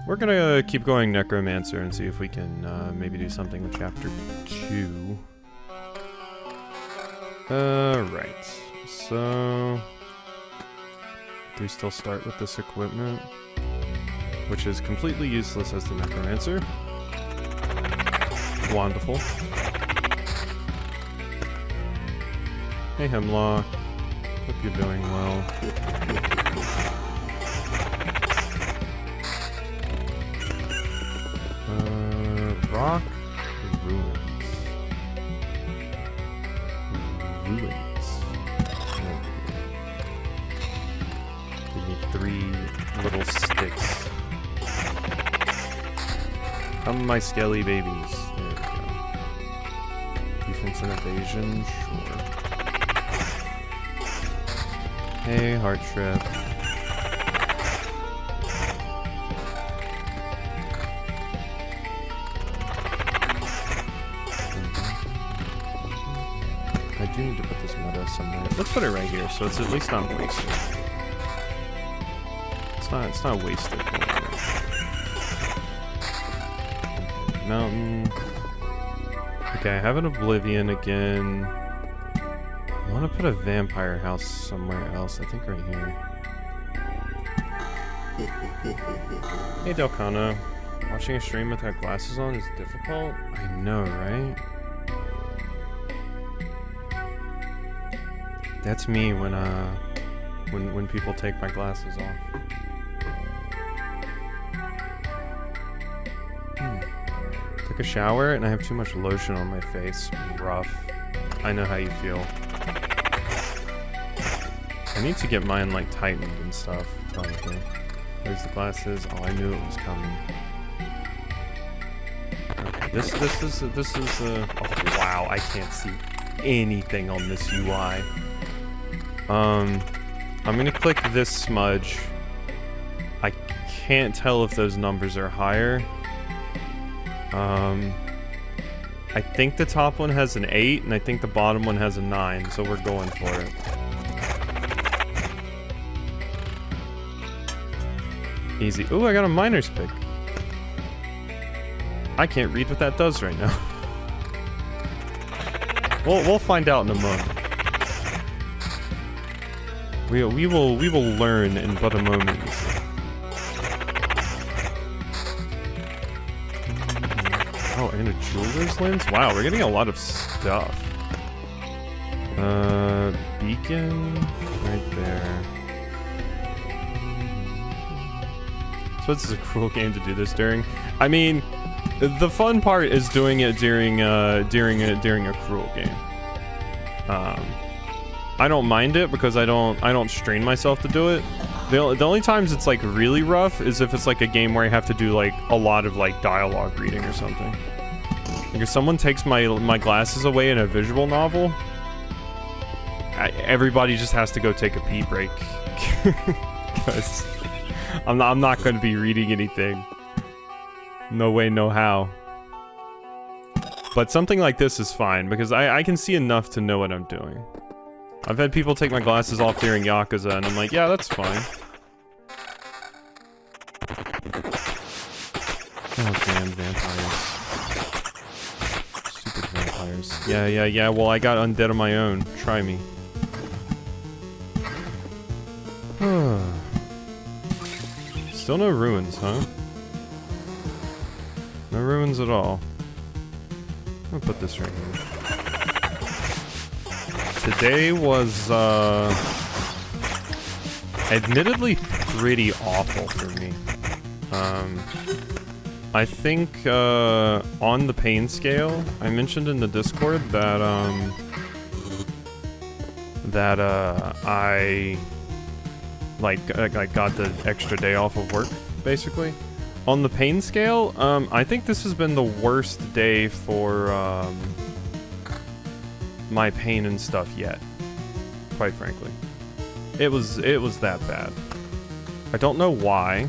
We're gonna keep going Necromancer and see if we can maybe do something with chapter 2. Right. So... do we still start with this equipment? Which is completely useless as the Necromancer. Wonderful. Hey Hemlock. Hope you're doing well. Rock ruins. Ruins. We need 3 little sticks. Come, my skelly babies. There we go. Defense and evasion, sure. Hey, heart trip. I do need to put this meta somewhere. Let's put it right here, so it's at least not wasted. It's not wasted. Mountain. Okay, I have an Oblivion again. I want to put a vampire house somewhere else. I think right here. Hey Delcano. Watching a stream without glasses on is difficult? I know, right? That's me when people take my glasses off. Took a shower and I have too much lotion on my face. Rough. I know how you feel. I need to get mine like tightened and stuff. Probably. There's the glasses. Oh, I knew it was coming. Okay, this is oh wow, I can't see anything on this UI. I'm gonna click this smudge. I can't tell if those numbers are higher. I think the top one has an 8, and I think the bottom one has a 9, so we're going for it. Easy. Ooh, I got a miner's pick. I can't read what that does right now. We'll find out in a moment. We will learn in but a moment. Oh, and a jeweler's lens? Wow, we're getting a lot of stuff. Beacon right there. So this is a cruel game to do this during. I mean, the fun part is doing it during a cruel game. I don't mind it because I don't strain myself to do it. The only times it's like really rough is if it's like a game where I have to do like a lot of like dialogue reading or something. Like if someone takes my glasses away in a visual novel, everybody just has to go take a pee break. Because I'm not going to be reading anything. No way, no how. But something like this is fine because I can see enough to know what I'm doing. I've had people take my glasses off during Yakuza, and I'm like, yeah, that's fine. Oh, damn vampires. Stupid vampires. Yeah, well, I got undead on my own. Try me. Still no ruins, huh? No ruins at all. I'll put this right here. Today was, admittedly pretty awful for me. I think, on the pain scale, I mentioned in the Discord that, I got the extra day off of work, basically. On the pain scale, I think this has been the worst day for, my pain and stuff yet, quite frankly. It was that bad. I don't know why,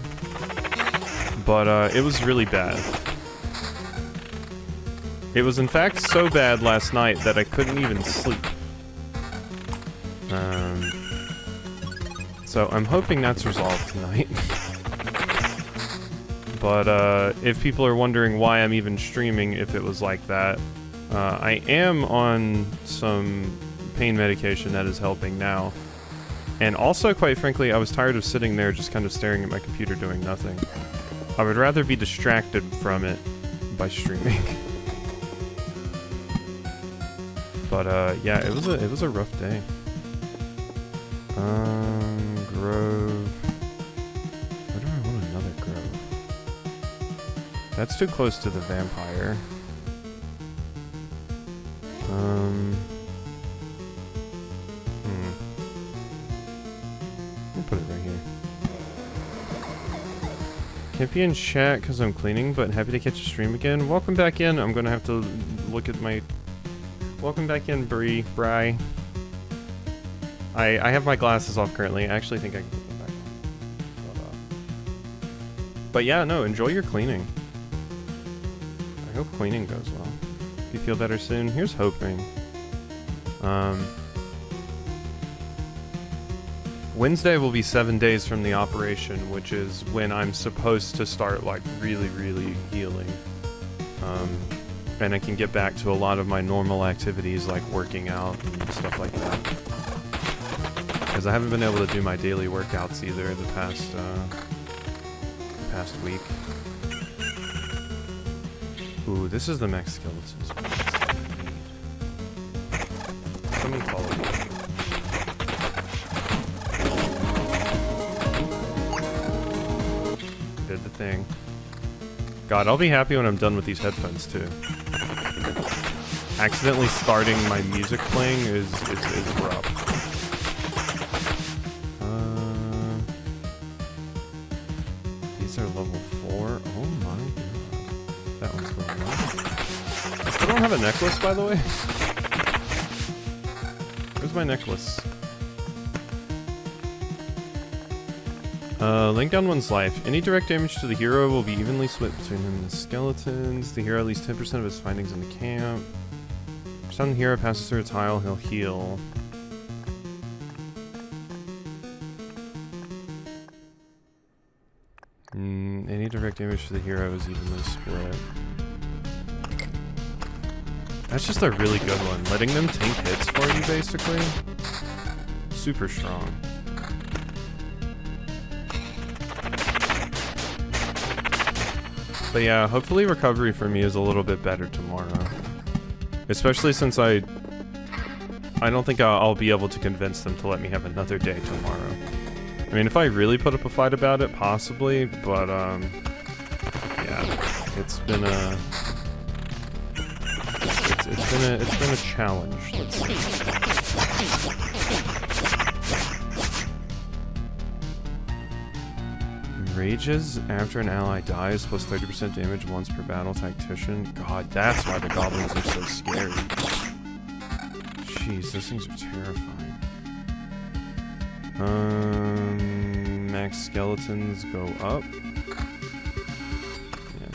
but it was really bad. It was in fact so bad last night that I couldn't even sleep. So I'm hoping that's resolved tonight. But if people are wondering why I'm even streaming if it was like that, I am on some pain medication that is helping now. And also, quite frankly, I was tired of sitting there just kind of staring at my computer doing nothing. I would rather be distracted from it by streaming. But yeah, it was a rough day. Grove. Where do I want another grove? That's too close to the vampire. I'll put it right here. Can't be in chat because I'm cleaning, but happy to catch a stream again. Welcome back in. I'm gonna have to look at my... Welcome back in, Bri. I have my glasses off currently. I actually think I can put them back on. But yeah, no, enjoy your cleaning. I hope cleaning goes well. If you feel better soon, here's hoping. Wednesday will be 7 days from the operation, which is when I'm supposed to start, like, really, really healing. And I can get back to a lot of my normal activities, like working out and stuff like that. Because I haven't been able to do my daily workouts either the past week. Ooh, this is the max skeletons. Someone follow me. Did the thing. God, I'll be happy when I'm done with these headphones too. Accidentally starting my music playing is rough. These are level 4. Oh my god. That one's going well. I still don't have a necklace, by the way. Where's my necklace? Laying down one's life. Any direct damage to the hero will be evenly split between him and the skeletons. The hero at least 10% of his findings in the camp. Each time the hero passes through a tile, he'll heal. Any direct damage to the hero is evenly split. That's just a really good one. Letting them tank hits for you, basically. Super strong. But yeah, hopefully recovery for me is a little bit better tomorrow. Especially since I don't think I'll be able to convince them to let me have another day tomorrow. I mean, if I really put up a fight about it, possibly, but yeah, it's been a challenge, let's say. Rages after an ally dies, plus 30% damage once per battle tactician. God, that's why the goblins are so scary. Jeez, those things are terrifying. Max skeletons go up. Yeah.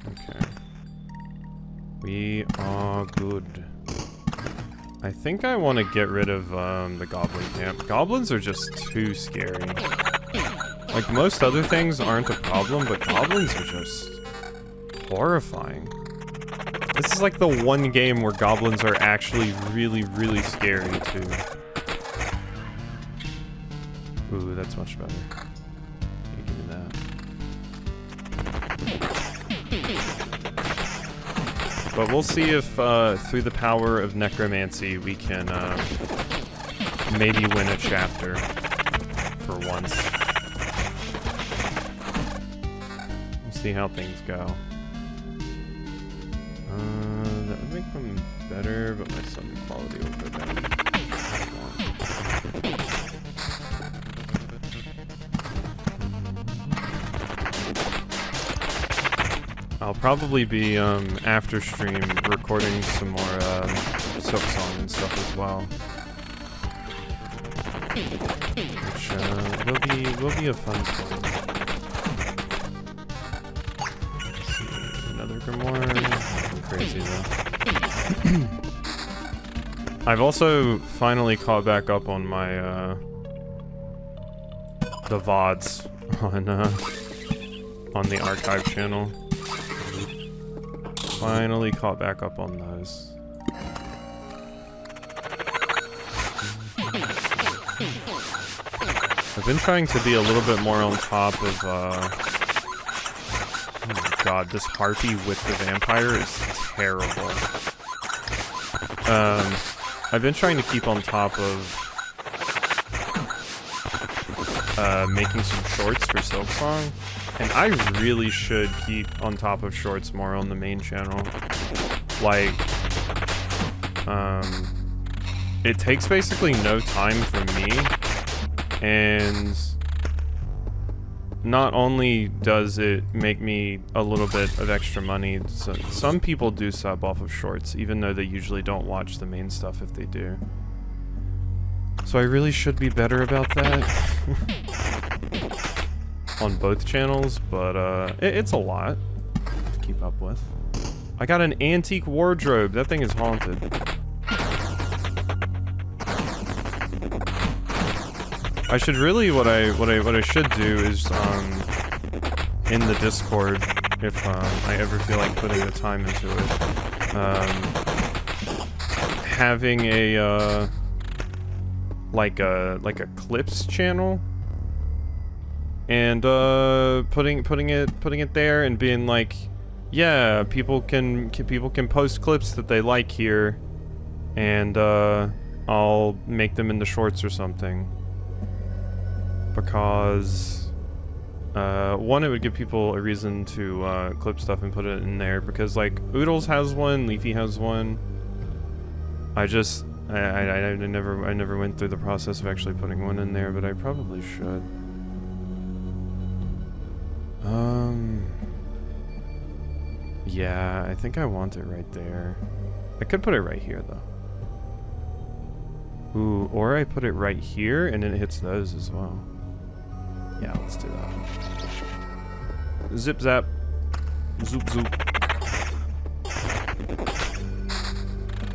Okay. We are good. I think I want to get rid of the goblin camp. Goblins are just too scary. Like, most other things aren't a problem, but goblins are just horrifying. This is like the one game where goblins are actually really, really scary, too. Ooh, that's much better. Yeah, give me that. But we'll see if, through the power of necromancy, we can, maybe win a chapter. For once. We'll see how things go. That would make them better, but my summon quality will go down. I'll probably be, after stream, recording some more, Silksong and stuff as well. Which, will be a fun thing. Let's see, another Grimoire. Nothing crazy, though. I've also finally caught back up on my, the VODs on the archive channel. Finally caught back up on those. I've been trying to be a little bit more on top of, oh my god, this harpy with the vampire is terrible. I've been trying to keep on top of making some shorts for Silksong, and I really should keep on top of shorts more on the main channel. Like, it takes basically no time from me, and not only does it make me a little bit of extra money, so some people do sub off of shorts, even though they usually don't watch the main stuff if they do. So I really should be better about that on both channels, but it's a lot to keep up with. I got an antique wardrobe. That thing is haunted. I should really, what I should do is, in the Discord, if I ever feel like putting the time into it, having a like a clips channel, and putting it there and being like, yeah, people can post clips that they like here, and I'll make them into shorts or something. Because one, it would give people a reason to clip stuff and put it in there, because like Oodles has one, Leafy has one. I never went through the process of actually putting one in there, but I probably should. Yeah, I think I want it right there. I could put it right here though. Ooh, or I put it right here and then it hits those as well. Yeah, let's do that. Zip zap. Zoop zoop.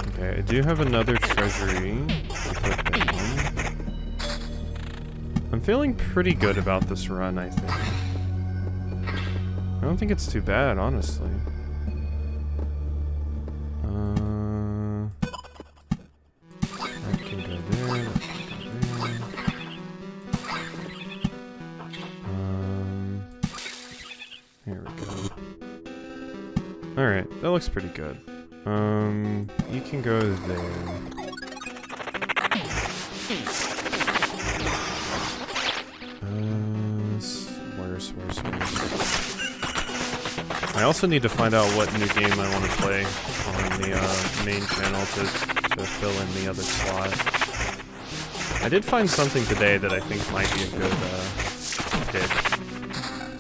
Okay, I do have another treasury to put down. I'm feeling pretty good about this run, I think. I don't think it's too bad, honestly. That can go there, that can go there. Here we go. Alright, that looks pretty good. You can go there. Where's. I also need to find out what new game I want to play on the main channel to fill in the other slot. I did find something today that I think might be a good pick,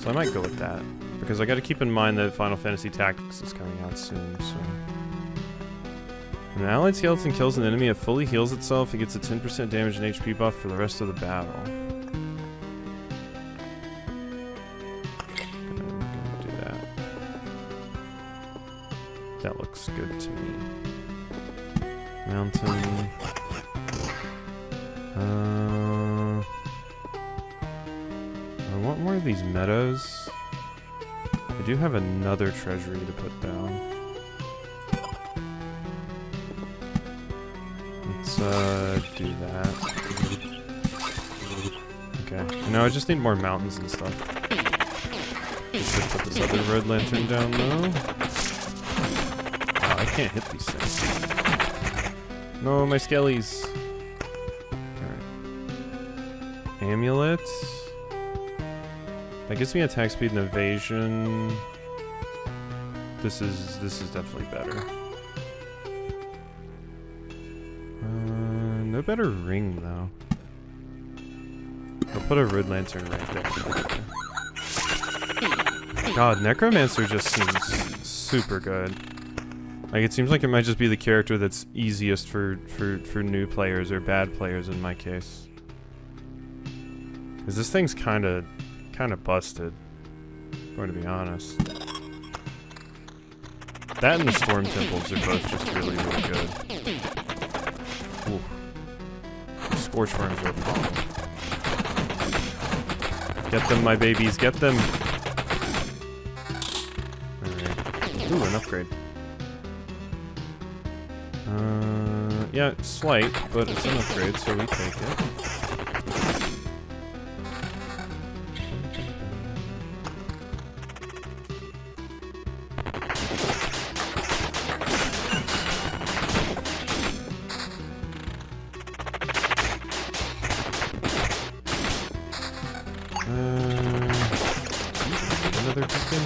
so I might go with that, because I got to keep in mind that Final Fantasy Tactics is coming out soon. So, when an allied skeleton kills an enemy, it fully heals itself. It gets a 10% damage and HP buff for the rest of the battle. That looks good to me. Mountain. I want more of these meadows. I do have another treasury to put down. Let's do that. Okay. No, I just need more mountains and stuff. Just put this other red lantern down though. I can't hit these things. No, my skellies. Alright. Amulets. That gives me attack speed and evasion. This is definitely better. No better ring though. I'll put a red lantern right there. God, Necromancer just seems super good. Like, it seems like it might just be the character that's easiest for new players, or bad players in my case. Because this thing's kind of busted, I'm going to be honest. That and the Storm Temples are both just really, really good. Ooh. Scorch worms are a problem. Get them, my babies, get them! Alright. Ooh, an upgrade. Yeah, slight, but it's an upgrade, so we take it. Another beacon?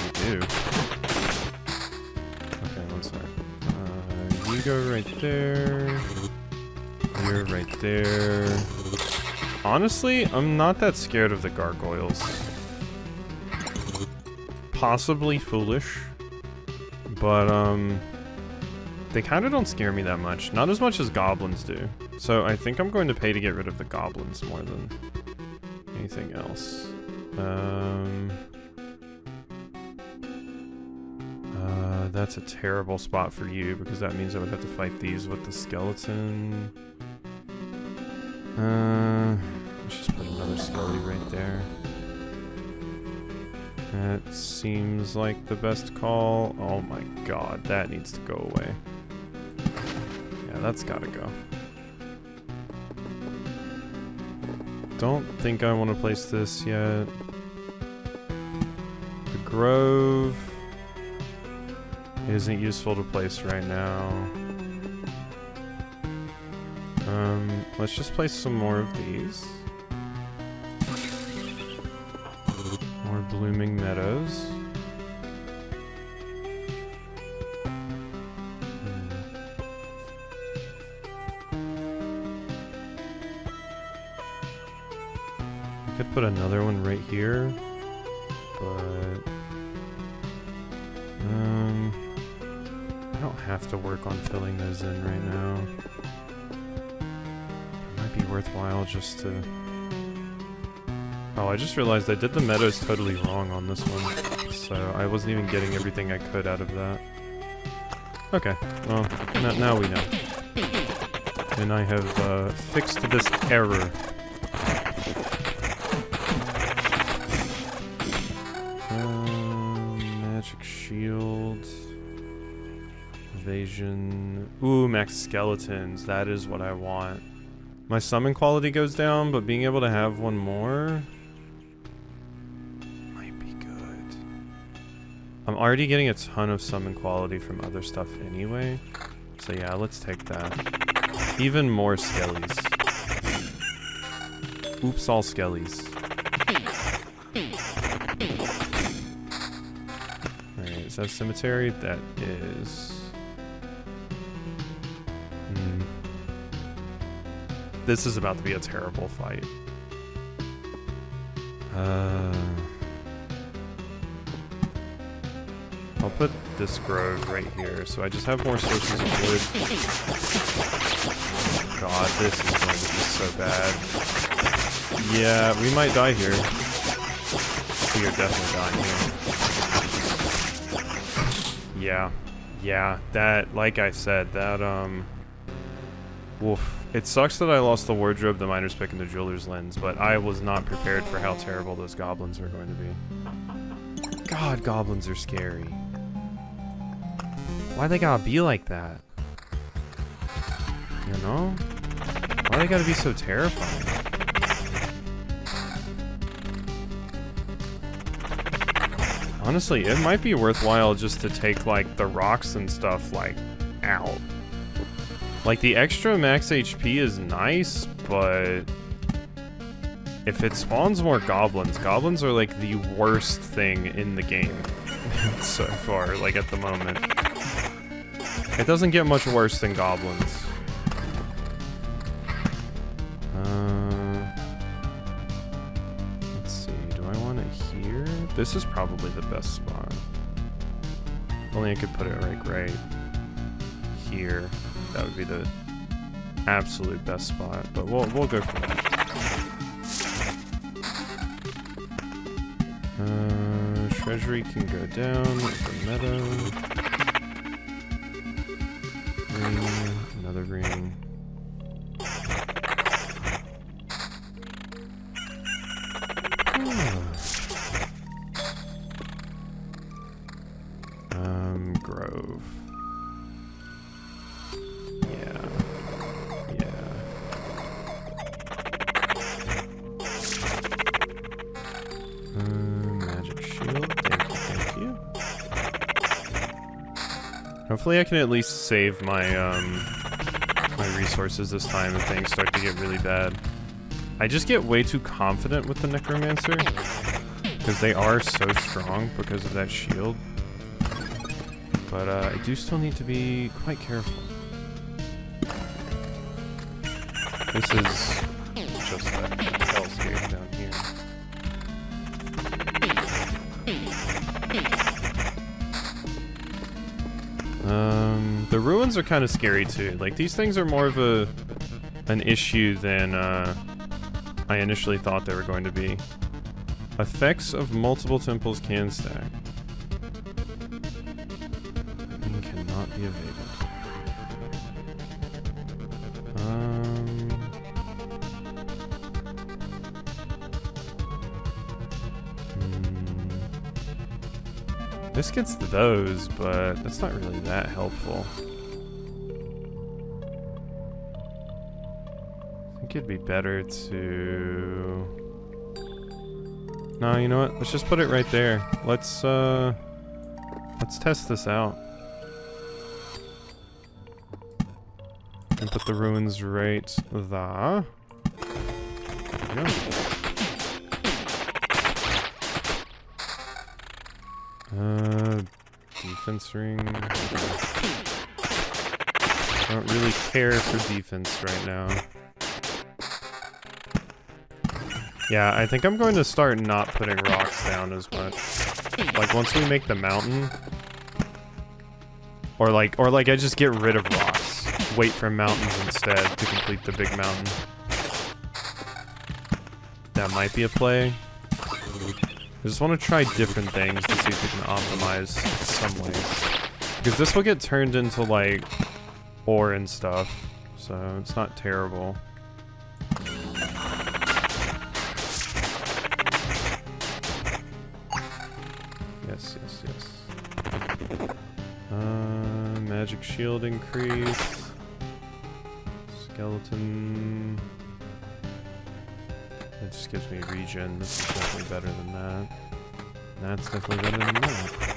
We do. Okay, one sec. You go right there. You're right there. Honestly, I'm not that scared of the gargoyles. Possibly foolish. But, they kind of don't scare me that much. Not as much as goblins do. So I think I'm going to pay to get rid of the goblins more than anything else. That's a terrible spot for you because that means I would have to fight these with the skeleton. Let's just put another skelly right there. That seems like the best call. Oh my god, that needs to go away. Yeah, that's gotta go. Don't think I want to place this yet. The grove isn't useful to place right now. Let's just place some more of these. More blooming meadows. Could put another one right here, but I don't have to work on filling those in right now. It might be worthwhile just to... Oh, I just realized I did the meadows totally wrong on this one, so I wasn't even getting everything I could out of that. Okay, well, now we know. And I have fixed this error. Magic shield. Evasion. Ooh, max skeletons. That is what I want. My summon quality goes down, but being able to have one more might be good. I'm already getting a ton of summon quality from other stuff anyway. So yeah, let's take that. Even more skellies. Oops, all skellies. Alright, is that a cemetery? That is... This is about to be a terrible fight. I'll put this grove right here, so I just have more sources of wood. God, this is going to be so bad. Yeah, we might die here. We are definitely dying here. Yeah, that, like I said, that, woof. It sucks that I lost the wardrobe, the miner's pick, and the jeweler's lens, but I was not prepared for how terrible those goblins are going to be. God, goblins are scary. Why they gotta be like that? You know? Why they gotta be so terrifying? Honestly, it might be worthwhile just to take, like, the rocks and stuff, like, out. Like, the extra max HP is nice, but if it spawns more goblins, goblins are like the worst thing in the game so far, like at the moment. It doesn't get much worse than goblins. Let's see, do I want it here? This is probably the best spot. Only I could put it like right here. That would be the absolute best spot, but we'll go for that. Treasury can go down with the meadow. another ring. Grove. Yeah. Magic shield. Thank you. Hopefully I can at least save my my resources this time if things start to get really bad. I just get way too confident with the Necromancer because they are so strong because of that shield. But I do still need to be quite careful. This is just that hellscape down here. The ruins are kind of scary too. Like, these things are more of an issue than I initially thought they were going to be. Effects of multiple temples can stack. Cannot be evaded. This gets to those, but that's not really that helpful. I think it'd be better to... No, you know what? Let's just put it right there. Let's test this out. And put the ruins right there. There we go. Defense ring. I don't really care for defense right now. Yeah, I think I'm going to start not putting rocks down as much. Like, once we make the mountain, or like I just get rid of rocks. Wait for mountains instead to complete the big mountain. That might be a play. I just want to try different things to see if we can optimize some ways. Because this will get turned into, like, ore and stuff. So it's not terrible. Yes. Magic shield increase. Skeleton. It just gives me regen. This is definitely better than that. That's definitely better than that.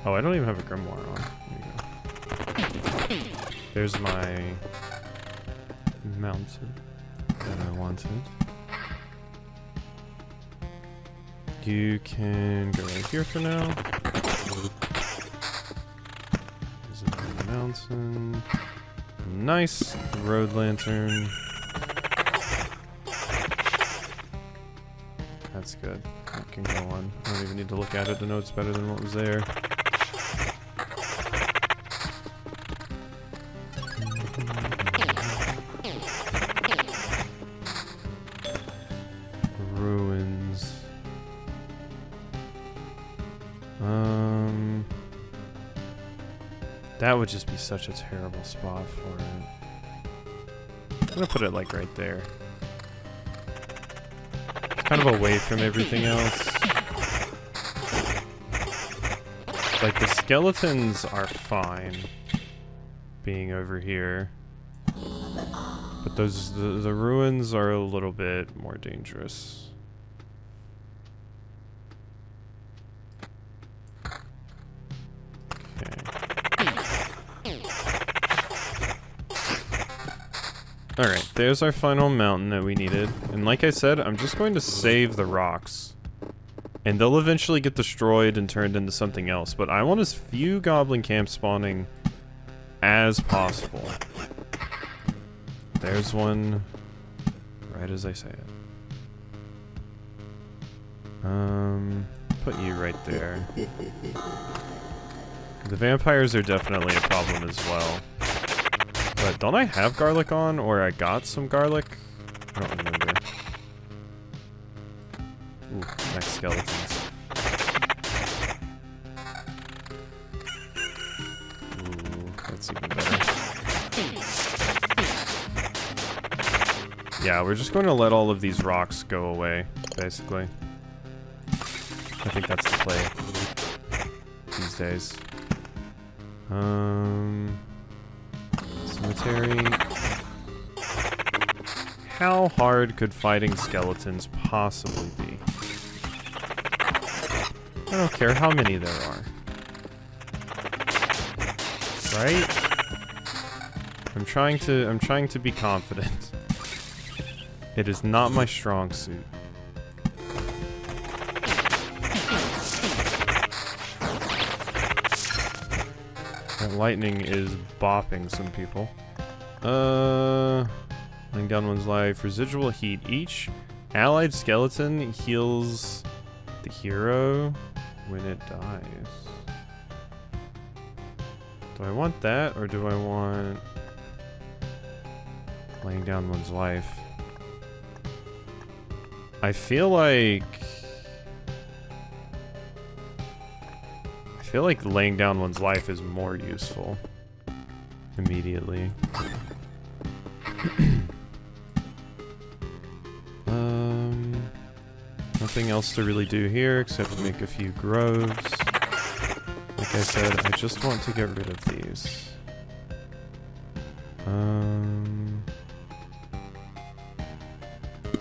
Oh, I don't even have a grimoire on. There you go. There's my mountain that I wanted. You can go right here for now. There's another mountain. Nice road lantern. That's good. That can go on. I don't even need to look at it to know it's better than what was there. Ruins. That would just be such a terrible spot for it. I'm gonna put it like right there. Kind of away from everything else. Like, the skeletons are fine being over here, but those the ruins are a little bit more dangerous. Alright, there's our final mountain that we needed. And like I said, I'm just going to save the rocks. And they'll eventually get destroyed and turned into something else. But I want as few goblin camps spawning as possible. There's one right as I say it. Put you right there. The vampires are definitely a problem as well. But don't I have garlic on, or I got some garlic? I don't remember. Ooh, next skeletons. Ooh, let's see. Yeah, we're just going to let all of these rocks go away, basically. I think that's the play these days. Cemetery. How hard could fighting skeletons possibly be? I don't care how many there are. Right? I'm trying to be confident. It is not my strong suit. That lightning is bopping some people. Laying down one's life. Residual heat. Each allied skeleton heals the hero when it dies. Do I want that, or do I want laying down one's life? I feel like laying down one's life is more useful immediately. Nothing else to really do here except make a few groves. Like I said, I just want to get rid of these.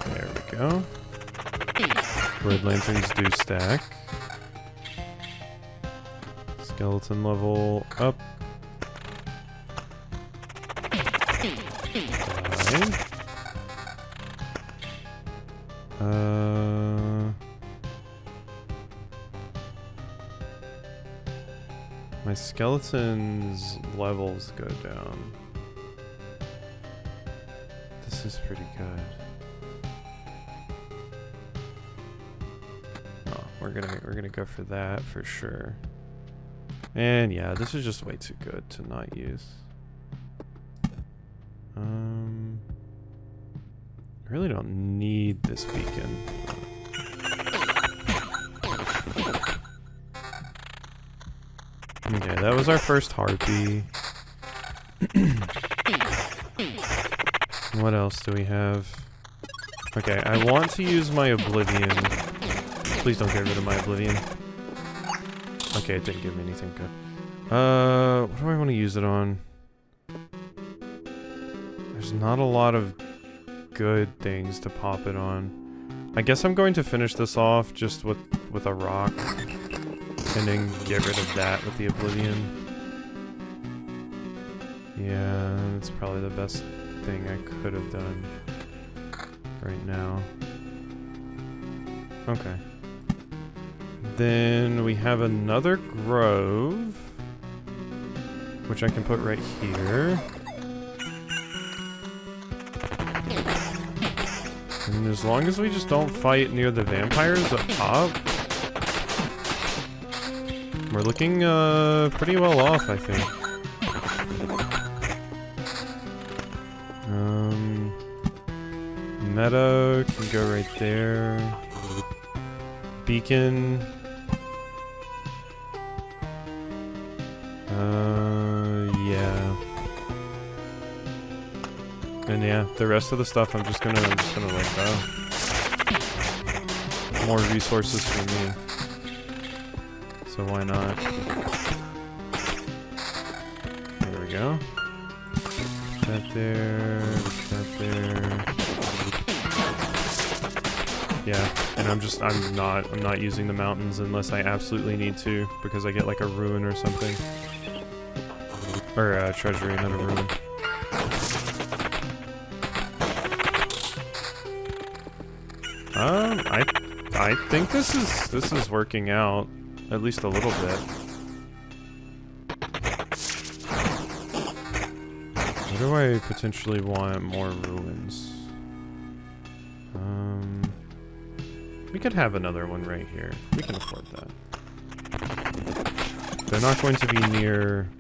There we go. Red lanterns do stack. Skeleton level up. Die. My skeleton's levels go down. This is pretty good. Oh, we're gonna go for that for sure. And yeah, this is just way too good to not use. I really don't need this beacon. Okay, that was our first harpy. What else do we have? Okay, I want to use my oblivion. Please don't get rid of my oblivion. Okay, it didn't give me anything good. What do I want to use it on? There's not a lot of good things to pop it on. I guess I'm going to finish this off just with a rock. And then get rid of that with the oblivion. Yeah, that's probably the best thing I could have done right now. Okay. Then we have another grove, which I can put right here. And as long as we just don't fight near the vampires up top, we're looking pretty well off, I think. Meadow can go right there. Beacon. Yeah. And yeah, the rest of the stuff I'm just gonna let go. More resources for me. So why not? There we go. That there, that there. Yeah, and I'm not using the mountains unless I absolutely need to, because I get like a ruin or something. Or a treasury, not a ruin. I think this is working out. At least a little bit. Where do I potentially want more ruins? We could have another one right here. We can afford that. They're not going to be near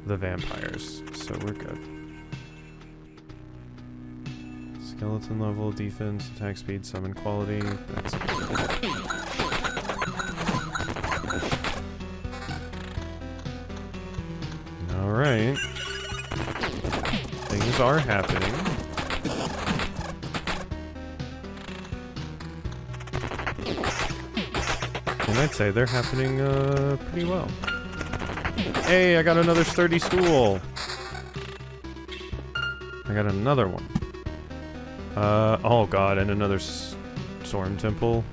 the vampires, so we're good. Skeleton level, defense, attack speed, summon quality. That's good. Alright. Things are happening. And I'd say they're happening pretty well. Hey, I got another sturdy stool. I got another one. Oh god, and another storm temple.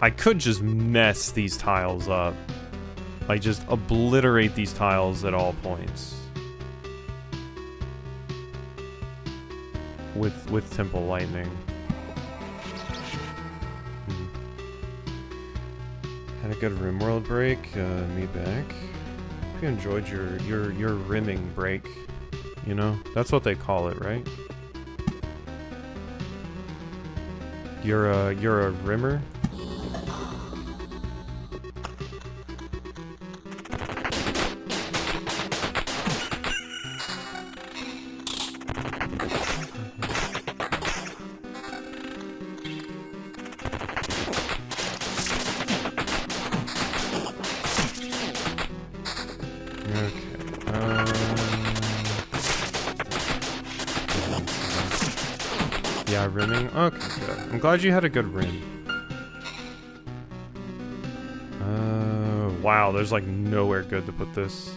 I could just mess these tiles up. Like, just obliterate these tiles at all points. With Temple Lightning. Had a good RimWorld break. Me back. Hope you enjoyed your rimming break. You know? That's what they call it, right? You're a rimmer? Yeah, rimming? Okay, good. I'm glad you had a good rim. Wow, there's like nowhere good to put this.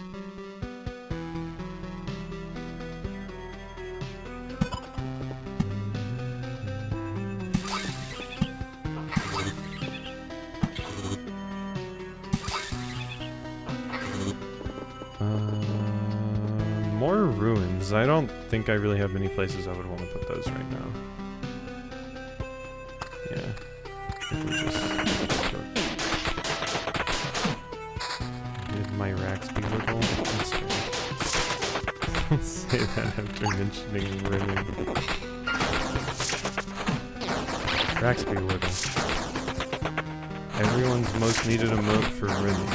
More ruins. I don't think I really have many places I would want to put those right now. Yeah. Did my racks be wiggle? Don't say that after mentioning rimming. Racks be wiggle. Everyone's most needed emote for rimming.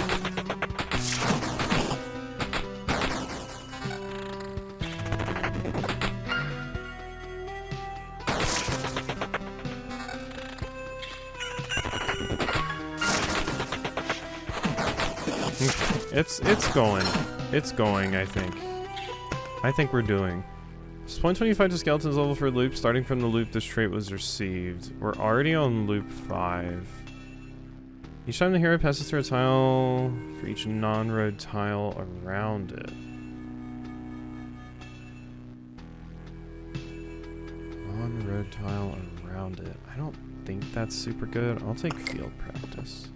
It's going, I think. I think we're doing. It's 0.25 to skeleton's level for loop. Starting from the loop, this trait was received. We're already on loop 5. Each time the hero passes through a tile, for each non-road tile around it. Non-road tile around it. I don't think that's super good. I'll take field practice.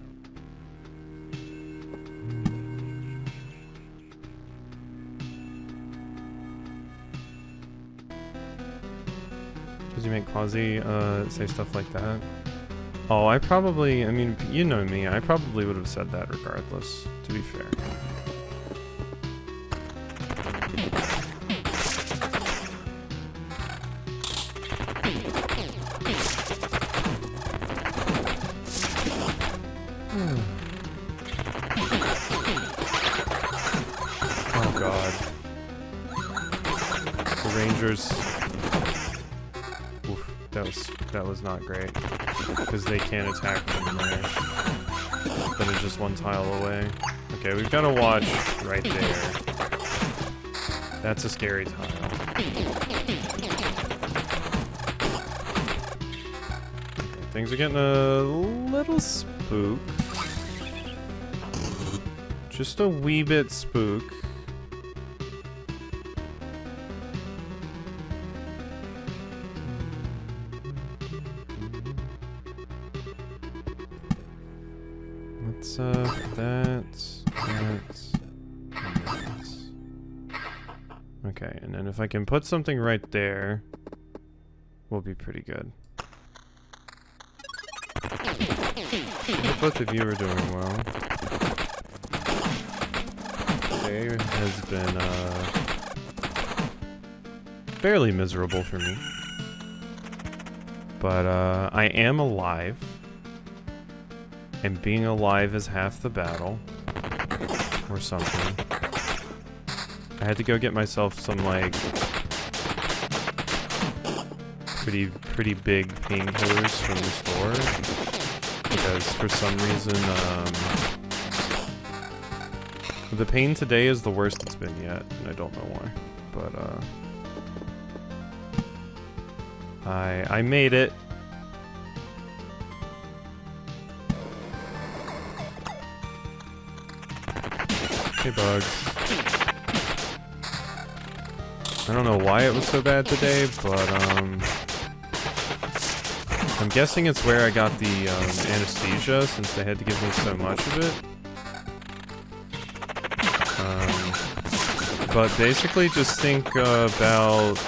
You make Quasi say stuff like that? Oh, I mean, you know me, I probably would have said that regardless, to be fair. Oh god. The Rangers... That was not great, because they can't attack from there. But it's just one tile away. Okay, we've got to watch right there. That's a scary tile. Okay, things are getting a little spook. Just a wee bit spook. Okay, and then if I can put something right there, we'll be pretty good. Both of you are doing well. Today has been fairly miserable for me. But I am alive. And being alive is half the battle. Or something. I had to go get myself some, like, pretty big painkillers from the store. Because for some reason, the pain today is the worst it's been yet, and I don't know why. But, I made it. Hey, bugs. I don't know why it was so bad today, but, I'm guessing it's where I got the, anesthesia, since they had to give me so much of it. But basically just think about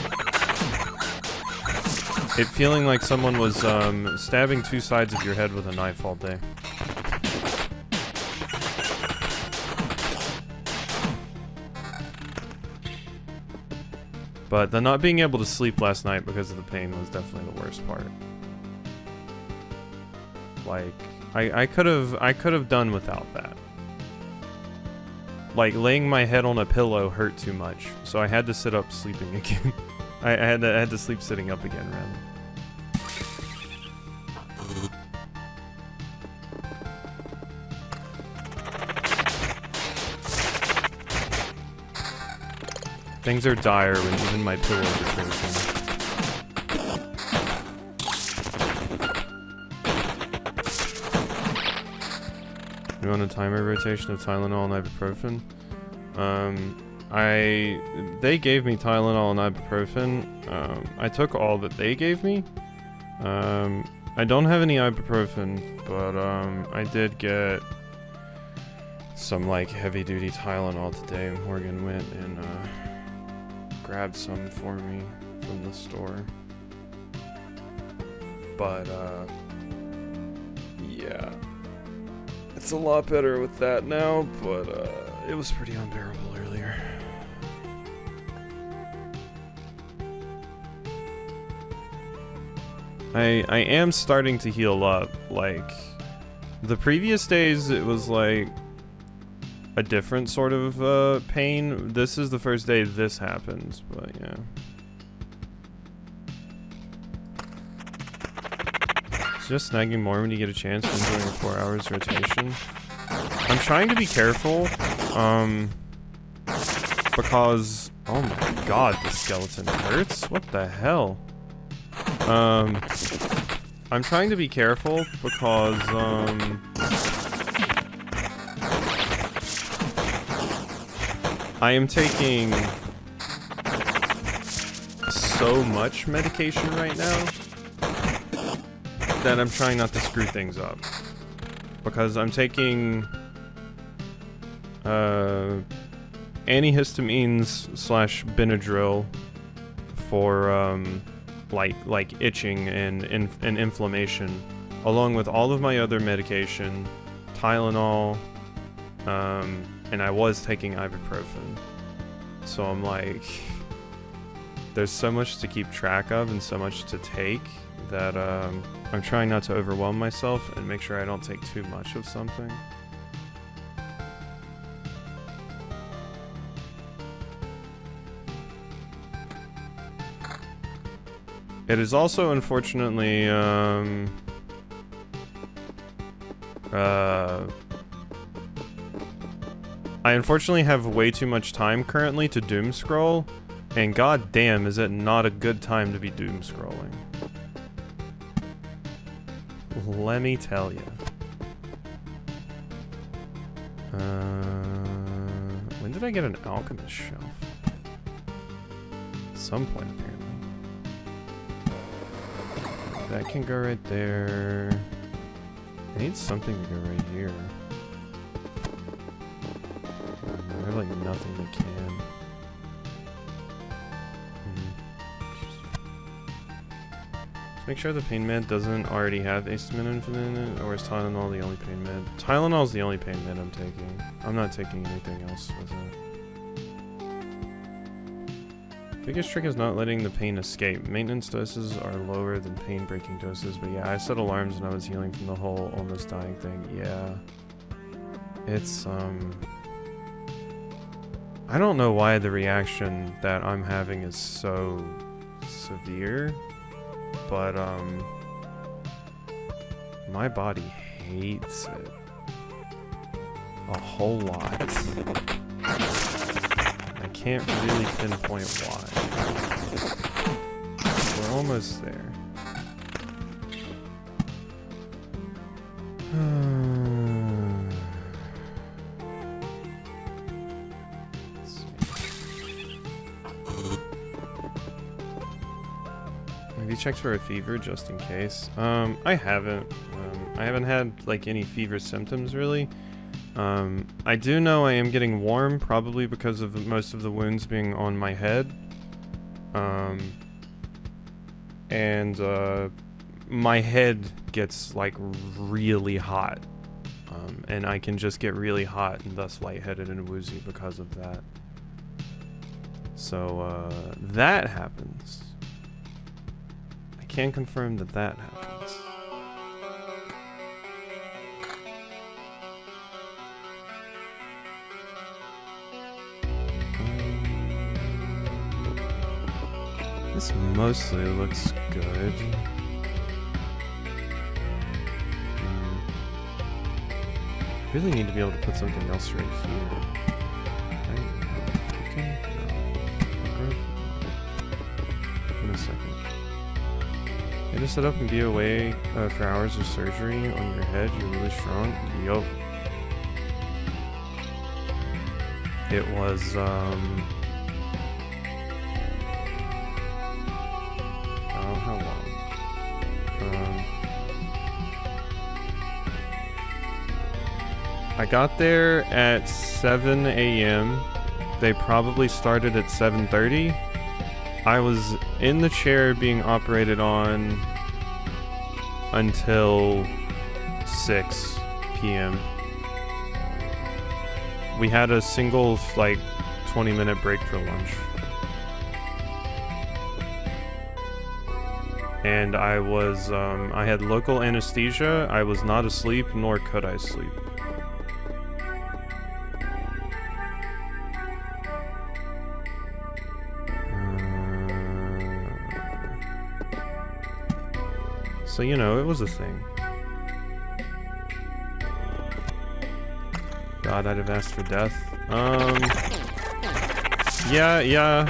it feeling like someone was, stabbing two sides of your head with a knife all day. But the not being able to sleep last night because of the pain was definitely the worst part. Like, I could have done without that. Like, laying my head on a pillow hurt too much, so I had to sit up sleeping again. I had to sleep sitting up again, rather. Things are dire when even my pillow is broken. You want a timer rotation of Tylenol and ibuprofen? They gave me Tylenol and ibuprofen. I took all that they gave me. I don't have any ibuprofen, but I did get some like heavy duty Tylenol today. Morgan went and grabbed some for me from the store. But yeah. It's a lot better with that now, but it was pretty unbearable earlier. I am starting to heal up. Like, the previous days it was like a different sort of pain. This is the first day this happens, but yeah. Just snagging more when you get a chance when doing a 4 hours rotation. I'm trying to be careful, because, oh my god, the skeleton hurts? What the hell? I'm trying to be careful because, I am taking so much medication right now that I'm trying not to screw things up. Because I'm taking antihistamines / Benadryl for like itching and inflammation, along with all of my other medication, Tylenol, and I was taking ibuprofen. So I'm like, there's so much to keep track of and so much to take that I'm trying not to overwhelm myself and make sure I don't take too much of something. It is also, unfortunately, I unfortunately have way too much time currently to doom scroll, and god damn is it not a good time to be doom scrolling. Let me tell you. When did I get an alchemist shelf? At some point, apparently. That can go right there. I need something to go right here. I have like nothing that can. Make sure the pain med doesn't already have acetaminophen in it, or is Tylenol the only pain med? Tylenol is the only pain med I'm taking. I'm not taking anything else with it. Biggest trick is not letting the pain escape. Maintenance doses are lower than pain-breaking doses, but yeah, I set alarms when I was healing from the whole almost dying thing. Yeah. It's, I don't know why the reaction that I'm having is so severe. But, my body hates it a whole lot. I can't really pinpoint why. We're almost there. Have you checked for a fever just in case? I haven't. I haven't had like any fever symptoms really. I do know I am getting warm, probably because of most of the wounds being on my head. And my head gets like really hot. And I can just get really hot and thus lightheaded and woozy because of that. So, that happens. I can confirm that that happens. This mostly looks good. I really need to be able to put something else right here. In a second. You just sit up and be away for hours of surgery on your head. You're really strong. Yup. It was, oh, how long? I got there at 7 a.m. They probably started at 7:30. I was in the chair being operated on until 6 p.m. We had a single, like, 20-minute break for lunch. And I was, I had local anesthesia. I was not asleep, nor could I sleep. So, you know, it was a thing. God, I'd have asked for death. Yeah,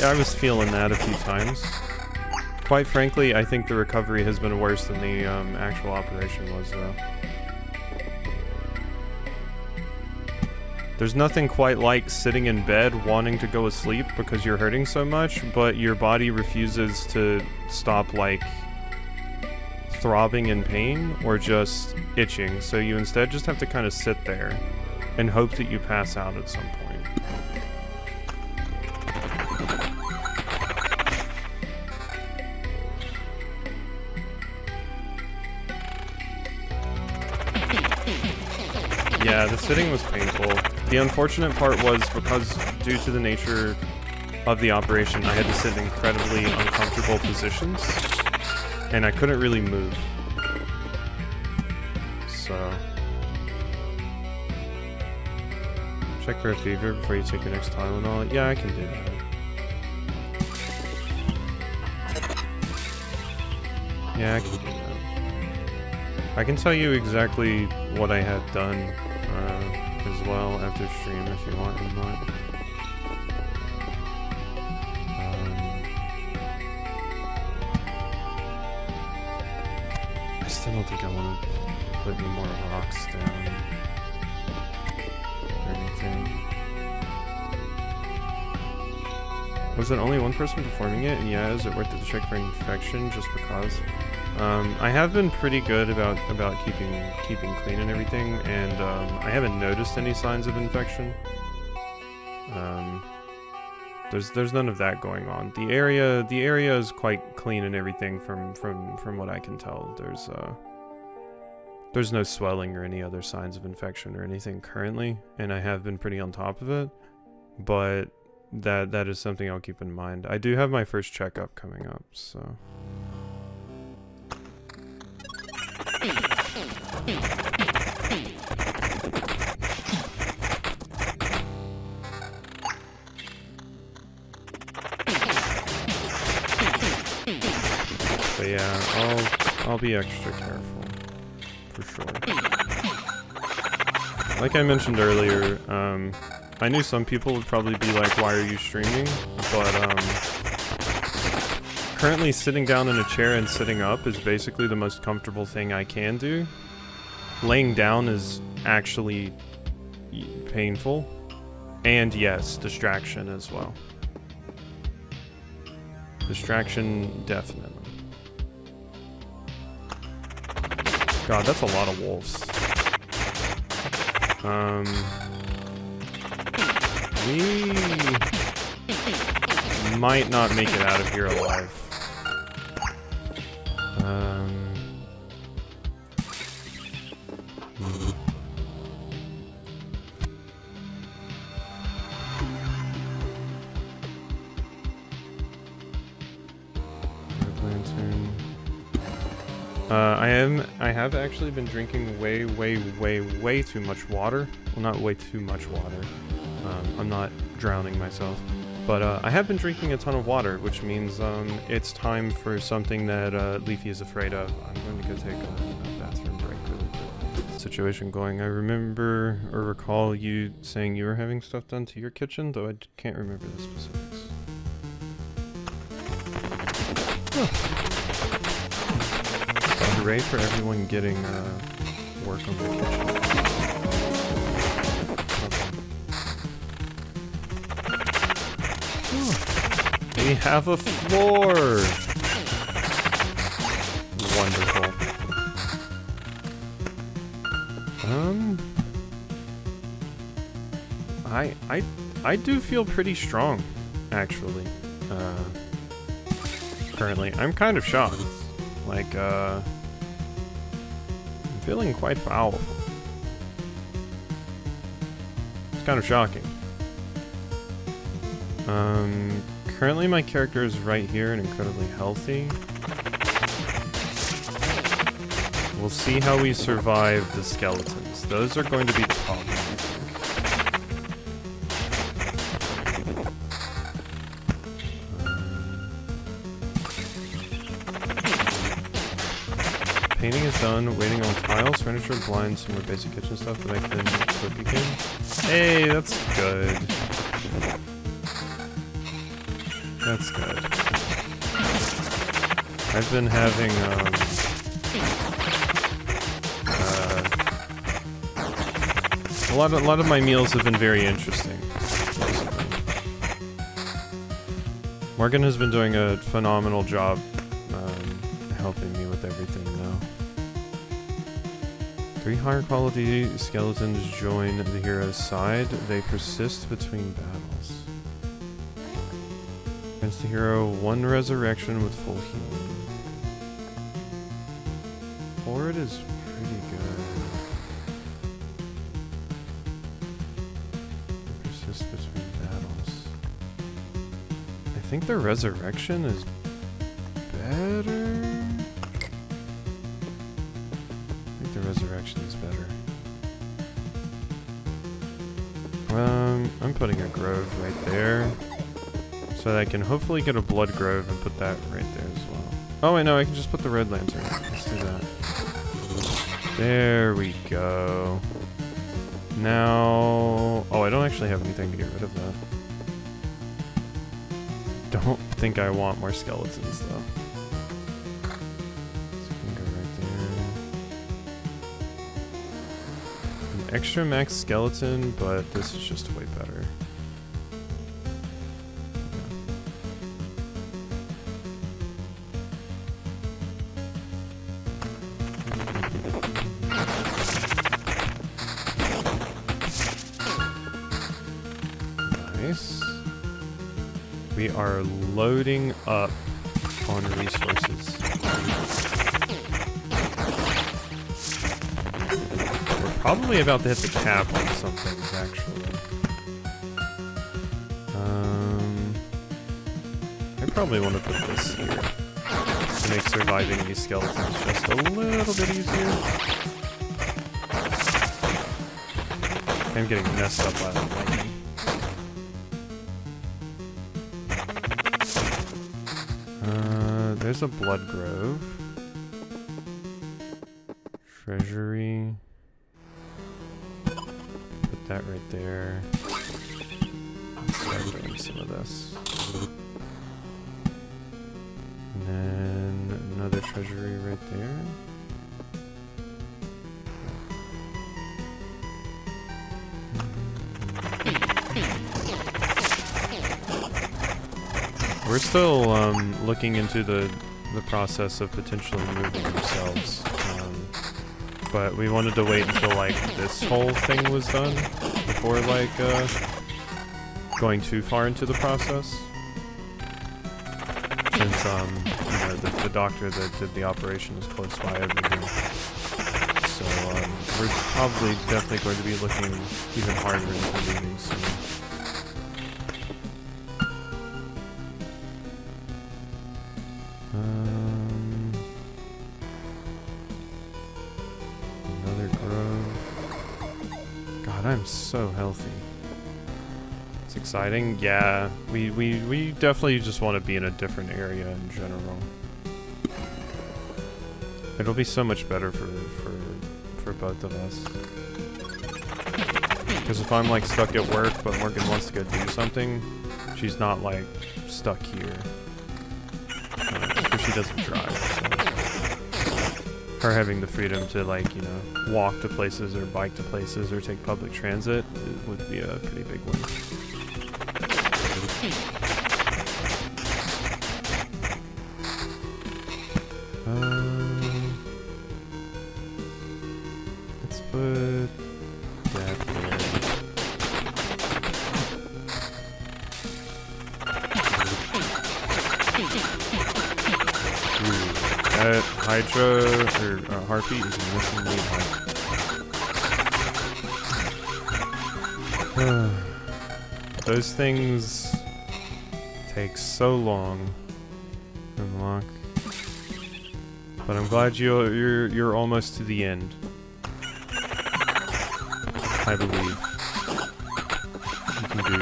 I was feeling that a few times. Quite frankly, I think the recovery has been worse than the actual operation was, though. There's nothing quite like sitting in bed wanting to go asleep because you're hurting so much, but your body refuses to stop, like, throbbing in pain or just itching, so you instead just have to kind of sit there and hope that you pass out at some point. Yeah, the sitting was painful. The unfortunate part was because due to the nature of the operation, I had to sit in incredibly uncomfortable positions. And I couldn't really move. So. Check for a fever before you take your next Tylenol. Yeah, I can do that. Yeah, I can do that. I can tell you exactly what I had done as well after stream if you want or not. I don't think I want to put any more rocks down or anything. Was it only one person performing it? And yeah, is it worth it to check for infection just because? I have been pretty good about keeping clean and everything, and I haven't noticed any signs of infection. There's none of that going on. The area is quite clean and everything from what I can tell. There's no swelling or any other signs of infection or anything currently, and I have been pretty on top of it. But that is something I'll keep in mind. I do have my first checkup coming up, so. But yeah, I'll be extra careful, for sure. Like I mentioned earlier, I knew some people would probably be like, why are you streaming? But currently sitting down in a chair and sitting up is basically the most comfortable thing I can do. Laying down is actually painful, and yes, distraction as well. Distraction, definitely. God, that's a lot of wolves. We might not make it out of here alive. I have actually been drinking way too much water. Well, not way too much water. I'm not drowning myself. But I have been drinking a ton of water, which means it's time for something that Leafy is afraid of. I'm going to go take a bathroom break really quick. Situation going. I remember or recall you saying you were having stuff done to your kitchen, though I can't remember the specifics. Hooray for everyone getting work on the kitchen. We have a floor! Wonderful. I do feel pretty strong, actually. Currently. I'm kind of shocked. Like, I'm feeling quite powerful. It's kind of shocking. Currently my character is right here and incredibly healthy. We'll see how we survive the skeletons. Those are going to be the problem, I think. Painting is done, waiting on tiles, furniture, blinds, some more basic kitchen stuff that I can cook again. Hey, that's good. That's good. I've been having, a lot of my meals have been very interesting. Morgan has been doing a phenomenal job, helping me with everything now. 3 higher quality skeletons join the hero's side. They persist between battles. Grants the hero 1 resurrection with full healing. Horde is pretty good. They persist between battles. I think the resurrection is better. I think the resurrection is better. I'm putting a grove right there. So that I can hopefully get a blood grove and put that right there as well. Oh wait, no, I can just put the red lantern. Let's do that. There we go. Now... Oh, I don't actually have anything to get rid of that. Don't think I want more skeletons, though. So we can go right there. An extra max skeleton, but this is just way better. We are loading up on resources. We're probably about to hit the cap on some things, actually. I probably want to put this here to make surviving these skeletons just a little bit easier. I'm getting messed up by that lightning. There's a blood grove. Treasury. Put that right there. Let's start doing some of this. And then another treasury right there. We're still looking into the process of potentially moving ourselves, but we wanted to wait until like this whole thing was done before like going too far into the process. Since you know, the doctor that did the operation is close by everything, so we're probably definitely going to be looking even harder into moving soon. Another grove. God, I'm so healthy. It's exciting. Yeah, we definitely just want to be in a different area in general. It'll be so much better for both of us. Because if I'm like stuck at work, but Morgan wants to go do something, she's not like stuck here. Because she doesn't drive. So her having the freedom to like, you know, walk to places or bike to places or take public transit would be a pretty big one. Let's put that there. Ooh, that Hydra or Harpy is missing lead. Those things take so long to unlock, but I'm glad you're almost to the end. I believe you can do.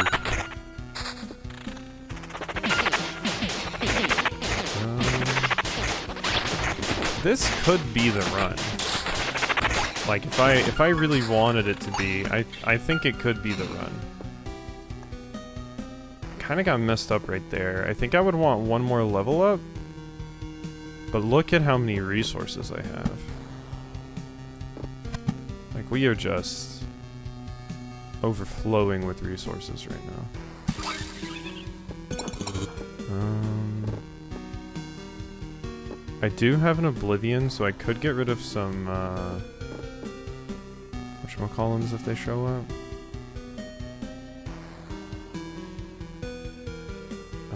This could be the run. Like if I really wanted it to be, I think it could be the run. Kind of got messed up right there. I think I would want one more level up, but look at how many resources I have. Like we are just overflowing with resources right now. I do have an Oblivion, so I could get rid of some whatchamacallins if they show up.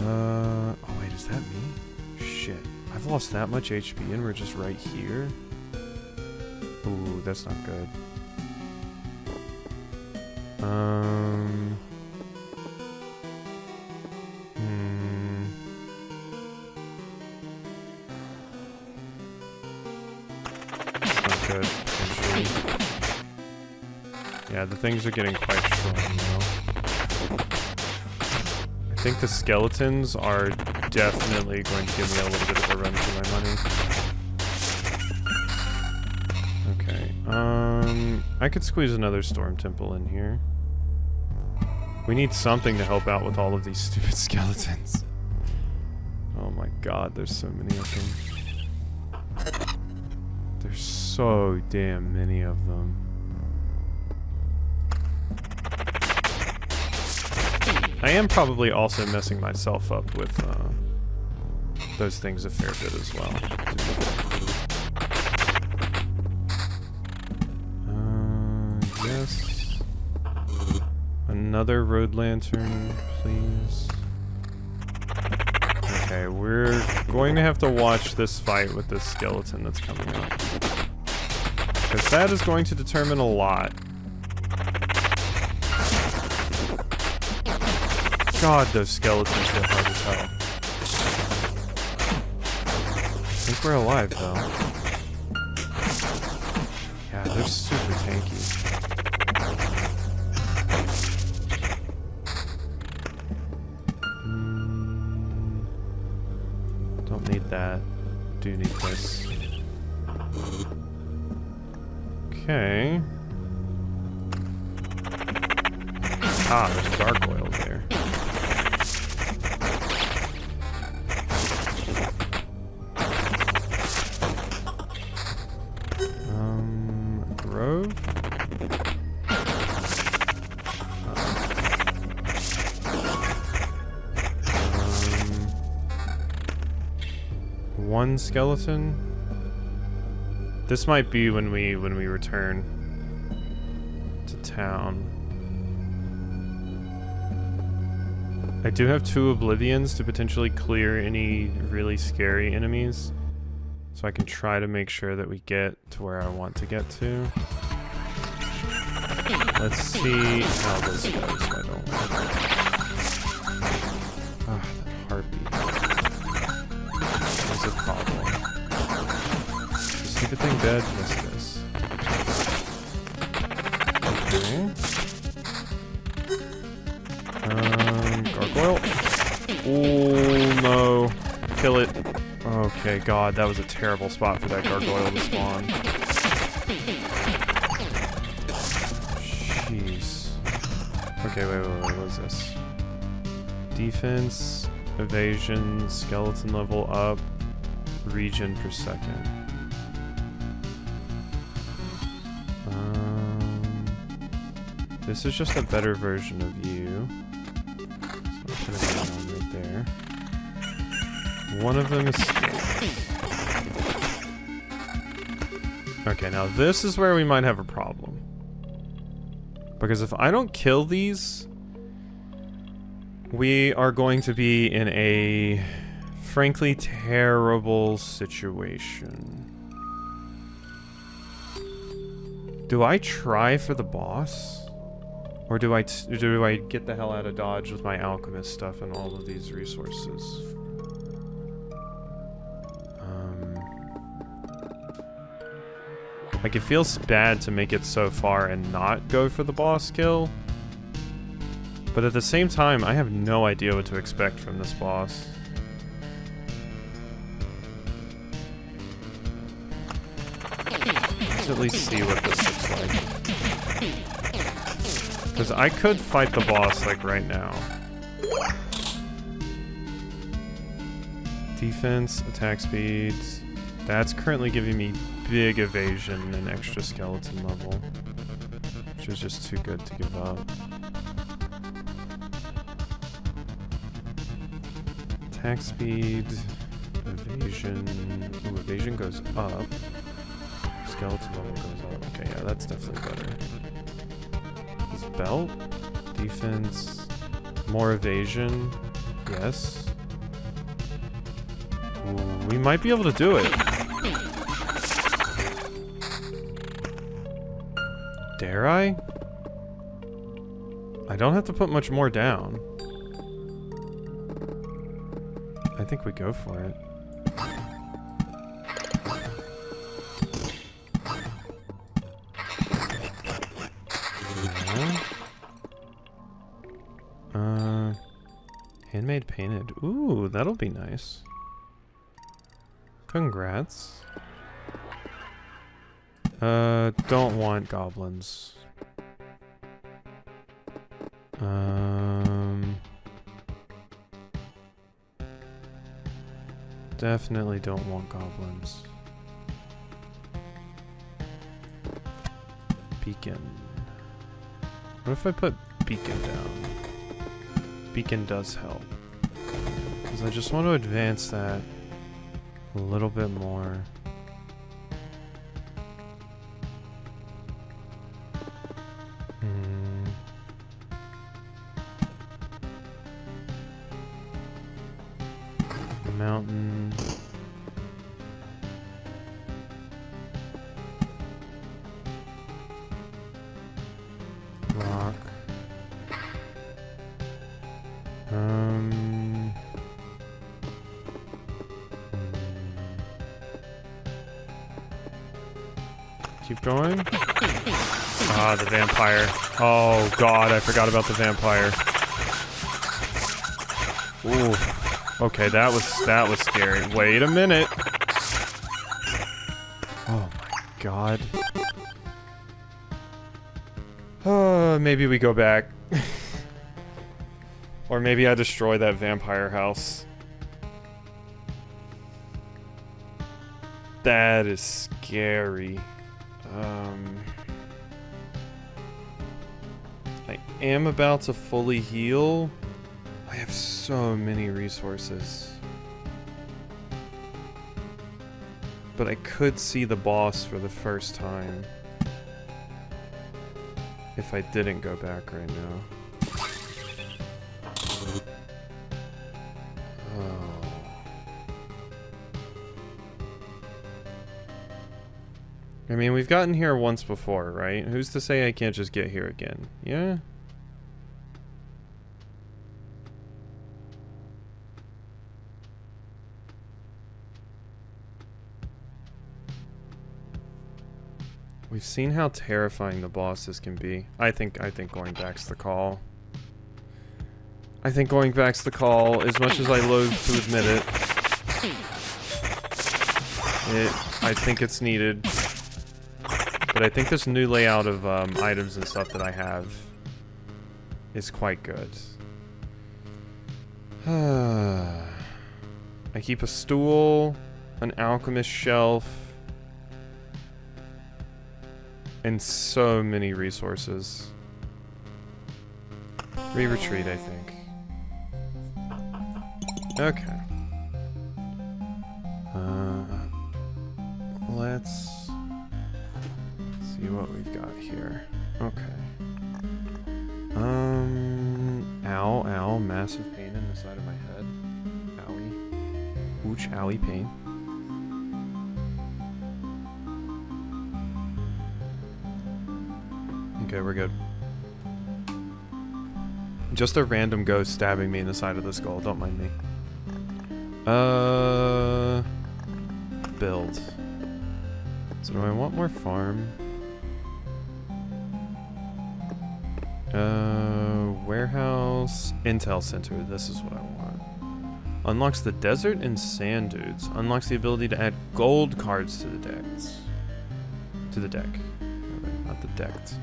Oh wait, is that me? Shit. I've lost that much HP and we're just right here? Ooh, that's not good. That's not good, potentially. Yeah, the things are getting quite strong now. I think the skeletons are definitely going to give me a little bit of a run for my money. Okay, I could squeeze another Storm Temple in here. We need something to help out with all of these stupid skeletons. Oh my god, there's so many of them. There's so damn many of them. I am probably also messing myself up with those things a fair bit as well. Yes. Another road lantern, please. Okay, we're going to have to watch this fight with this skeleton that's coming up. Because that is going to determine a lot. God, those skeletons get hard as hell. I think we're alive, though. Yeah, they're super tanky. Don't need that. Do need this. Okay. Ah, there's gargoyle there. Grove? One skeleton. This might be when we return to town. I do have 2 Oblivions to potentially clear any really scary enemies. So I can try to make sure that we get to where I want to get to. Let's see how this goes. I don't want that heartbeat. What's the problem? Is the stupid thing dead? Yes, it is. Okay. Gargoyle. Oh no. Kill it. Okay, God, that was a terrible spot for that gargoyle to spawn. Jeez. Okay, wait, what is this? Defense, evasion, skeleton level up, regen per second. This is just a better version of you. So I'm putting that on right there. One of them is scary. Okay, now this is where we might have a problem. Because if I don't kill these, we are going to be in a frankly terrible situation. Do I try for the boss? Or do I get the hell out of Dodge with my alchemist stuff and all of these resources? Like, it feels bad to make it so far and not go for the boss kill. But at the same time, I have no idea what to expect from this boss. Let's at least see what this looks like. Because I could fight the boss, like, right now. Defense, attack speeds. That's currently giving me big evasion and extra skeleton level, which is just too good to give up. Attack speed, evasion. Ooh, evasion goes up. Skeleton level goes up. Okay, yeah, that's definitely better. This belt, defense, more evasion. Yes. Ooh, we might be able to do it. Dare I? I don't have to put much more down. I think we go for it. Yeah. Handmade painted. Ooh, that'll be nice. Congrats. Don't want goblins. Definitely don't want goblins. Beacon. What if I put beacon down? Beacon does help. Because I just want to advance that a little bit more. Mountain. Rock. Keep going. Ah, the vampire. Oh god, I forgot about the vampire. Ooh. Okay, that was scary. Wait a minute. Oh my god. Maybe we go back. Or maybe I destroy that vampire house. That is scary. I am about to fully heal. I have so many resources. But I could see the boss for the first time if I didn't go back right now. Oh. I mean, we've gotten here once before, right? Who's to say I can't just get here again? Yeah? We've seen how terrifying the bosses can be. I think going back's the call. I think going back's the call, as much as I loathe to admit it. I think it's needed. But I think this new layout of items and stuff that I have is quite good. I keep a stool, an alchemist shelf, and so many resources. Retreat, I think. Okay. Let's see what we've got here. Okay. Ow, massive pain in the side of my head. Owie. Ooch, owie pain. Okay, we're good. Just a random ghost stabbing me in the side of the skull, don't mind me. Build. So do I want more farm? Warehouse, intel center, this is what I want. Unlocks the desert and sand dudes. Unlocks the ability to add gold cards to the decks. To the deck. Okay, not the decked.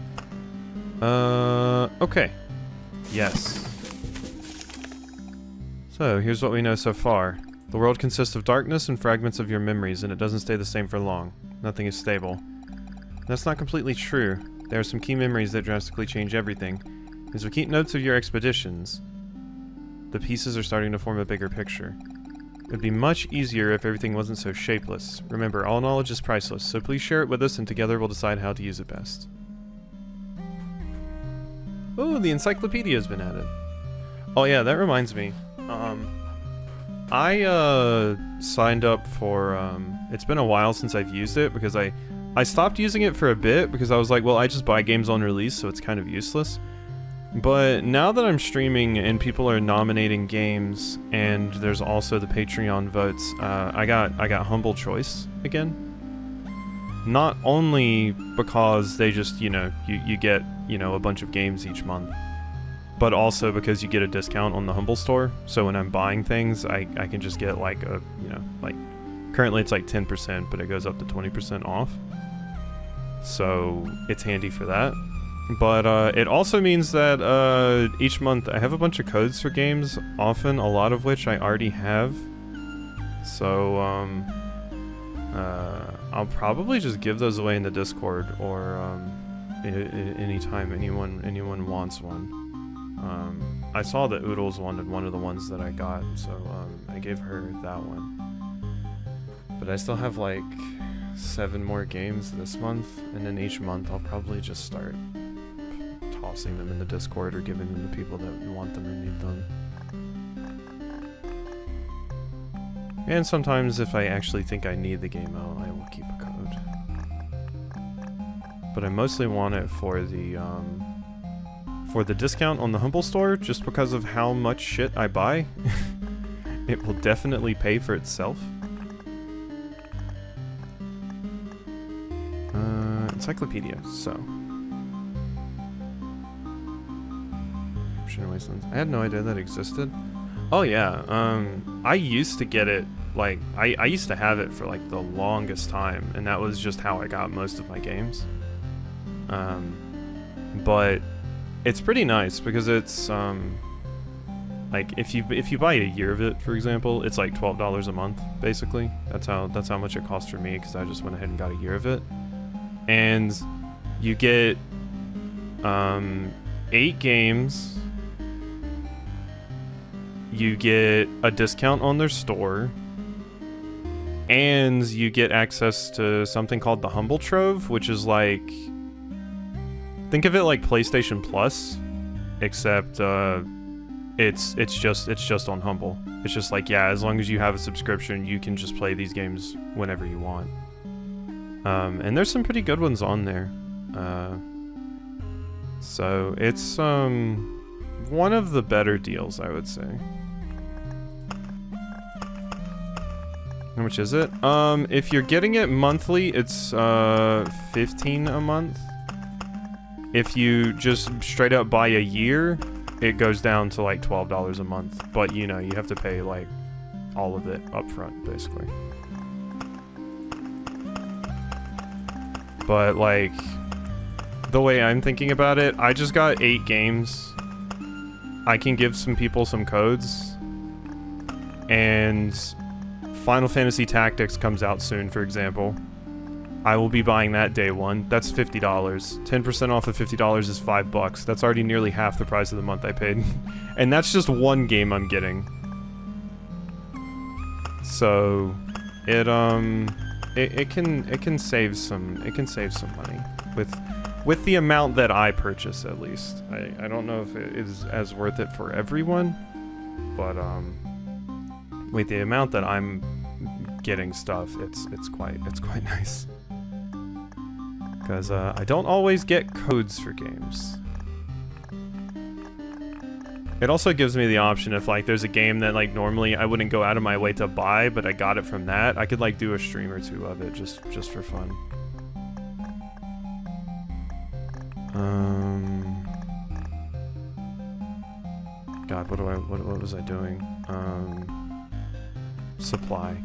Okay. Yes. So, here's what we know so far. The world consists of darkness and fragments of your memories, and it doesn't stay the same for long. Nothing is stable. That's not completely true. There are some key memories that drastically change everything. As we keep notes of your expeditions, the pieces are starting to form a bigger picture. It would be much easier if everything wasn't so shapeless. Remember, all knowledge is priceless, so please share it with us and together we'll decide how to use it best. Oh, the encyclopedia has been added. Oh yeah, that reminds me. I signed up for, it's been a while since I've used it because I stopped using it for a bit because I was like, well, I just buy games on release, so it's kind of useless. But now that I'm streaming and people are nominating games, and there's also the Patreon votes, I got Humble Choice again. Not only because they just, you know, you get, you know, a bunch of games each month, but also because you get a discount on the Humble store. So when I'm buying things, I can just get like a, you know, like currently it's like 10%, but it goes up to 20% off. So it's handy for that. But it also means that each month I have a bunch of codes for games, often a lot of which I already have. So I'll probably just give those away in the Discord, or anytime anyone wants one. I saw that Oodles wanted one of the ones that I got, so I gave her that one. But I still have like 7 more games this month, and then each month I'll probably just start tossing them in the Discord or giving them to people that want them or need them. And sometimes if I actually think I need the game out, I will keep a code. But I mostly want it for the discount on the Humble store, just because of how much shit I buy. It will definitely pay for itself. Encyclopedia, so. Wastelands. I had no idea that existed. Oh yeah, I used to get it, like, I used to have it for like the longest time, and that was just how I got most of my games. But it's pretty nice because it's, like, if you buy a year of it, for example, it's like $12 a month, basically. That's how much it cost for me, because I just went ahead and got a year of it. And you get 8 games. You get a discount on their store. And you get access to something called the Humble Trove, which is like... Think of it like PlayStation Plus, except it's just on Humble. It's just like, yeah, as long as you have a subscription, you can just play these games whenever you want. And there's some pretty good ones on there. So it's one of the better deals, I would say. How much is it? If you're getting it monthly, it's $15 a month. If you just straight up buy a year, it goes down to like $12 a month. But you know, you have to pay like all of it up front, basically. But like, the way I'm thinking about it, I just got 8 games. I can give some people some codes. And Final Fantasy Tactics comes out soon, for example. I will be buying that day one. That's $50. 10% off of $50 is $5. That's already nearly half the price of the month I paid. And that's just one game I'm getting. So it can save some money with the amount that I purchase, at least. I don't know if it is as worth it for everyone, but with the amount that I'm getting stuff, it's quite nice. Because I don't always get codes for games. It also gives me the option if like there's a game that like normally I wouldn't go out of my way to buy, but I got it from that, I could like do a stream or two of it just for fun. God, what was I doing? Supply.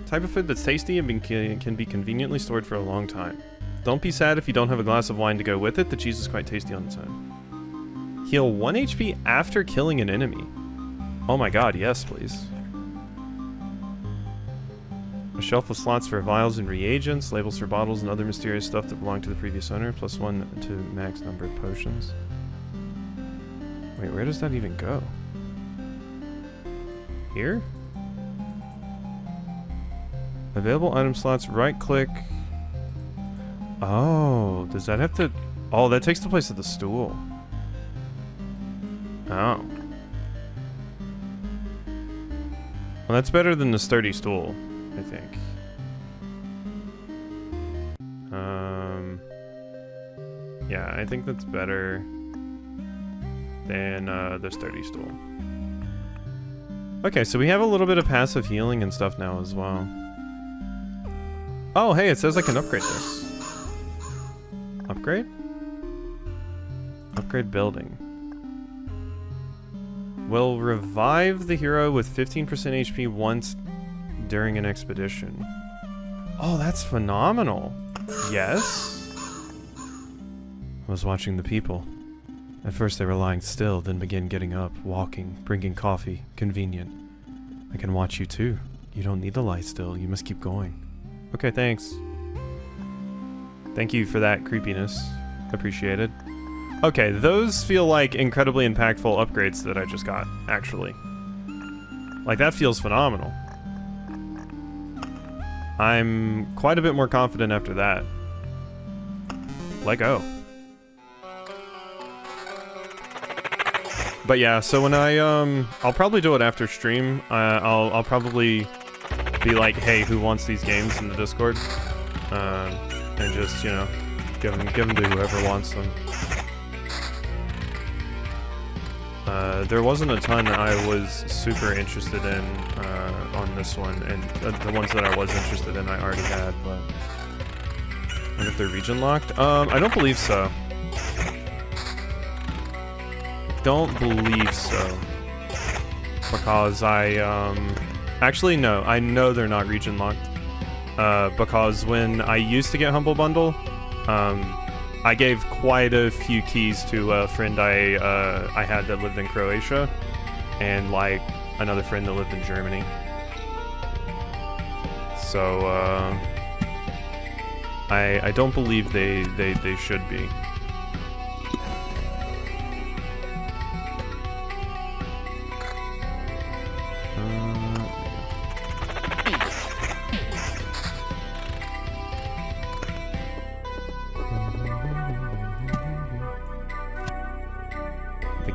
Type of food that's tasty and can be conveniently stored for a long time. Don't be sad if you don't have a glass of wine to go with it. The cheese is quite tasty on its own. Heal 1 HP after killing an enemy. Oh my god, yes, please. A shelf with slots for vials and reagents, labels for bottles and other mysterious stuff that belong to the previous owner, +1 to max number of potions. Wait, where does that even go? Here? Available item slots, right click. Oh, does that have to... Oh, that takes the place of the stool. Oh. Well, that's better than the sturdy stool, I think. Yeah, I think that's better than the sturdy stool. Okay, so we have a little bit of passive healing and stuff now as well. Oh, hey, it says I can upgrade this. Upgrade? Upgrade building. Will revive the hero with 15% HP once during an expedition. Oh, that's phenomenal. Yes? I was watching the people. At first they were lying still, then began getting up, walking, bringing coffee. Convenient. I can watch you too. You don't need to lie still, you must keep going. Okay, thanks. Thank you for that creepiness. Appreciated. Okay, those feel like incredibly impactful upgrades that I just got, actually. Like, that feels phenomenal. I'm quite a bit more confident after that. Let go. But yeah, so when I'll probably do it after stream. I'll probably be like, hey, who wants these games in the Discord? And just, you know, give them to whoever wants them. There wasn't a ton I was super interested in on this one, and the ones that I was interested in I already had, but... I wonder if they're region locked? I don't believe so. Don't believe so. Because actually, no. I know they're not region locked. Because when I used to get Humble Bundle, I gave quite a few keys to a friend I had that lived in Croatia, and like another friend that lived in Germany. So I don't believe they should be.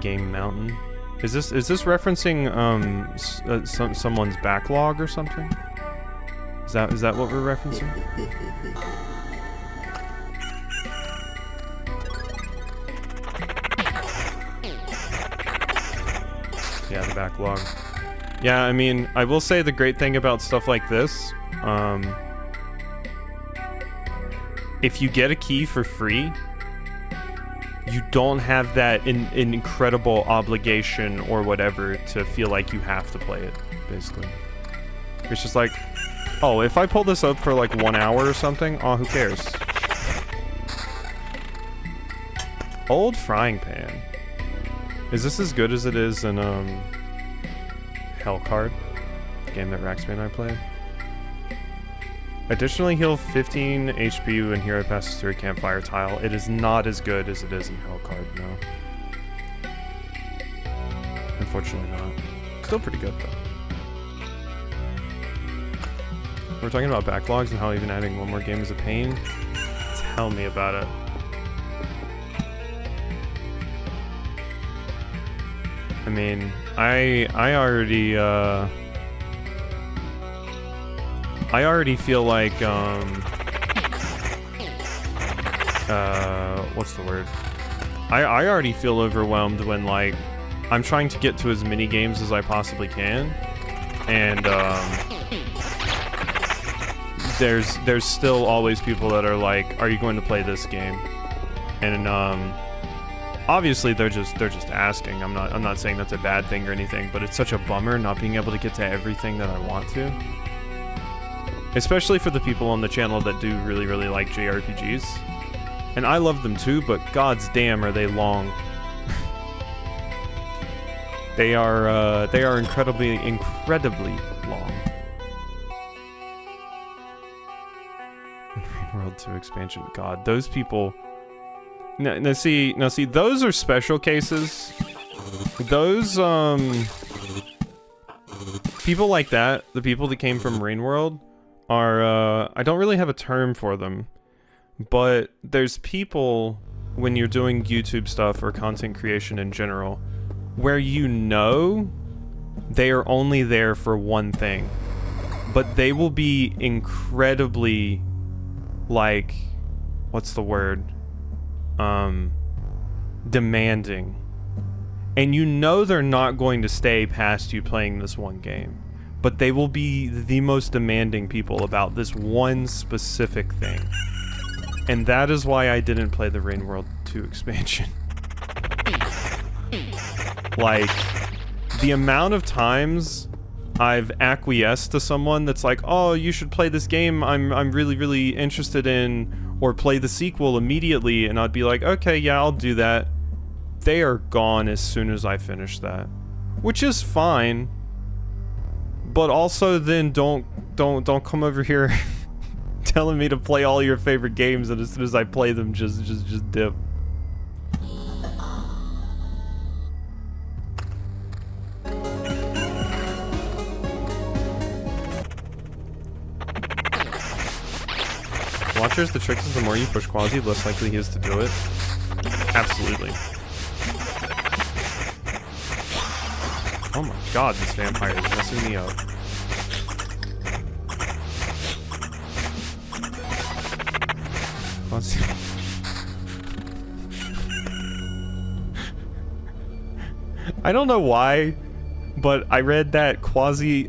Game Mountain. Is this referencing someone's backlog or something? Is that what we're referencing? Yeah, the backlog. Yeah, I mean, I will say the great thing about stuff like this, if you get a key for free, you don't have that incredible obligation or whatever to feel like you have to play it, basically. It's just like, oh, if I pull this up for like 1 hour or something, oh, who cares? Old Frying Pan. Is this as good as it is in, Hellcard? The game that Raxby and I played? Additionally, heal 15 HP when hero passes through a campfire tile. It is not as good as it is in Hellcard, no. Unfortunately not. Still pretty good, though. We're talking about backlogs and how even adding one more game is a pain. Tell me about it. I mean, I already feel like, what's the word? I already feel overwhelmed when, like, I'm trying to get to as many games as I possibly can, and, there's still always people that are like, are you going to play this game? And, obviously they're just asking. I'm not saying that's a bad thing or anything, but it's such a bummer not being able to get to everything that I want to. Especially for the people on the channel that do really, really like JRPGs. And I love them too, but gods damn are they long. They are incredibly long. World 2 expansion. God, those people... Now see, those are special cases. Those, people like that, the people that came from Rain World, are, I don't really have a term for them, but there's people, when you're doing YouTube stuff or content creation in general, where you know they are only there for one thing, but they will be incredibly, like, what's the word? Demanding. And you know they're not going to stay past you playing this one game. But they will be the most demanding people about this one specific thing. And that is why I didn't play the Rain World 2 expansion. Like, the amount of times I've acquiesced to someone that's like, oh, you should play this game I'm really, really interested in, or play the sequel immediately, and I'd be like, okay, yeah, I'll do that. They are gone as soon as I finish that. Which is fine. But also then don't come over here telling me to play all your favorite games, and as soon as I play them, just dip. Watchers, the trick is the more you push Quasi, the less likely he is to do it. Absolutely. Oh my god, this vampire is messing me up. Let's see. I don't know why, but I read that Quasi,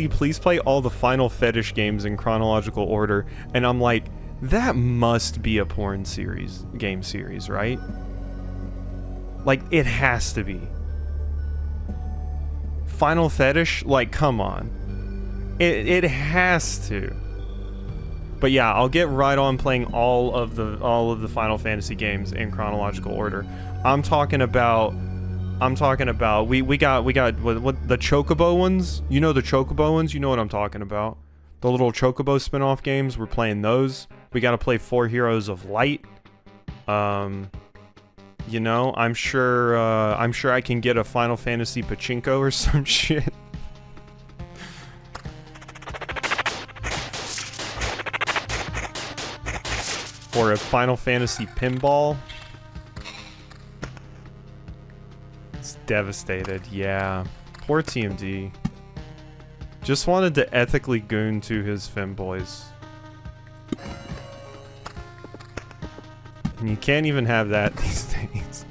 please play all the Final Fetish games in chronological order, and I'm like, that must be a porn series, game series, right? Like, it has to be. Final Fetish? Like, come on. It has to. But yeah, I'll get right on playing all of the Final Fantasy games in chronological order. I'm talking about we got what the Chocobo ones? You know the Chocobo ones? You know what I'm talking about. The little Chocobo spin-off games, we're playing those. We got to play 4 Heroes of Light. You know, I'm sure I can get a Final Fantasy Pachinko or some shit. Or a Final Fantasy Pinball. devastated. Yeah. Poor TMD. Just wanted to ethically goon to his femboys. And you can't even have that these days.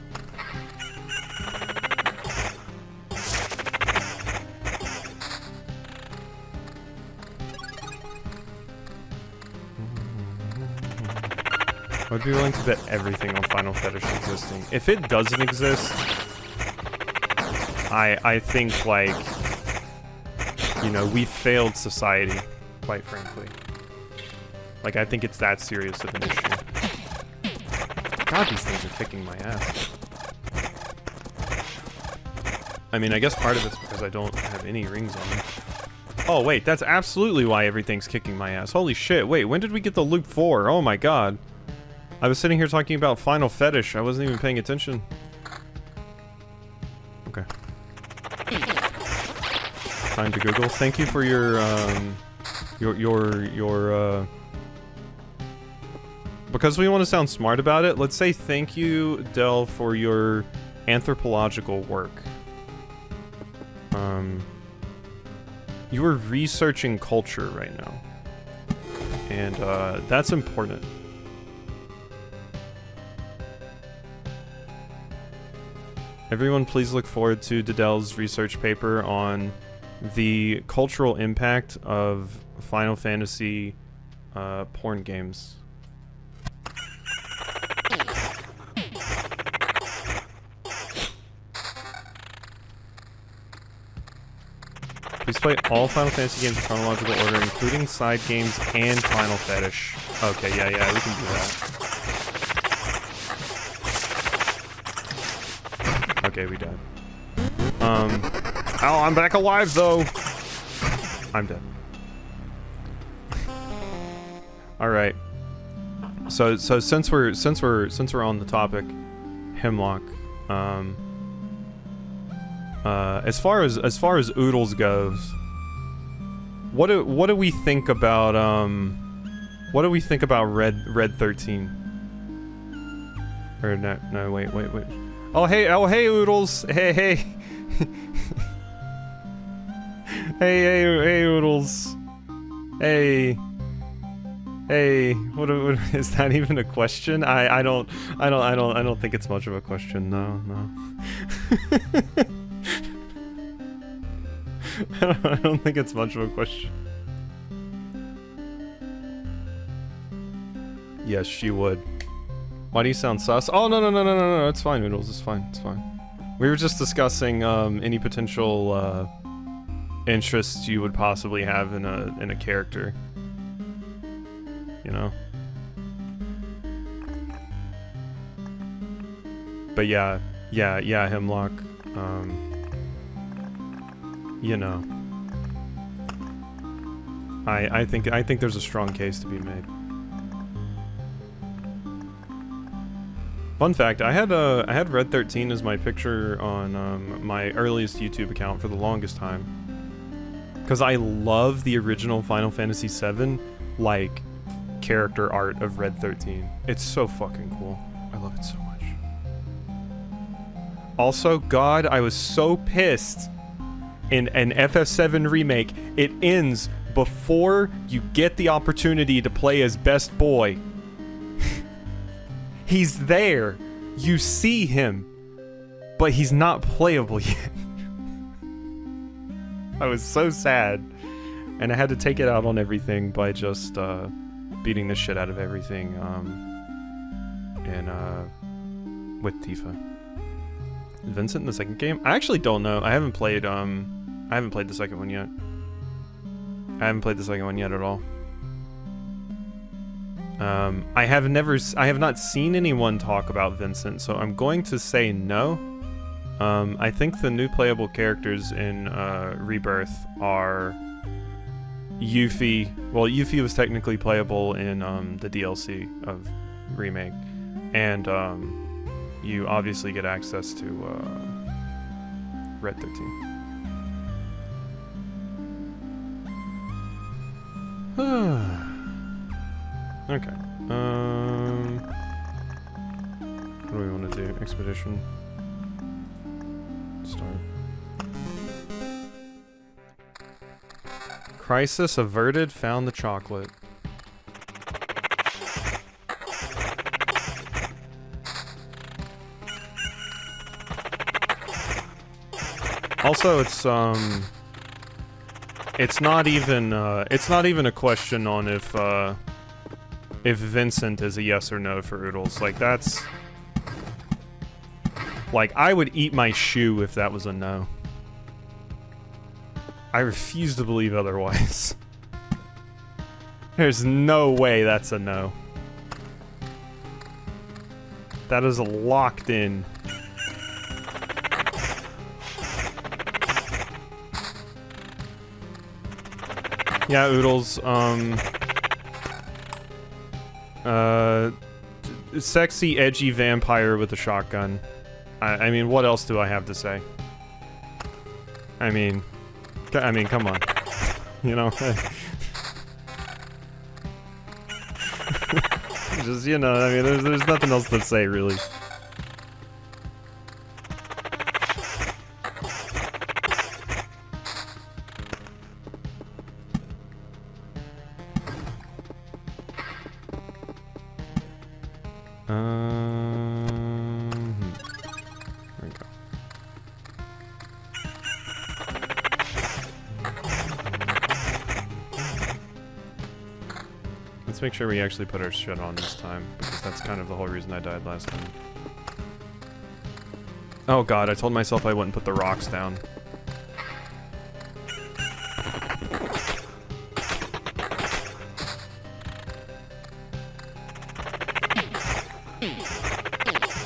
I'd be willing to bet everything on Final Fetish existing. If it doesn't exist, I think, like, you know, we failed society, quite frankly. Like, I think it's that serious of an issue. God, these things are kicking my ass. I mean, I guess part of it's because I don't have any rings on me. Oh, wait, that's absolutely why everything's kicking my ass. Holy shit, wait, when did we get the loop 4? Oh my god. I was sitting here talking about Final Fetish. I wasn't even paying attention. Okay. Time to Google. Thank you for your because we want to sound smart about it, let's say thank you, Del, for your anthropological work. You are researching culture right now. And, that's important. Everyone please look forward to Del's research paper on the cultural impact of Final Fantasy porn games. Please play all Final Fantasy games in chronological order, including side games and Final Fetish. Okay, yeah, we can do that. Okay, we died. Oh, I'm back alive though. I'm dead. All right. So since we're on the topic, Hemlock. As far as Oodles goes, what do we think about Red 13? Or no, wait. Oh hey Oodles. Hey. hey Oodles. Hey, what is that even a question? I don't think it's much of a question. No. I don't think it's much of a question. Yes, she would. Why do you sound sus? Oh, no, it's fine, Noodles, it's fine. We were just discussing, any potential, interests you would possibly have in a character. You know? But yeah, Hemlock, you know. I think there's a strong case to be made. Fun fact, I had Red 13 as my picture on my earliest YouTube account for the longest time. Cause I love the original Final Fantasy VII, like, character art of Red 13. It's so fucking cool. I love it so much. Also, God, I was so pissed in an FF7 remake. It ends before you get the opportunity to play as Best Boy. He's there. You see him. But he's not playable yet. I was so sad. And I had to take it out on everything by just beating the shit out of everything with Tifa. Vincent in the second game? I actually don't know. I haven't played the second one yet. I haven't played the second one yet at all. I have not seen anyone talk about Vincent, so I'm going to say no. I think the new playable characters in Rebirth are Yuffie. Well, Yuffie was technically playable in the DLC of Remake, and you obviously get access to Red 13. Okay. What do we want to do? Expedition. Let's Crisis averted, found the chocolate. Also, it's not even a question on if Vincent is a yes or no for Oodles. Like, that's... Like, I would eat my shoe if that was a no. I refuse to believe otherwise. There's no way that's a no. That is locked in. Yeah, Oodles, sexy, edgy vampire with a shotgun. I mean, what else do I have to say? I mean, come on. You know? Just, you know, I mean, there's nothing else to say, really. There we go. Let's make sure we actually put our shit on this time, because that's kind of the whole reason I died last time. Oh god, I told myself I wouldn't put the rocks down.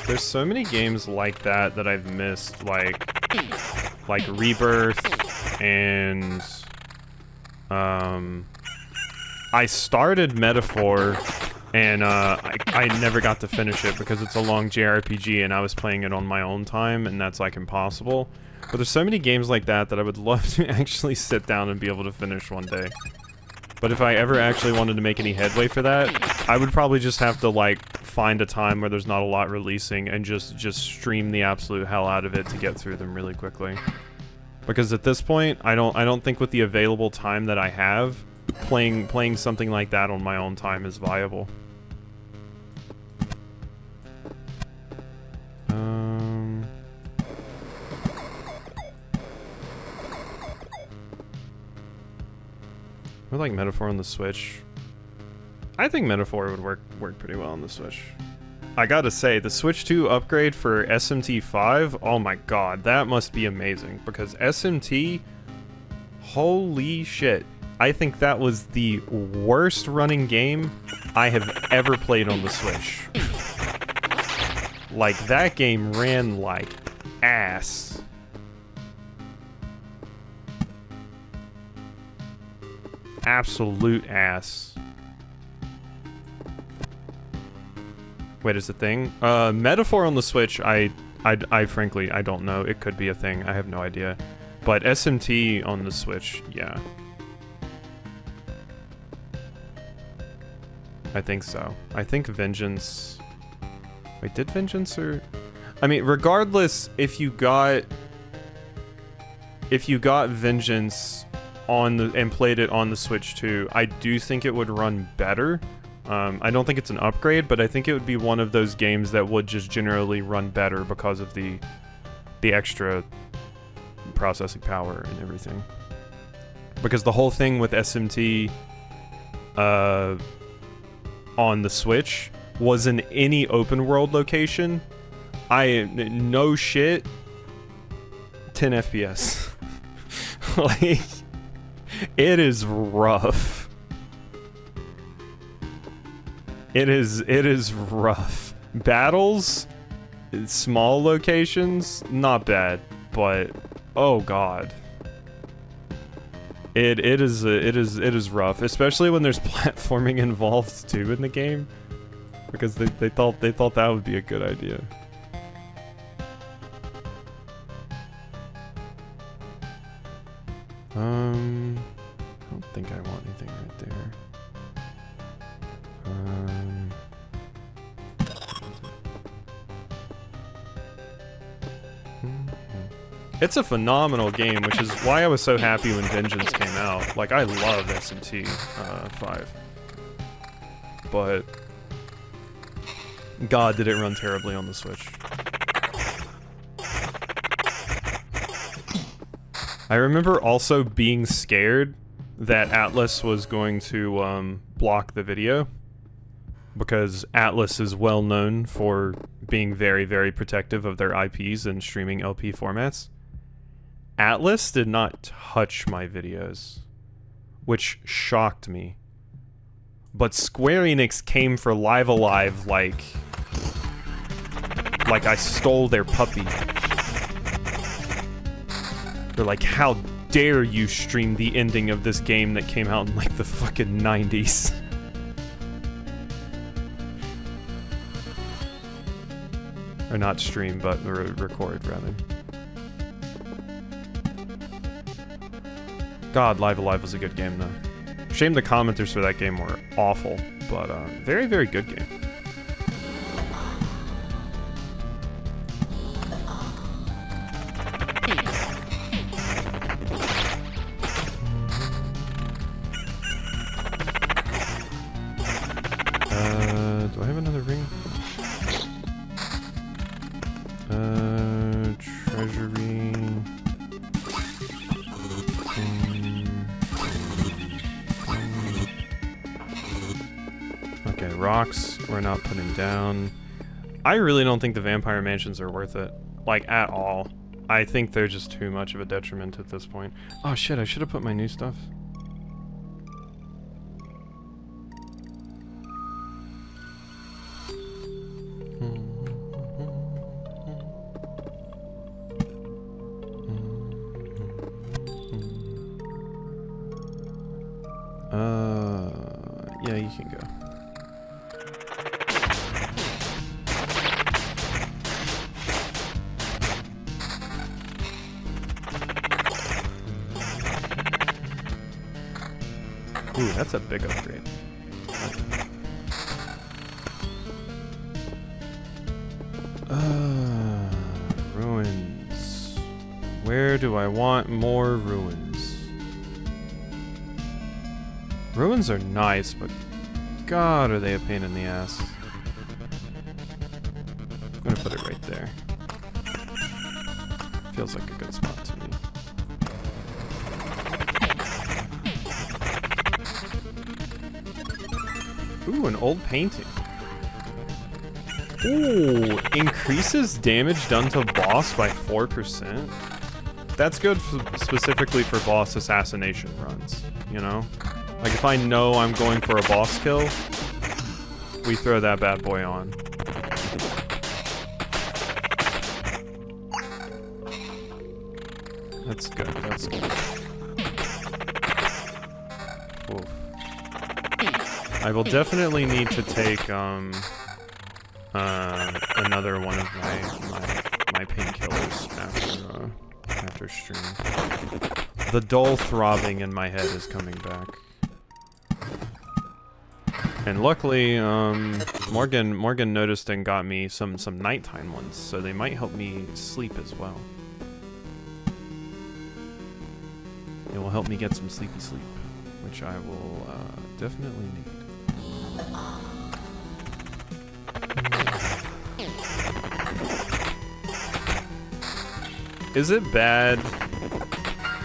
There's so many games like that that I've missed, like Rebirth, and I started Metaphor, and I never got to finish it because it's a long JRPG and I was playing it on my own time, and that's like impossible. But there's so many games like that that I would love to actually sit down and be able to finish one day. But if I ever actually wanted to make any headway for that, I would probably just have to, like, find a time where there's not a lot releasing and just stream the absolute hell out of it to get through them really quickly. Because at this point, I don't think with the available time that I have, playing something like that on my own time is viable. I like Metaphor on the Switch. I think Metaphor would work pretty well on the Switch. I gotta say, the Switch 2 upgrade for SMT5, oh my god, that must be amazing. Because SMT, holy shit. I think that was the worst running game I have ever played on the Switch. Like, that game ran like ass. Absolute ass. Wait, is it a thing? Metaphor on the Switch, I frankly, I don't know. It could be a thing. I have no idea. But SMT on the Switch, yeah. I think so. I think Vengeance... Wait, did Vengeance or... I mean, regardless, if you got Vengeance on the and played it on the Switch 2, I do think it would run better. I don't think it's an upgrade, but I think it would be one of those games that would just generally run better because of the extra processing power and everything. Because the whole thing with SMT on the Switch was in any open world location. No shit, 10 FPS. Like, it is rough. It is rough. Battles, small locations, not bad, but oh god. It is rough, especially when there's platforming involved too in the game, because they thought that would be a good idea. I don't think I want anything right there. It's a phenomenal game, which is why I was so happy when Vengeance came out. Like, I love SMT 5. But God, did it run terribly on the Switch. I remember also being scared that Atlas was going to block the video, because Atlas is well known for being very, very protective of their IPs and streaming LP formats. Atlas did not touch my videos, which shocked me. But Square Enix came for Live Alive like I stole their puppy. They're like, how dare you stream the ending of this game that came out in like the fucking 90s. Or not stream, but record, rather. God, Live Alive was a good game, though. Shame the commenters for that game were awful, but very, very good game. Do I have another ring? Treasury. Okay, rocks we're not putting down. I really don't think the Vampire Mansions are worth it. Like, at all. I think they're just too much of a detriment at this point. Oh shit, I should have put my new stuff. Yeah, you can go. Ooh, that's a big upgrade. Ruins. Where do I want more ruins? Ruins are nice, but God, are they a pain in the ass. I'm gonna put it right there. Feels like a good spot to me. Ooh, an old painting. Ooh, increases damage done to boss by 4%. That's good specifically for boss assassination runs, you know? Like, if I know I'm going for a boss kill, we throw that bad boy on. That's good, that's good. Oof. I will definitely need to take, another one of my painkillers after stream. The dull throbbing in my head is coming back. And luckily, Morgan noticed and got me some nighttime ones, so they might help me sleep as well. It will help me get some sleepy sleep, which I will definitely need. Is it bad?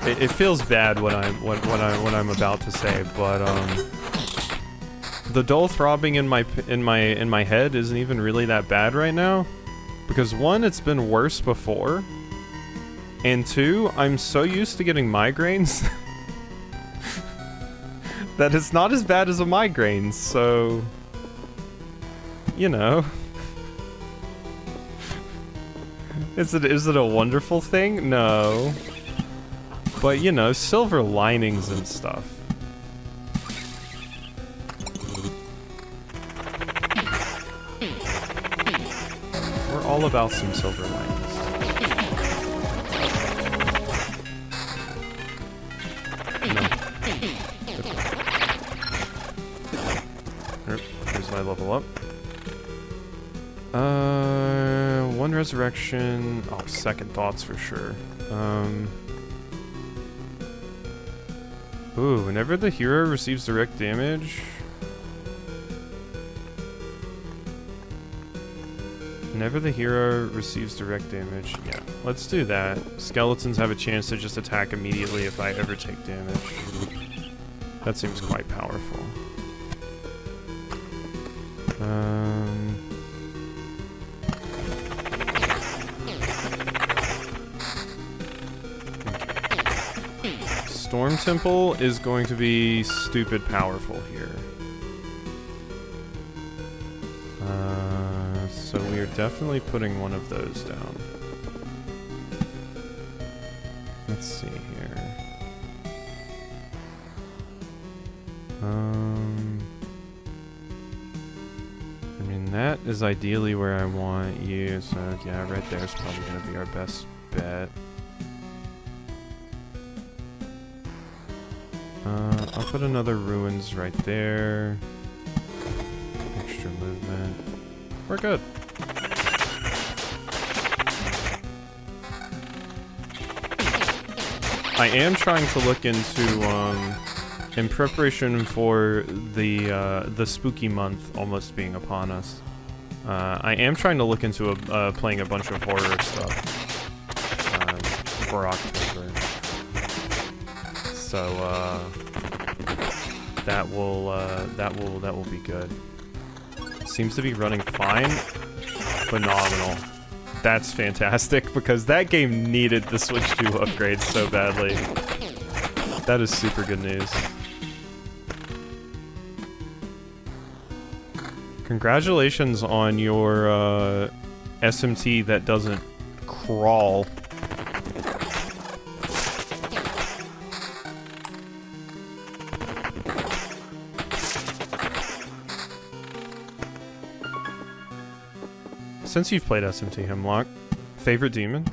It feels bad what I'm about to say, but the dull throbbing in my head isn't even really that bad right now, because one, it's been worse before, and two, I'm so used to getting migraines that it's not as bad as a migraine. So, you know, is it a wonderful thing? No, but you know, silver linings and stuff. All about some silver linings. No. Here's my level up. 1 resurrection. Oh, second thoughts for sure. Ooh, whenever the hero receives direct damage. Whenever the hero receives direct damage, yeah, let's do that. Skeletons have a chance to just attack immediately if I ever take damage. That seems quite powerful. Storm Temple is going to be stupid powerful here. So we are definitely putting one of those down. Let's see here. I mean, that is ideally where I want you, so yeah, right there is probably going to be our best bet. I'll put another ruins right there. Extra movement. We're good. I am trying to look into, in preparation for the spooky month almost being upon us. I am trying to look into playing a bunch of horror stuff for October. So that will be good. Seems to be running fine. Phenomenal. That's fantastic, because that game needed the Switch 2 upgrade so badly. That is super good news. Congratulations on your SMT that doesn't crawl. Since you've played SMT Hemlock, favorite demon?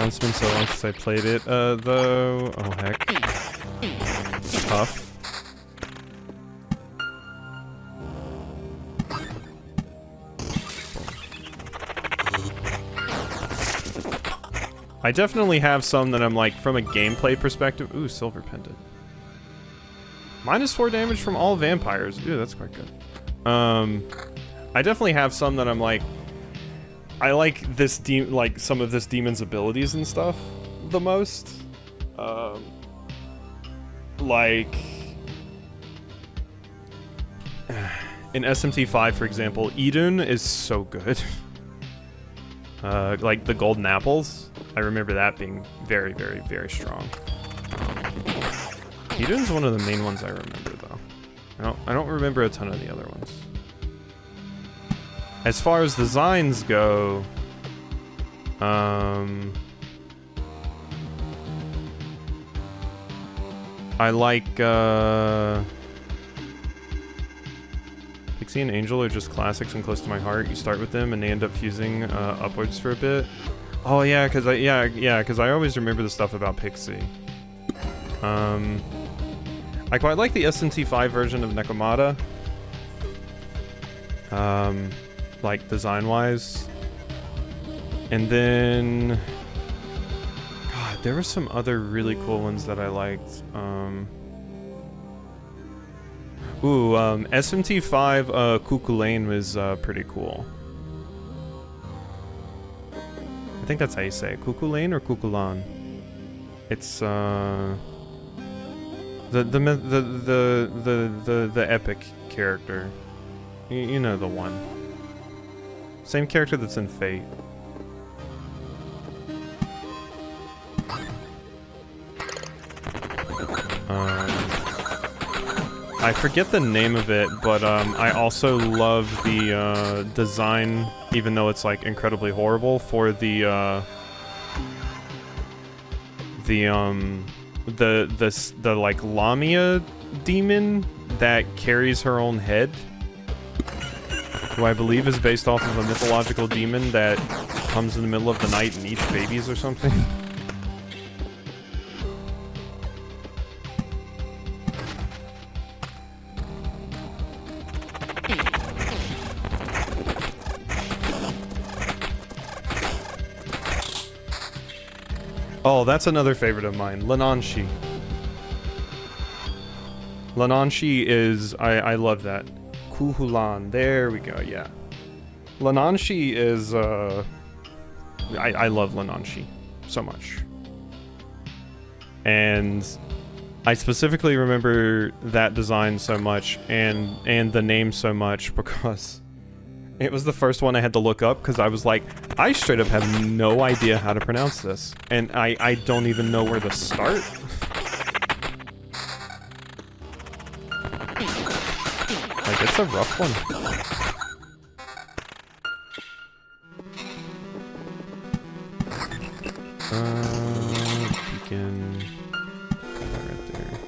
It's been so long since I played it, though. Oh, heck. Tough. I definitely have some that I'm like, from a gameplay perspective. Ooh, silver pendant. -4 damage from all vampires. Ooh, that's quite good. I definitely have some that I'm like, I like this like some of this demon's abilities and stuff the most. Like in SMT5, for example, Idun is so good. Like the golden apples. I remember that being very, very, very strong. Idun's one of the main ones I remember, though. I don't remember a ton of the other ones. As far as designs go, I like, Pixie and Angel are just classics and close to my heart. You start with them and they end up fusing upwards for a bit. Oh yeah, cause I always remember the stuff about Pixie. I quite like the SMT5 version of Nekomata. Like design-wise. And then, God, there were some other really cool ones that I liked. SMT5 Cuchulainn was pretty cool. I think that's how you say it. Cuchulainn or Cuchulainn? It's the epic character. You know the one. Same character that's in Fate. I forget the name of it, but I also love the design, even though it's like incredibly horrible, for the like Lamia demon that carries her own head, who I believe is based off of a mythological demon that comes in the middle of the night and eats babies or something. Oh, that's another favorite of mine, Lananshi. Lananshi is, I love that. Kuhulan, there we go, yeah. Lananshi is, I love Lananshi so much. And I specifically remember that design so much and the name so much because it was the first one I had to look up because I was like, I straight up have no idea how to pronounce this. And I don't even know where to start. Like, it's a rough one. Beacon. Right there.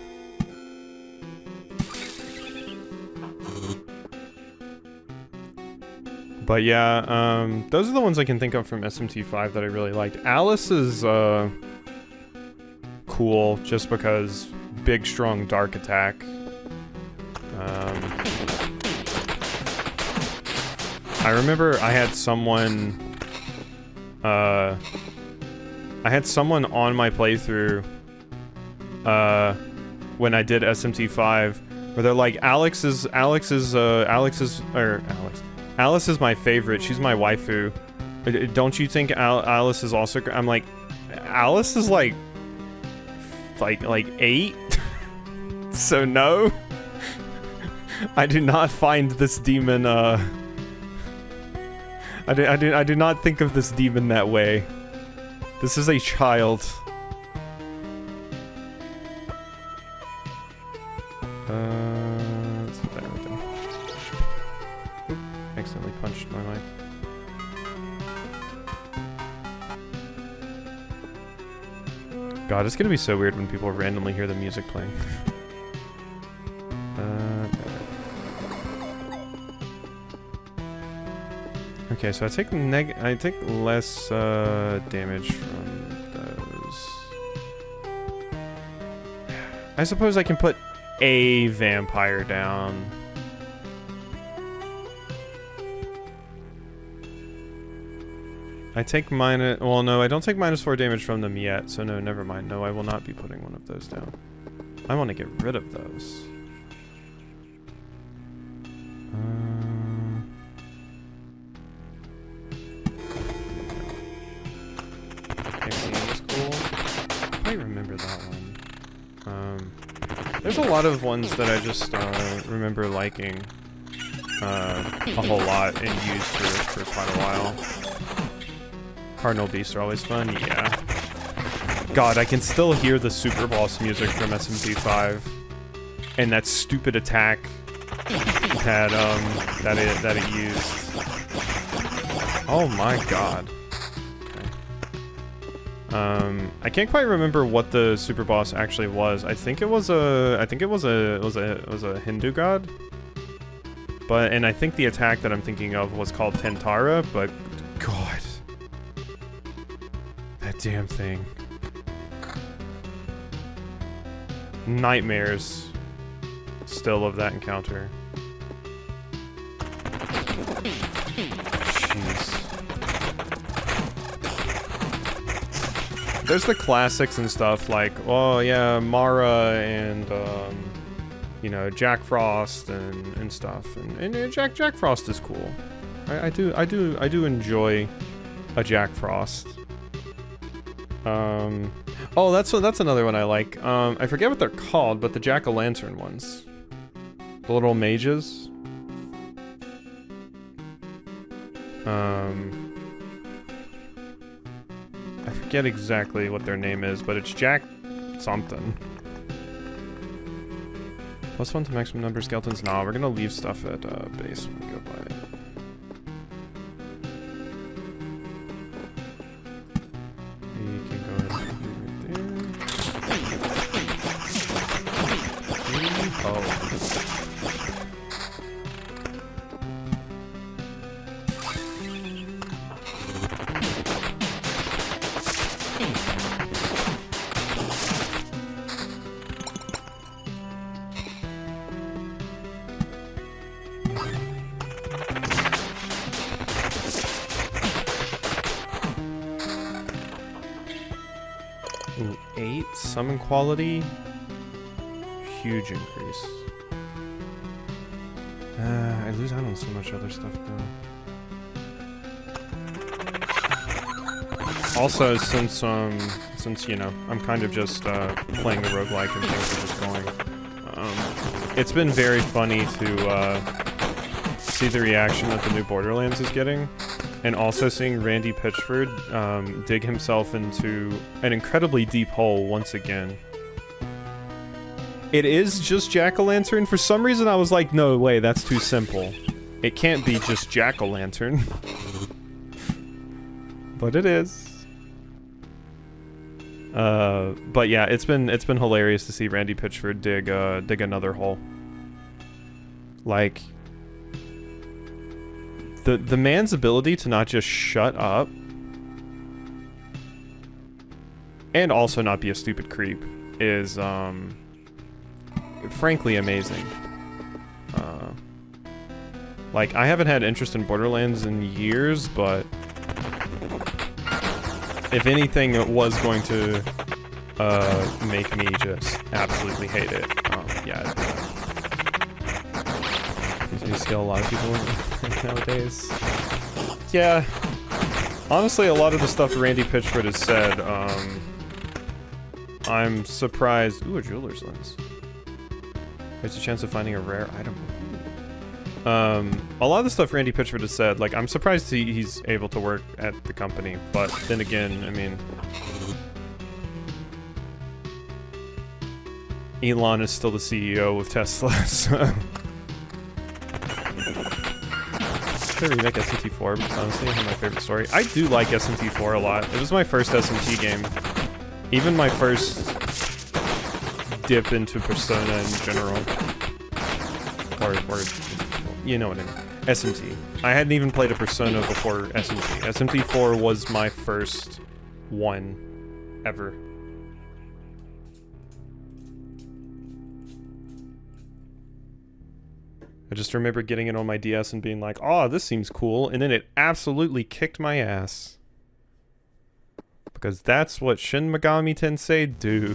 But yeah, those are the ones I can think of from SMT5 that I really liked. Alice is cool just because big, strong, dark attack. I remember I had someone on my playthrough when I did SMT5 where they're like, Alice is my favorite. She's my waifu. Don't you think Alice is also? I'm like, Alice is like 8. So no, I do not find this demon. I do not think of this demon that way. This is a child. Let's put that right there. Oop, accidentally punched my mic. God, it's gonna be so weird when people randomly hear the music playing. Okay, so I take less damage from those. I suppose I can put a vampire down. I take minus... Well, no, I don't take -4 damage from them yet, so no, never mind. No, I will not be putting one of those down. I want to get rid of those. I remember that one. There's a lot of ones that I just remember liking a whole lot and used for quite a while. Cardinal Beasts are always fun, yeah. God, I can still hear the Super Boss music from SMT5 and that stupid attack that it used. Oh my god. I can't quite remember what the super boss actually was. I think it was a Hindu god. And I think the attack that I'm thinking of was called Tentara, but god. That damn thing. Nightmares still of that encounter. Jeez. There's the classics and stuff like, oh yeah, Mara and you know, Jack Frost and stuff, and Jack Frost is cool. I do enjoy a Jack Frost. Oh, that's another one I like. I forget what they're called, but the Jack-o'-lantern ones, the little mages. I forget exactly what their name is, but it's Jack something. +1 to maximum number of skeletons. Nah, we're gonna leave stuff at base when we go by it. We can go ahead and put it right there. Oh. summon quality, huge increase. I lose out on so much other stuff though. Also, since you know, I'm kind of just playing the roguelike and things are just going. It's been very funny to see the reaction that the new Borderlands is getting, and also seeing Randy Pitchford dig himself into an incredibly deep hole once again. It is just Jack-o'-lantern. For some reason I was like, no way, that's too simple. It can't be just Jack-o'-lantern. But it is. But yeah, it's been hilarious to see Randy Pitchford dig another hole. Like, the man's ability to not just shut up and also not be a stupid creep is frankly amazing. Like, I haven't had interest in Borderlands in years, but if anything, it was going to make me just absolutely hate it. Yeah. You see a lot of people nowadays. Yeah. Honestly, a lot of the stuff Randy Pitchford has said, I'm surprised. Ooh, a jeweler's lens. There's a chance of finding a rare item. A lot of the stuff Randy Pitchford has said, like, I'm surprised he's able to work at the company, but then again, I mean, Elon is still the CEO of Tesla, so. Should remake SMT4, because honestly, it's my favorite story. I do like SMT4 a lot. It was my first SMT game. Even my first dip into Persona in general. Or you know what I mean. SMT. I hadn't even played a Persona before SMT. SMT4 was my first one ever. I just remember getting it on my DS and being like, oh, this seems cool, and then it absolutely kicked my ass. Because that's what Shin Megami Tensei do.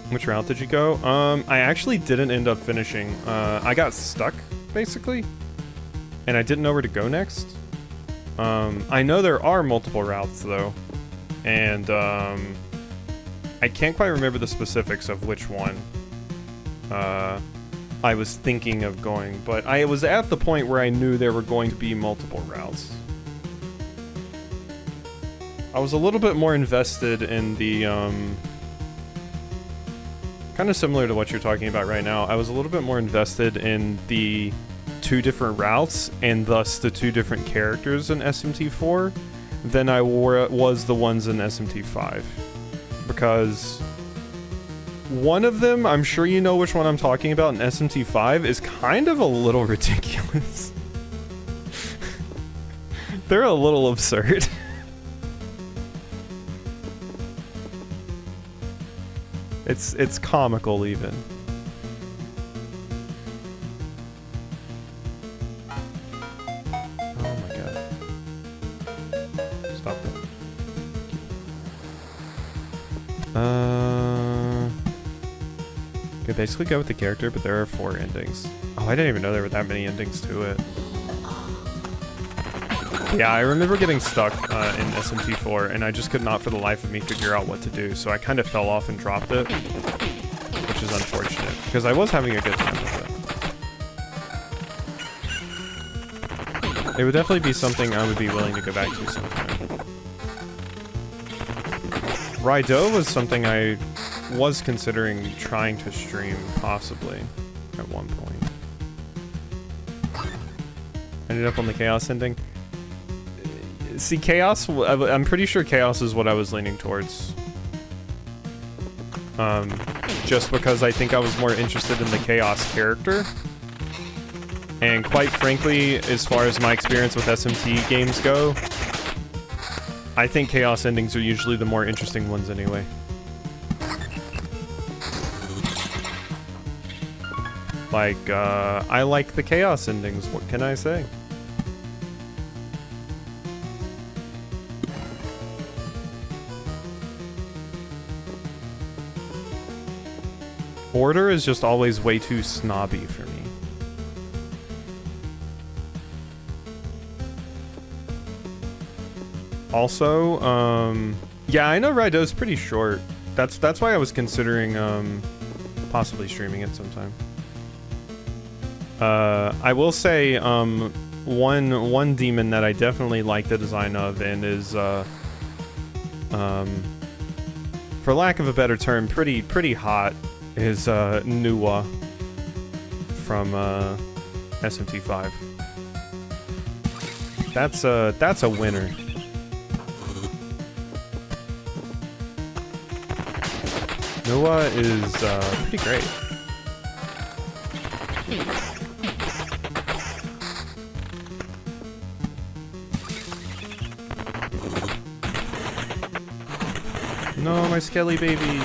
Which route did you go? I actually didn't end up finishing. I got stuck, basically. And I didn't know where to go next. I know there are multiple routes, though. And, I can't quite remember the specifics of which one I was thinking of going, but I was at the point where I knew there were going to be multiple routes. I was a little bit more invested in the, kind of similar to what you're talking about right now. I was a little bit more invested in the two different routes, and thus the two different characters in SMT4, than I was the ones in SMT5. Because one of them, I'm sure you know which one I'm talking about, in SMT5, is kind of a little ridiculous. They're a little absurd. It's comical even. Oh my god. Stop that. Could basically go with the character, but there are 4 endings. Oh, I didn't even know there were that many endings to it. Yeah, I remember getting stuck in SMT4, and I just could not for the life of me figure out what to do, so I kind of fell off and dropped it, which is unfortunate, because I was having a good time with it. It would definitely be something I would be willing to go back to sometime. Raidou was something I was considering trying to stream, possibly, at one point. Ended up on the Chaos ending. See, Chaos, I'm pretty sure Chaos is what I was leaning towards. Just because I think I was more interested in the Chaos character. And quite frankly, as far as my experience with SMT games go, I think Chaos endings are usually the more interesting ones anyway. Like, I like the Chaos endings, what can I say? Order is just always way too snobby for me. Also, yeah, I know Raido's pretty short. That's why I was considering possibly streaming it sometime. I will say one demon that I definitely like the design of and is for lack of a better term, pretty hot is Nuwa from SMT5. That's a winner. Nuwa is pretty great. No, my Skelly baby.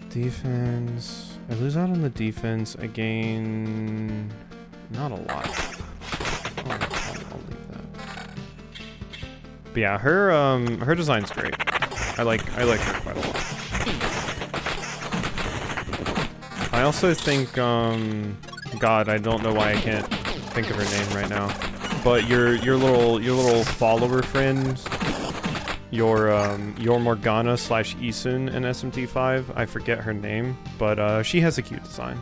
Defense. I lose out on the defense again. Not a lot. I'll leave that. But yeah, her design's great. I like her quite a lot. I also think God, I don't know why I can't think of her name right now. But your little follower friend, your Morgana / Isun in SMT5, I forget her name, but she has a cute design.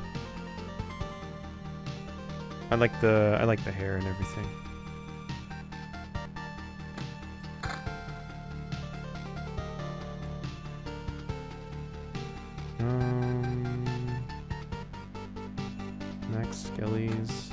I like the hair and everything. Next Skellies.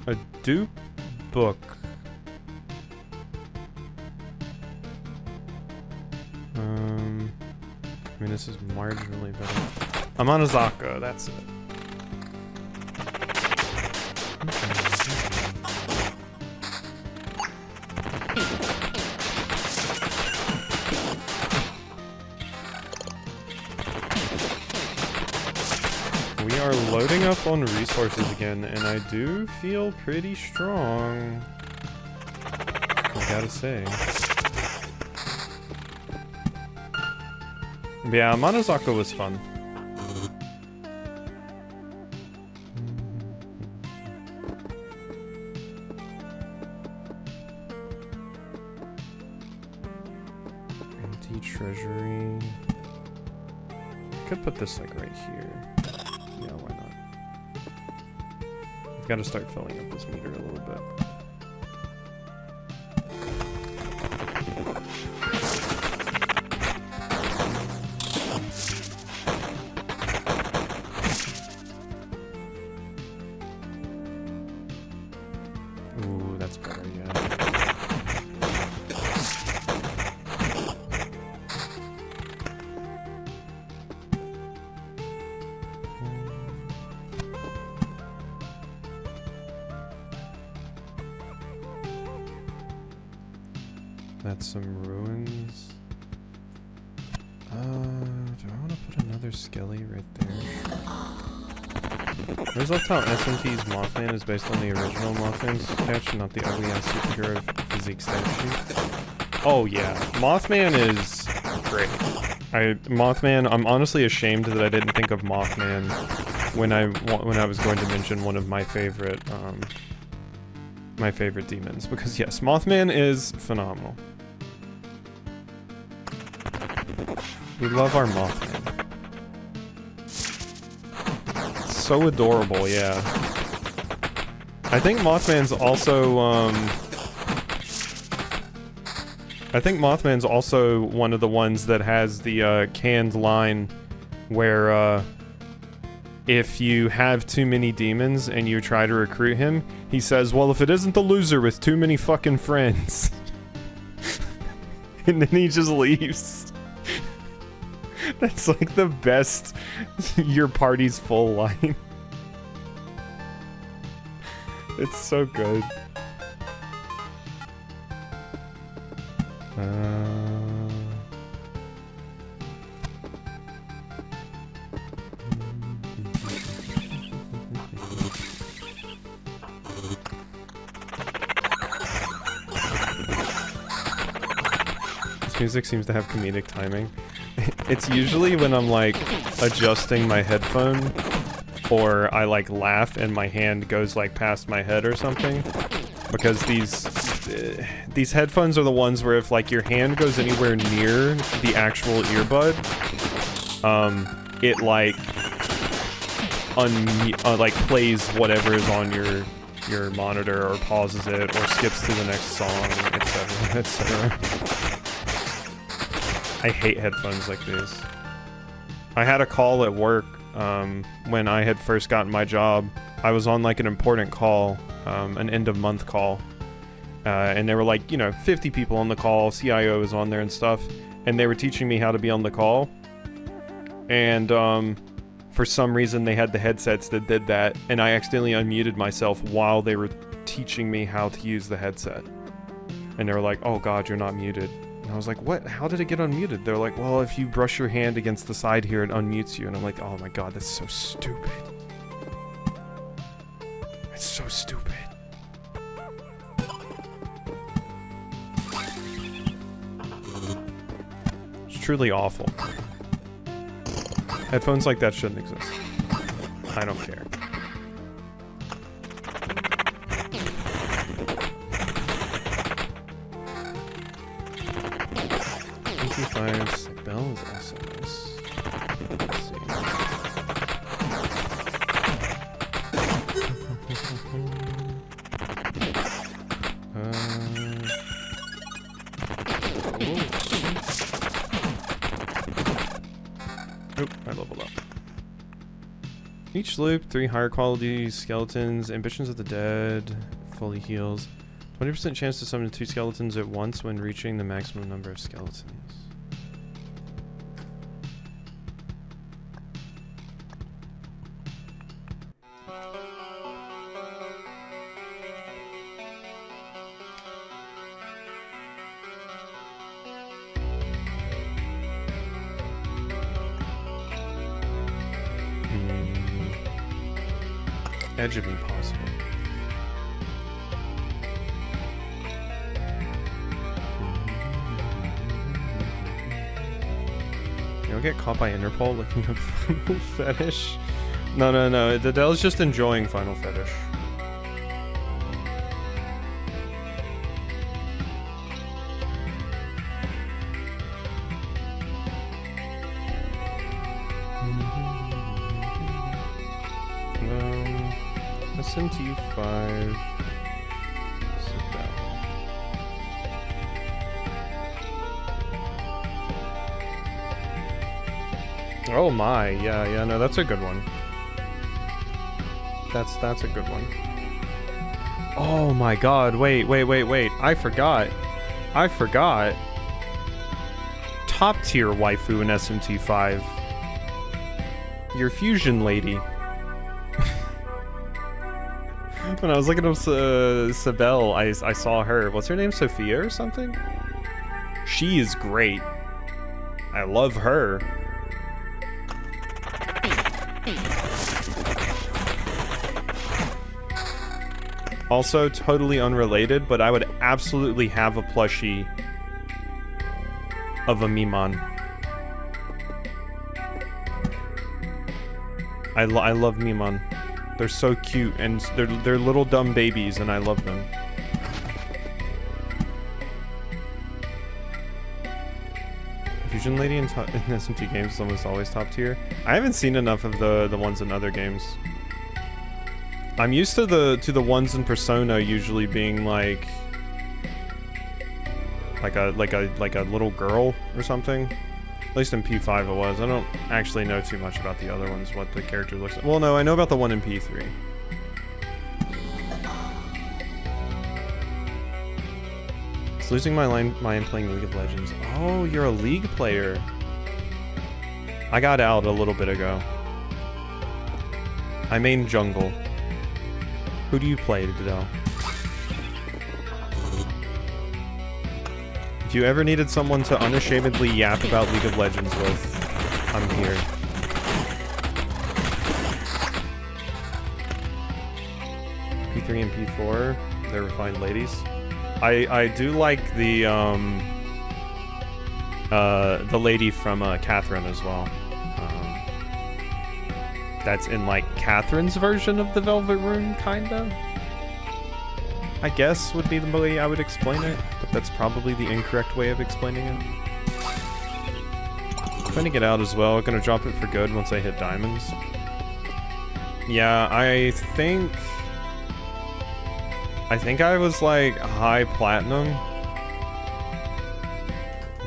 A dupe book. I mean, this is marginally better. Amanazaka, that's it. We are loading up on resources again, and I do feel pretty strong, I gotta say. But yeah, Manazaka was fun. Empty treasury. Could put this like right here. Yeah, why not? We've got to start filling up this meter a little bit. Ooh, that's better, yeah. That's some ruins. Do I want to put another Skelly right there? I always loved how SMT's Mothman is based on the original Mothman's sketch, not the ugly-ass superhero physique statue. Oh yeah, Mothman is great. Mothman, I'm honestly ashamed that I didn't think of Mothman when I was going to mention one of my favorite demons, because yes, Mothman is phenomenal. We love our Mothman. So adorable, yeah. I think Mothman's also one of the ones that has the canned line where if you have too many demons and you try to recruit him, he says, well, if it isn't the loser with too many fucking friends. And then he just leaves. That's like the best your party's full line. It's so good. This music seems to have comedic timing. It's usually when I'm like adjusting my headphone, or I like laugh and my hand goes like past my head or something, because these headphones are the ones where if like your hand goes anywhere near the actual earbud, it like like plays whatever is on your monitor, or pauses it, or skips to the next song, etc., etc. I hate headphones like these. I had a call at work when I had first gotten my job. I was on like an important call, an end of month call, and there were like, you know, 50 people on the call. CIO was on there and stuff, and they were teaching me how to be on the call. And for some reason they had the headsets that did that, and I accidentally unmuted myself while they were teaching me how to use the headset. And they were like, "Oh God, you're not muted." And I was like, "What? How did it get unmuted?" They're like, "Well, if you brush your hand against the side here, it unmutes you." And I'm like, "Oh my God, that's so stupid. It's so stupid." It's truly awful. Headphones like that shouldn't exist. I don't care. Bell is also nice. Let's see. Oop, I leveled up. Each loop, 3 higher quality skeletons, Ambitions of the Dead, fully heals. 20% chance to summon 2 skeletons at once when reaching the maximum number of skeletons. Edge of impossible. You don't get caught by Interpol looking up Final Fetish? No. Dadel's just enjoying Final Fetish. SMT5. Oh my, yeah, no, that's a good one. That's a good one. Oh my God, wait. I forgot. Top tier waifu in SMT5. Your fusion lady. When I was looking up Sibel, I saw her. What's her name? Sophia or something? She is great. I love her. Also, totally unrelated, but I would absolutely have a plushie of a Mimon. I love Mimon. They're so cute, and they're little dumb babies, and I love them. Fusion Lady in SMT games is almost always top tier. I haven't seen enough of the ones in other games. I'm used to the ones in Persona usually being like a little girl or something. At least in P5 it was. I don't actually know too much about the other ones, what the character looks like. Well, no, I know about the one in P3. It's losing my mind playing League of Legends. Oh, you're a League player. I got out a little bit ago. I main jungle. Who do you play, Didel? If you ever needed someone to unashamedly yap about League of Legends with, I'm here. P3 and P4, they're refined ladies. I do like the lady from Catherine as well. That's in like Catherine's version of the Velvet Room, kinda. I guess would be the way I would explain it, but that's probably the incorrect way of explaining it. Trying to get out as well. Gonna drop it for good once I hit diamonds. Yeah, I think I was like high platinum,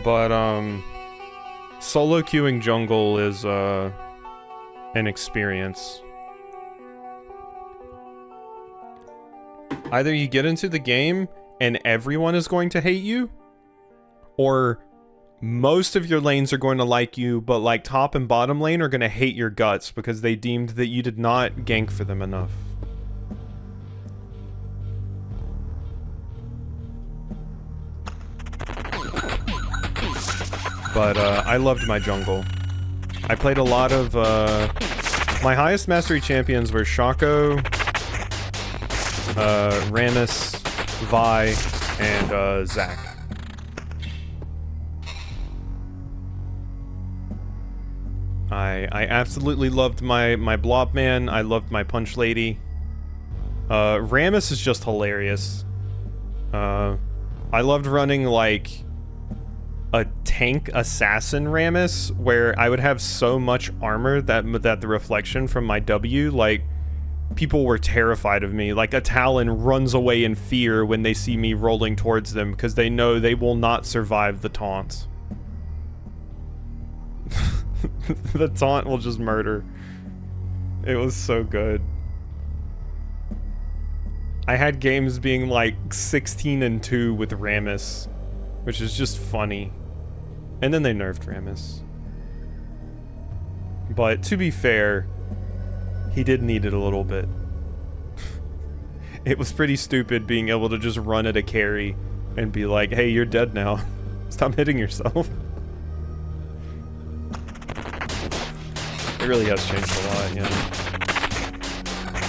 but solo queuing jungle is an experience. Either you get into the game and everyone is going to hate you, or most of your lanes are going to like you, but like top and bottom lane are going to hate your guts because they deemed that you did not gank for them enough. But I loved my jungle. I played a lot of my highest mastery champions were Shaco, Rammus, Vi, and Zac. I absolutely loved my Blobman. I loved my Punch Lady. Rammus is just hilarious. I loved running like a tank assassin Rammus, where I would have so much armor that the reflection from my W, like, people were terrified of me. Like, a Talon runs away in fear when they see me rolling towards them because they know they will not survive the taunt. The taunt will just murder. It was so good. I had games being like 16-2 with Rammus, which is just funny. And then they nerfed Rammus. But to be fair, he did need it a little bit. It was pretty stupid being able to just run at a carry and be like, hey, you're dead now. Stop hitting yourself. It really has changed a lot, yeah.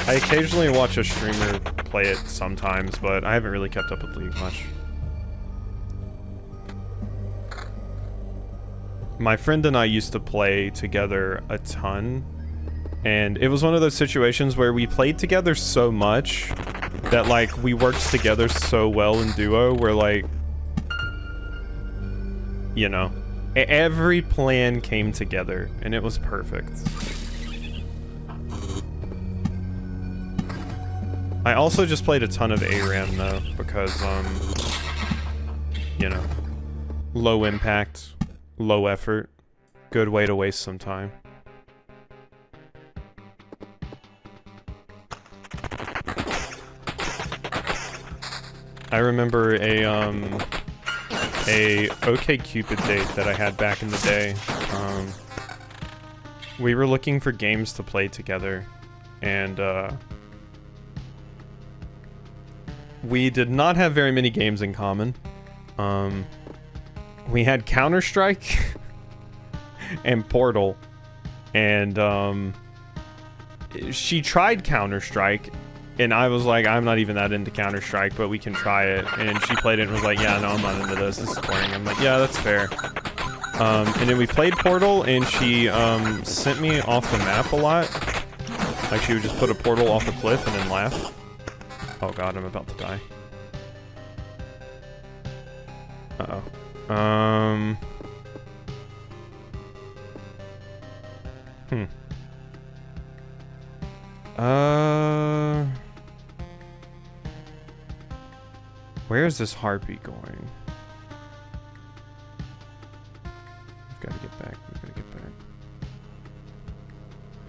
I occasionally watch a streamer play it sometimes, but I haven't really kept up with League much. My friend and I used to play together a ton, and it was one of those situations where we played together so much that, like, we worked together so well in duo, where, like, you know, every plan came together, and it was perfect. I also just played a ton of ARAM, though, because, you know, low impact, low effort, good way to waste some time. I remember a OkCupid date that I had back in the day. We were looking for games to play together, and we did not have very many games in common. We had Counter-Strike and Portal, and she tried Counter-Strike, and I was like, I'm not even that into Counter-Strike, but we can try it. And she played it and was like, yeah, no, I'm not into this. This is boring. I'm like, yeah, that's fair. And then we played Portal, and she sent me off the map a lot. Like, she would just put a portal off a cliff and then laugh. Oh god, I'm about to die. Uh-oh. Where is this heartbeat going? We've got to get back. We've got to get back.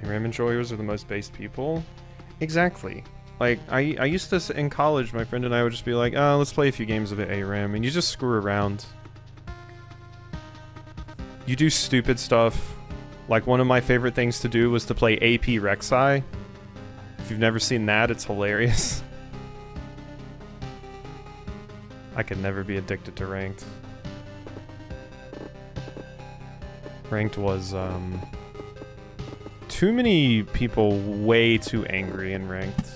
ARAM enjoyers are the most based people? Exactly. Like, I used to, in college, my friend and I would just be like, oh, let's play a few games of ARAM, and you just screw around. You do stupid stuff. Like, one of my favorite things to do was to play AP Rek'Sai. If you've never seen that, it's hilarious. I could never be addicted to ranked. Ranked was, too many people way too angry in ranked.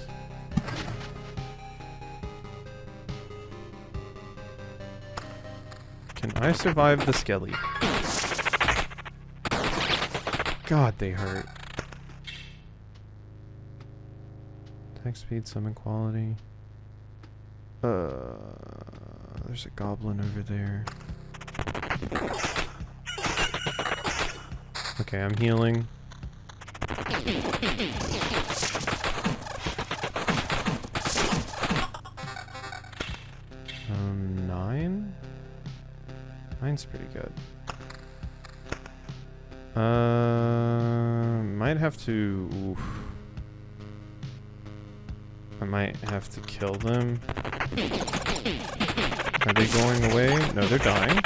Can I survive the skelly? God, they hurt. Attack speed, summon quality. There's a goblin over there. Okay, I'm healing. 9? 9's pretty good. Might have to... Oof. I might have to kill them. Are they going away? No, they're dying.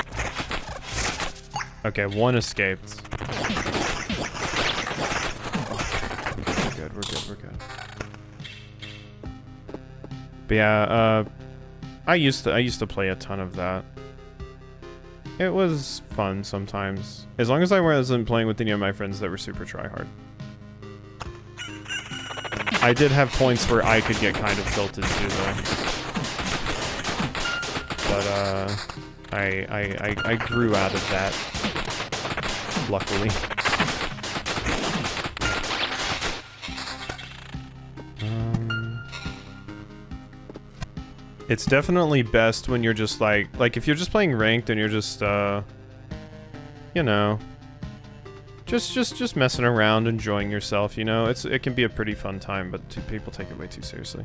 Okay, one escaped. We're good. But yeah, I used to play a ton of that. It was fun sometimes. As long as I wasn't playing with any of my friends that were super tryhard. I did have points where I could get kind of tilted too, though. But, I grew out of that. Luckily. It's definitely best when you're just like if you're just playing ranked and you're just, you know, just messing around, enjoying yourself, you know, it can be a pretty fun time, but people take it way too seriously.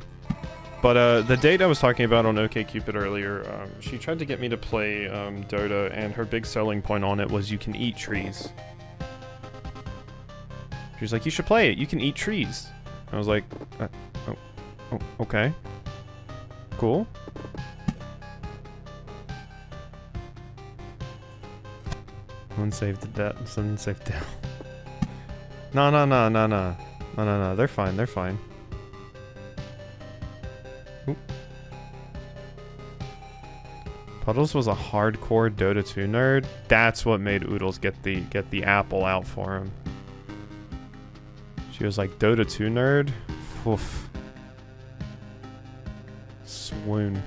But, the date I was talking about on OkCupid earlier, she tried to get me to play, Dota, and her big selling point on it was you can eat trees. She was like, you should play it, you can eat trees. I was like, oh, okay. Cool. One saved the debt, someone saved down. No, they're fine. Oop. Puddles was a hardcore Dota 2 nerd. That's what made Oodles get the apple out for him. She was like, Dota 2 nerd? Oof. Swoon.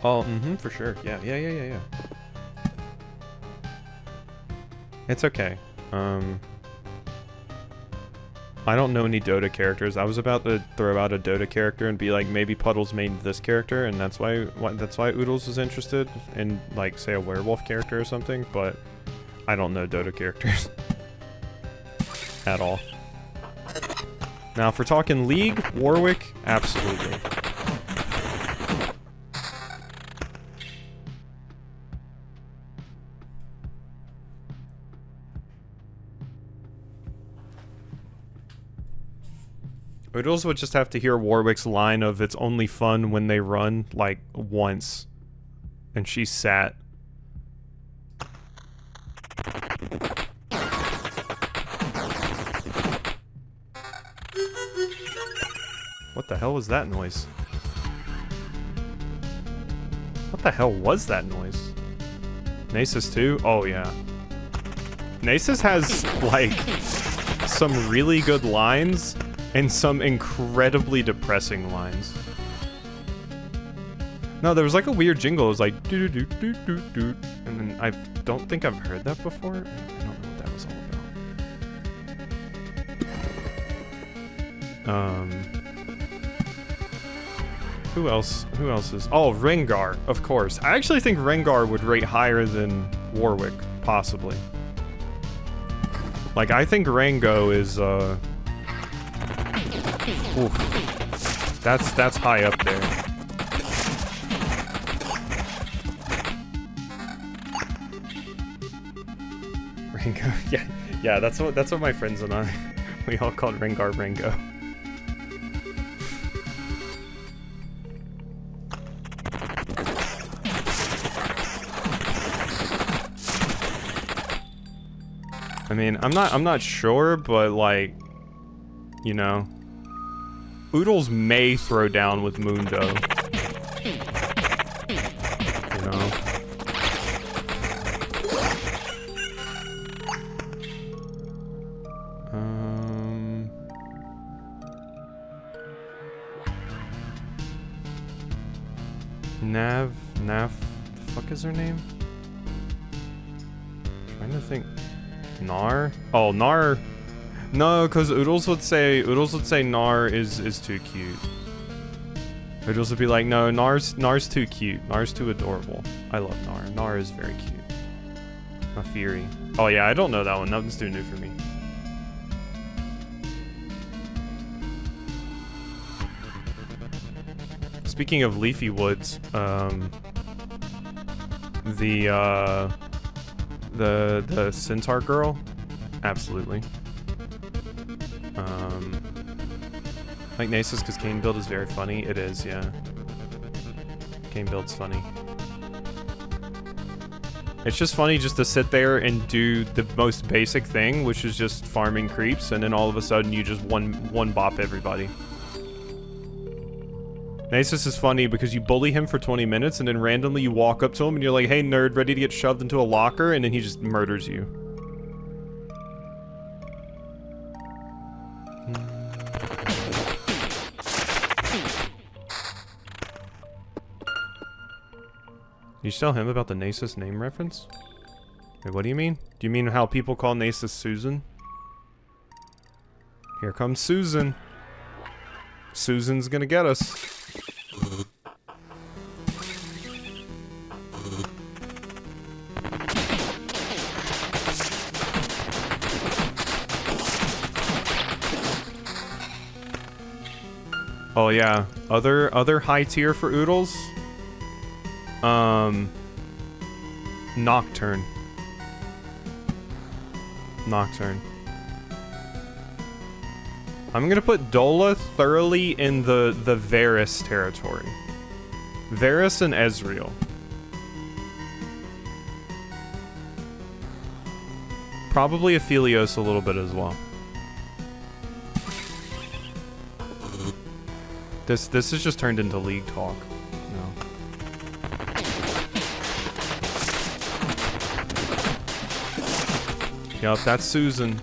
Oh, for sure. Yeah. It's okay. I don't know any Dota characters. I was about to throw out a Dota character and be like, maybe Puddles made this character, and that's why Oodles was interested in, like, say, a werewolf character or something, but I don't know Dota characters. At all. Now, if we're talking League, Warwick, absolutely. Oodles would just have to hear Warwick's line of "It's only fun when they run," like, once. And she sat. What the hell was that noise? What the hell was that noise? Nasus too? Oh yeah. Nasus has, like, some really good lines and some incredibly depressing lines. No, there was like a weird jingle. It was like doo doo doo doo doo, and then I don't think I've heard that before. I don't know what that was all about. Who else is? Oh, Rengar, of course. I actually think Rengar would rate higher than Warwick, possibly. Like, I think Rango is oof. That's high up there. Rango, yeah. That's what my friends and I we all called Rengar Rango. I mean, I'm not sure, but like, you know, Oodles may throw down with Mundo. You know. Nav, the fuck is her name? Trying to think. Nar? Oh, Nar. No, because Oodles would say Nar is too cute. Oodles would be like, no, Nar's too cute. Nar's too adorable. I love Nar. Nar is very cute. Mafiri. Oh yeah, I don't know that one. Nothing's too new for me. Speaking of leafy woods, the centaur girl, absolutely. Like Nasus because Kane build is very funny. It is, yeah. Kane build's funny. It's just funny just to sit there and do the most basic thing, which is just farming creeps, and then all of a sudden you just one bop everybody. Nasus is funny because you bully him for 20 minutes and then randomly you walk up to him and you're like, hey nerd, ready to get shoved into a locker, and then he just murders you. You tell him about the Nasus name reference? Wait, what do you mean? Do you mean how people call Nasus Susan? Here comes Susan. Susan's gonna get us. Oh yeah, other high tier for Oodles. Nocturne. I'm gonna put Dola thoroughly in the Varus territory. Varus and Ezreal. Probably Aphelios a little bit as well. This has just turned into League talk. No. Yup, that's Susan.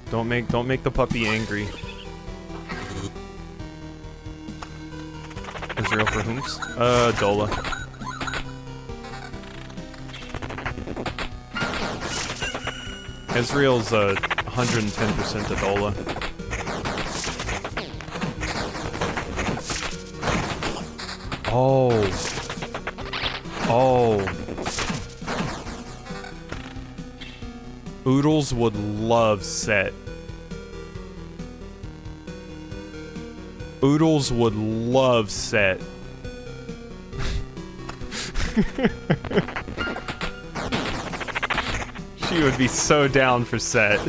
Don't make the puppy angry. Ezreal for whomst? Dola. Ezreal's 110% to Dola. Oh. Oodles would love Set. Oodles would love Set. She would be so down for Set.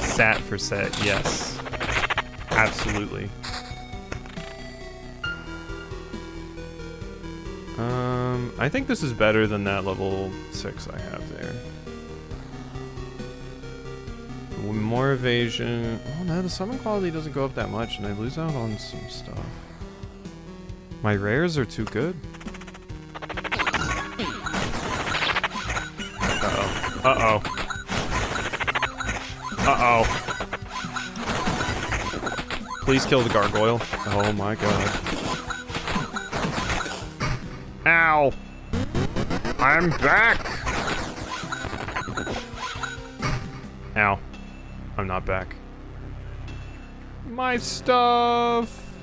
Sat for Set, yes. Absolutely. I think this is better than that level 6 I have there. More evasion. Oh no, the summon quality doesn't go up that much, and I lose out on some stuff. My rares are too good. Uh-oh. Uh-oh. Uh-oh. Please kill the gargoyle. Oh my god. Ow! I'm back! Ow. I'm not back. My stuff!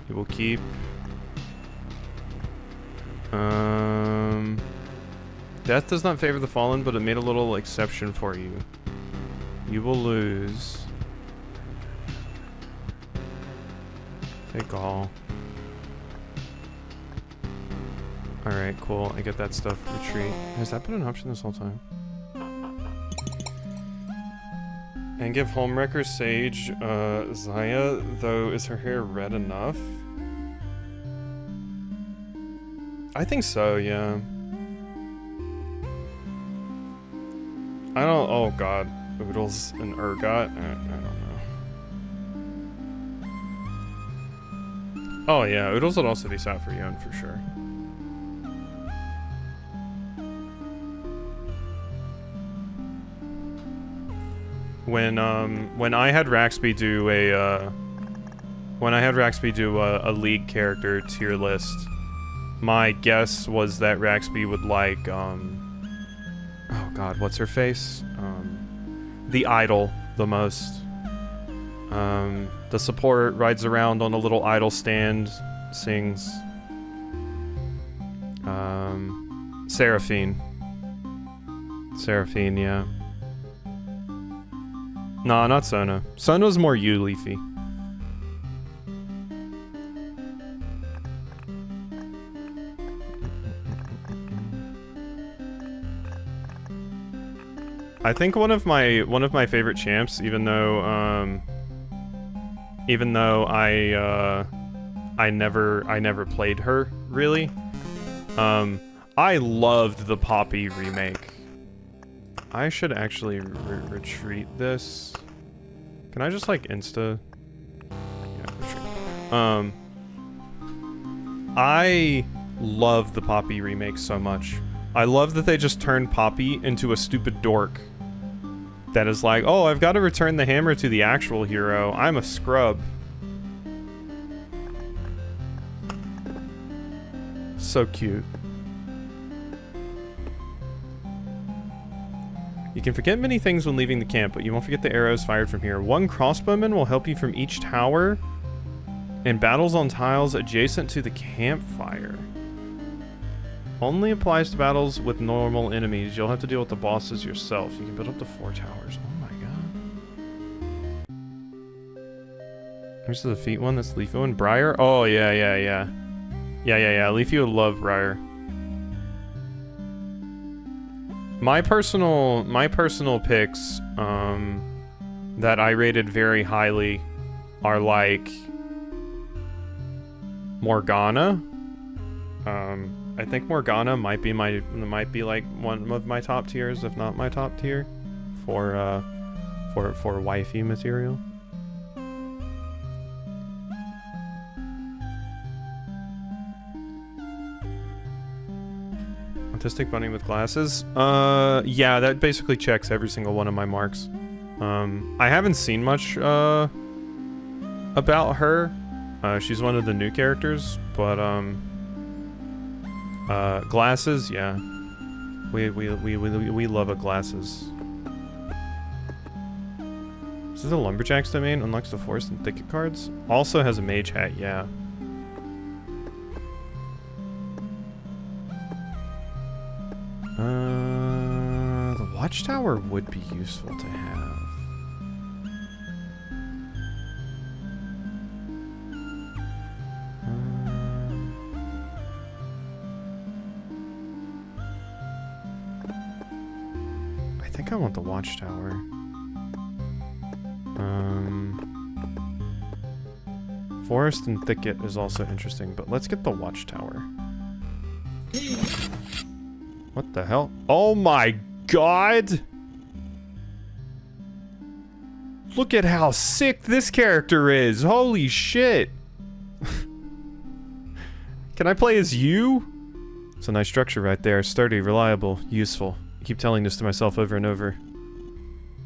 You will keep. Death does not favor the fallen, but it made a little exception for you. You will lose. Take all. Alright, cool. I get that stuff. Retreat. Has that been an option this whole time? And give Homewrecker Sage Zaya, though. Is her hair red enough? I think so, yeah. I don't... Oh, God. Oodles and Urgot? I don't know. Oh, yeah. Oodles would also be sat for Yon, for sure. When I had Raxby do a League character tier list, my guess was that Raxby would like, oh god, what's her face? The idol the most. The support rides around on a little idol stand, sings. Seraphine. Seraphine, yeah. Nah, not Sona. Sona's more you, Leafy. I think one of my favorite champs, even though I never played her really. I loved the Poppy remake. I should actually retreat this. Can I just like insta? Yeah, retreat. I love the Poppy remake so much. I love that they just turned Poppy into a stupid dork. That is like, oh, I've got to return the hammer to the actual hero. I'm a scrub. So cute. You can forget many things when leaving the camp, but you won't forget the arrows fired from here. One crossbowman will help you from each tower and battles on tiles adjacent to the campfire. Only applies to battles with normal enemies. You'll have to deal with the bosses yourself. You can build up to 4 towers. Oh my god. Here's the defeat one. That's Leafy and Briar. Oh, yeah. Yeah. Leafy would love Briar. My personal picks that I rated very highly are like Morgana. I think Morgana might be like one of my top tiers, if not my top tier, for wifey material. Autistic bunny with glasses. Yeah, that basically checks every single one of my marks. I haven't seen much about her. She's one of the new characters, but glasses, yeah. We love a glasses. This is the Lumberjack's domain, unlocks the Forest and Thicket cards. Also has a mage hat, yeah. The Watchtower would be useful to have. I think I want the Watchtower. Forest and Thicket is also interesting, but let's get the Watchtower. What the hell? Oh my god! Look at how sick this character is! Holy shit! Can I play as you? It's a nice structure right there. Sturdy, reliable, useful. I keep telling this to myself over and over.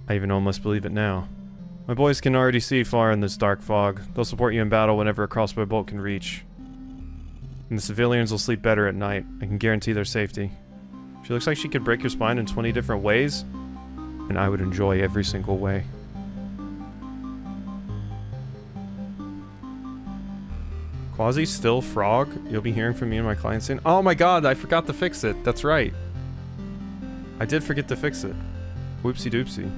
I even almost believe it now. My boys can already see far in this dark fog. They'll support you in battle whenever a crossbow bolt can reach. And the civilians will sleep better at night. I can guarantee their safety. She looks like she could break your spine in 20 different ways, and I would enjoy every single way. Quasi still frog? You'll be hearing from me and my client soon. Oh my god, I forgot to fix it. That's right. I did forget to fix it. Whoopsie doopsie.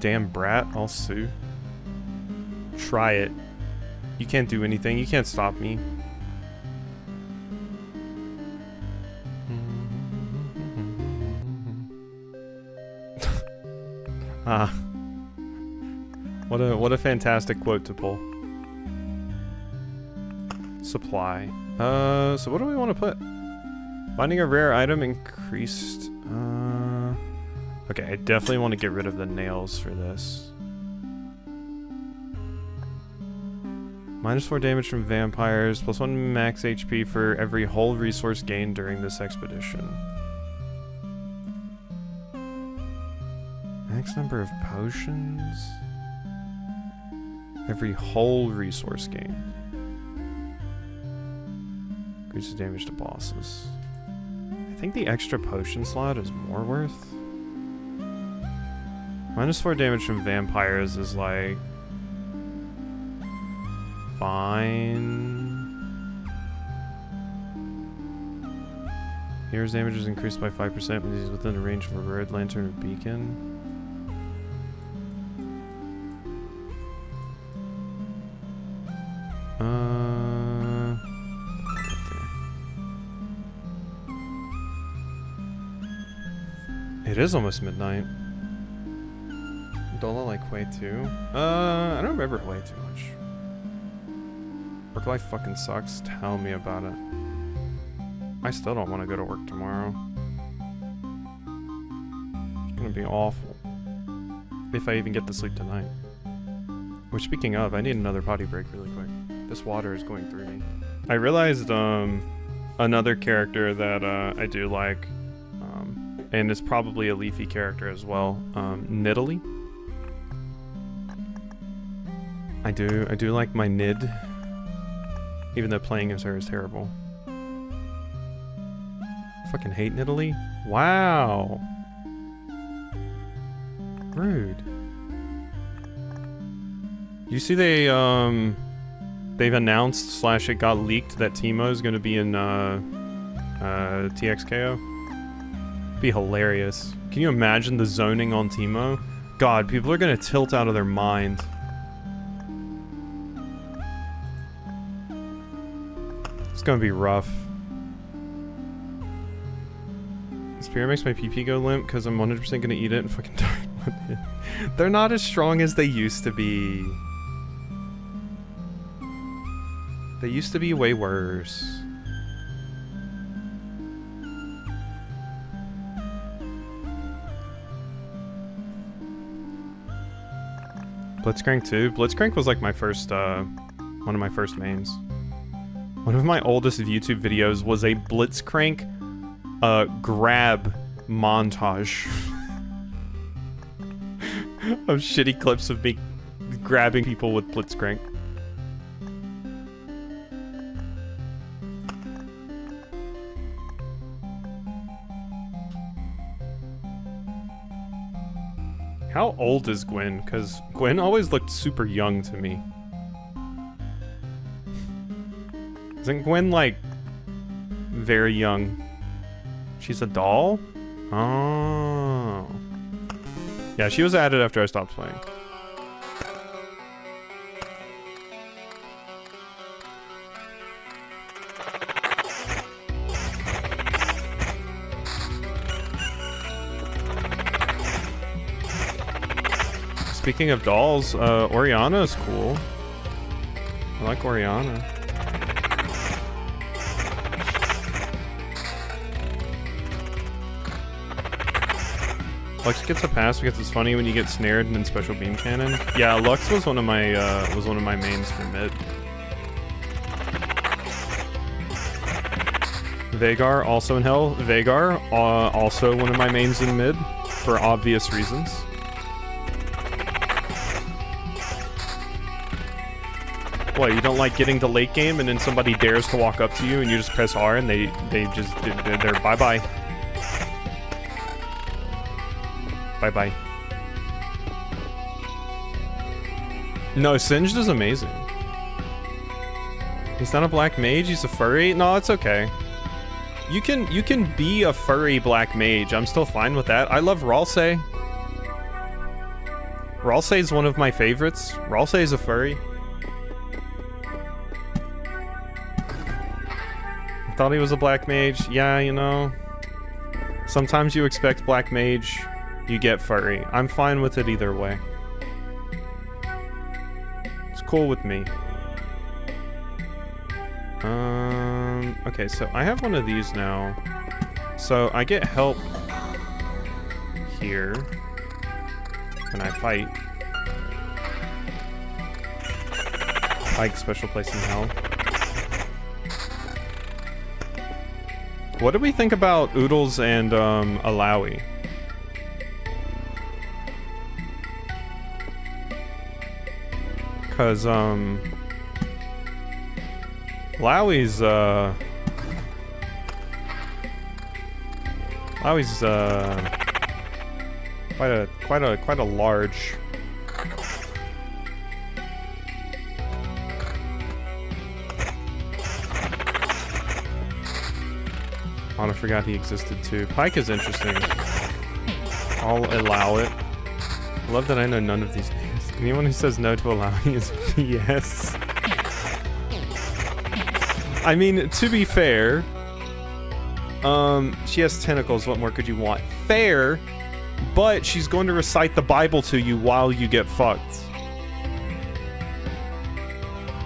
Damn brat, I'll sue. Try it. You can't do anything. You can't stop me. Ah. What a fantastic quote to pull. Supply. So what do we want to put? Finding a rare item increased. Okay, I definitely want to get rid of the nails for this. -4 damage from vampires, +1 max HP for every whole resource gained during this expedition. Max number of potions. Every whole resource gained. Increases damage to bosses. I think the extra potion slot is more worth. -4 damage from vampires is like... fine. Hero's damage is increased by 5% when he's within the range of a red lantern or beacon. It is almost midnight. Dola like Hue too? I don't remember Hue too much. Work life fucking sucks. Tell me about it. I still don't want to go to work tomorrow. It's gonna be awful. If I even get to sleep tonight. Which, speaking of, I need another potty break really quick. This water is going through me. I realized another character that I do like, and it's probably a Leafy character as well, Nidalee. I do like my Nid, even though playing as her is terrible. Fucking hate Nidalee. Wow. Rude. You see they've announced / it got leaked that Teemo is gonna be in TXKO. Be hilarious. Can you imagine the zoning on Teemo? God, people are gonna tilt out of their mind. It's gonna be rough. Spear makes my PP go limp because I'm 100% gonna eat it and fucking die. They're not as strong as they used to be. They used to be way worse. Blitzcrank too. Blitzcrank was like my first, one of my first mains. One of my oldest YouTube videos was a Blitzcrank grab montage of shitty clips of me grabbing people with Blitzcrank. How old is Gwen? Because Gwen always looked super young to me. Isn't Gwen like very young? She's a doll? Oh. Yeah, she was added after I stopped playing. Speaking of dolls, Oriana is cool. I like Oriana. Lux gets a pass because it's funny when you get snared and then special beam cannon. Yeah, Lux was one of my mains for mid. Veigar also in hell. Veigar also one of my mains in mid for obvious reasons. What, you don't like getting to late game and then somebody dares to walk up to you and you just press R and they're bye-bye. Bye-bye. No, Singed is amazing. He's not a black mage, he's a furry? No, it's okay. You can be a furry black mage. I'm still fine with that. I love Ralsei. Ralsei is one of my favorites. Ralsei is a furry. Thought he was a black mage. Yeah, you know. Sometimes you expect black mage, you get furry. I'm fine with it either way. It's cool with me. Okay, so I have one of these now. So I get help here when I fight. Like special place in hell. What do we think about Oodles and Alawi? Cause Alawi's quite a large. Oh, I forgot he existed too. Pike is interesting. I'll allow it. I love that I know none of these names. Anyone who says no to allowing is BS. I mean, to be fair, she has tentacles. What more could you want? Fair, but she's going to recite the Bible to you while you get fucked.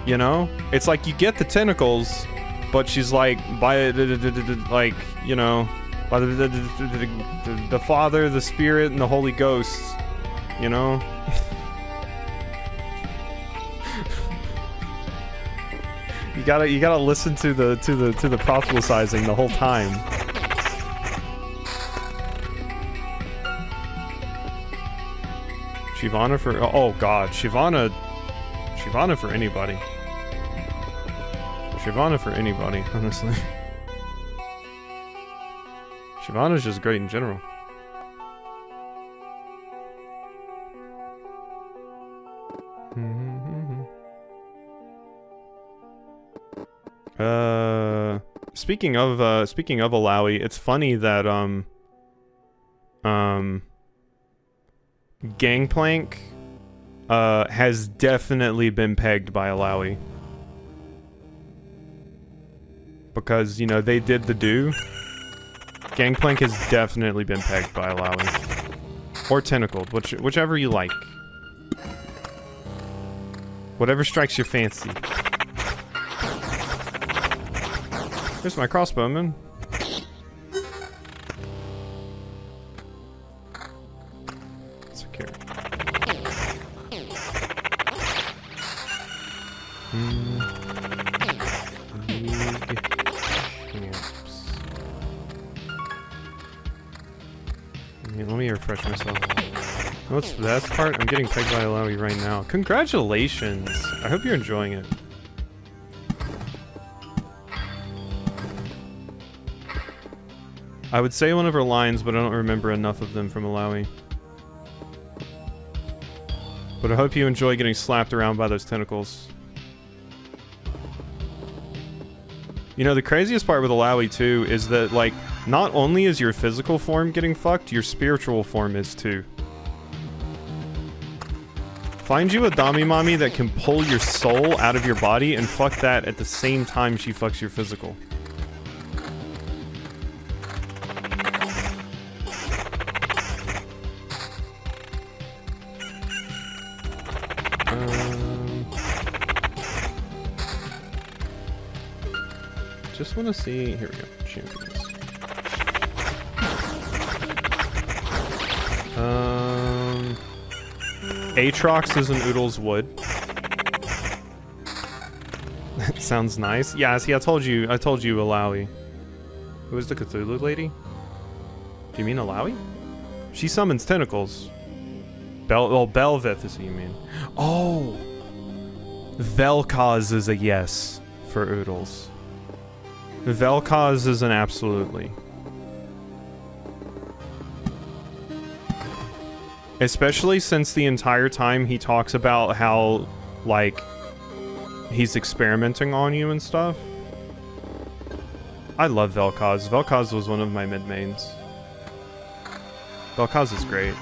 You know? It's like you get the tentacles, but she's like, by like, you know, by the Father, the Spirit, and the Holy Ghost. You know? You gotta listen to the proselytizing the whole time. Shyvana for oh god, Shyvana for anybody. Shyvana for anybody, honestly. Shyvana's just great in general. Speaking of Alawi, it's funny that Gangplank has definitely been pegged by Alawi. Because, you know, they did the do. Gangplank has definitely been pegged by Alawi. Or Tentacled, whichever you like. Whatever strikes your fancy. Here's my crossbowman. Secure. Let me refresh myself. What's the best part? I'm getting pegged by Alawi right now. Congratulations! I hope you're enjoying it. I would say one of her lines, but I don't remember enough of them from Alawi. But I hope you enjoy getting slapped around by those tentacles. You know, the craziest part with Alawi, too, is that, like, not only is your physical form getting fucked, your spiritual form is, too. Find you a Damimami that can pull your soul out of your body and fuck that at the same time she fucks your physical. Just want to see. Here we go. Champions. Aatrox is an Oodles wood. That sounds nice. Yeah, see, I told you, Alawi. Who is the Cthulhu lady? Do you mean Alawi? She summons tentacles. Belveth is who you mean. Oh! Vel'Koz is a yes for Oodles. Vel'Koz is an absolutely. Especially since the entire time he talks about how, like, he's experimenting on you and stuff. I love Vel'Koz. Vel'Koz was one of my mid-mains. Vel'Koz is great.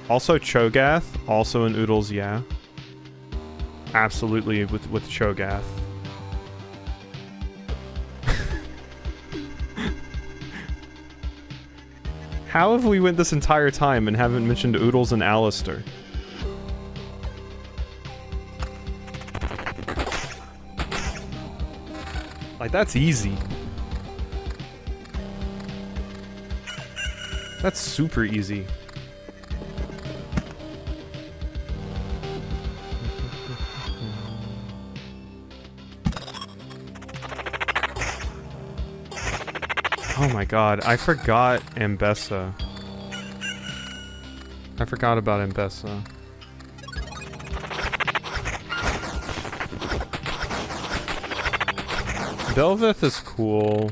Also Cho'Gath, also in Oodles, yeah. Absolutely with Cho'Gath. How have we went this entire time and haven't mentioned Oodles and Alistair? Like, that's easy. That's super easy. Oh my god, I forgot Ambessa. I forgot about Ambessa. Belveth is cool.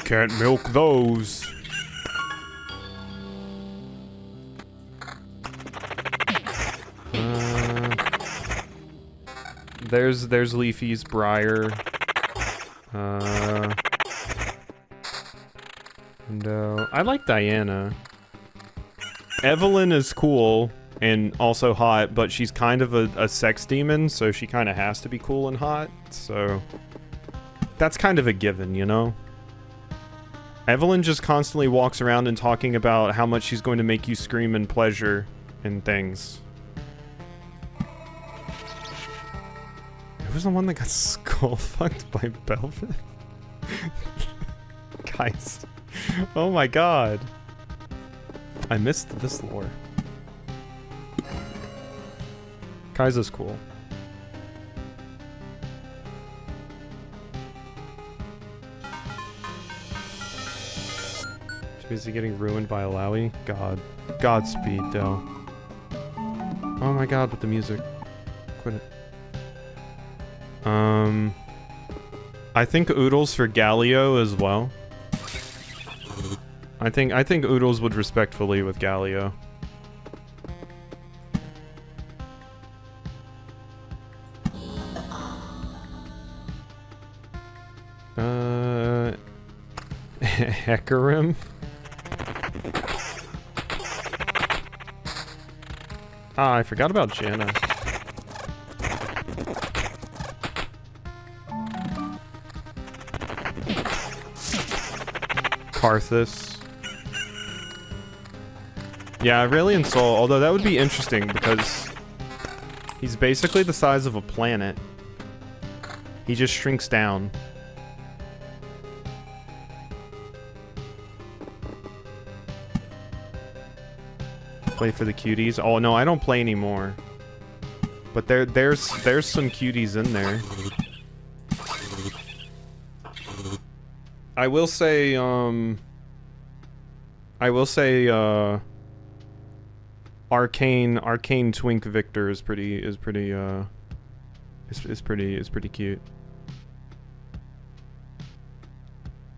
Can't milk those. There's Leafy's Briar. No, I like Diana. Evelyn is cool and also hot, but she's kind of a sex demon, so she kind of has to be cool and hot, so that's kind of a given, you know? Evelyn just constantly walks around and talking about how much she's going to make you scream in pleasure and things. Who's the one that got skull fucked by Belveth? Guys. Oh my god. I missed this lore. Kaisa's cool. Too busy getting ruined by Alawi? God. Godspeed, Del. Oh my god, with the music. Quit it. I think Oodles for Galio as well. I think Oodles would respectfully with Galio. Hecarim? Ah, I forgot about Janna. Karthus. Yeah, Aurelion Sol, although that would be interesting because he's basically the size of a planet. He just shrinks down. Play for the cuties. Oh no, I don't play anymore. But there's some cuties in there. I will say Arcane Twink Victor is pretty cute.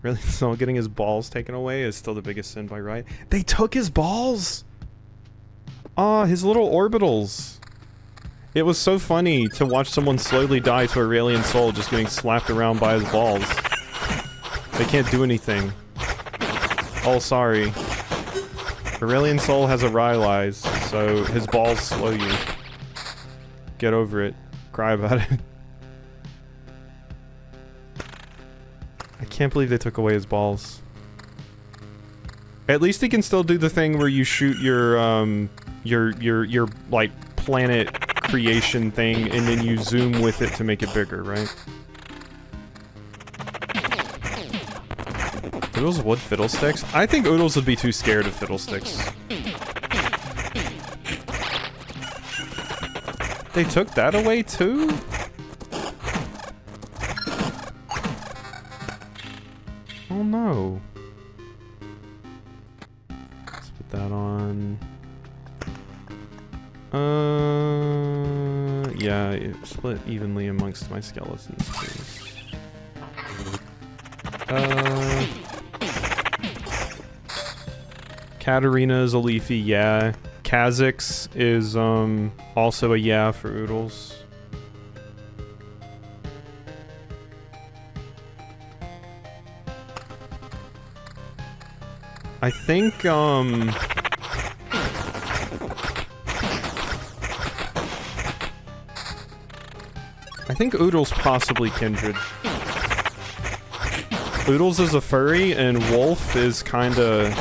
Really, so getting his balls taken away is still the biggest sin by right. They took his balls. Ah, his little orbitals. It was so funny to watch someone slowly die to Aurelion Sol just getting slapped around by his balls. They can't do anything. Oh, sorry. Aurelion Sol has a Rylai's, so his balls slow you. Get over it. Cry about it. I can't believe they took away his balls. At least he can still do the thing where you shoot your like planet creation thing and then you zoom with it to make it bigger, right? Oodles would Fiddlesticks? I think Oodles would be too scared of Fiddlesticks. They took that away too? Oh no. Let's put that on. Yeah, it split evenly amongst my skeletons, please. Katarina is a Leafy, yeah. Kha'Zix is, also a yeah for Oodles. I think, I think Oodles possibly Kindred. Oodles is a furry, and Wolf is kinda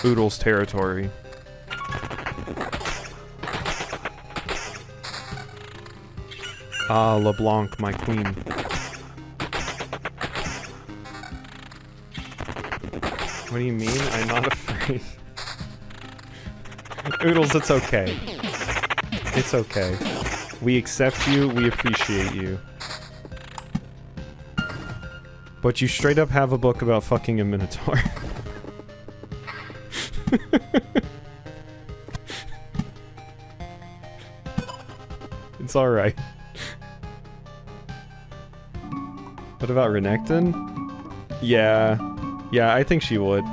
Oodles territory. Ah, LeBlanc, my queen. What do you mean? I'm not afraid. Oodles, it's okay. It's okay. We accept you, we appreciate you. But you straight up have a book about fucking a minotaur. It's alright. What about Renekton? Yeah. Yeah, I think she would.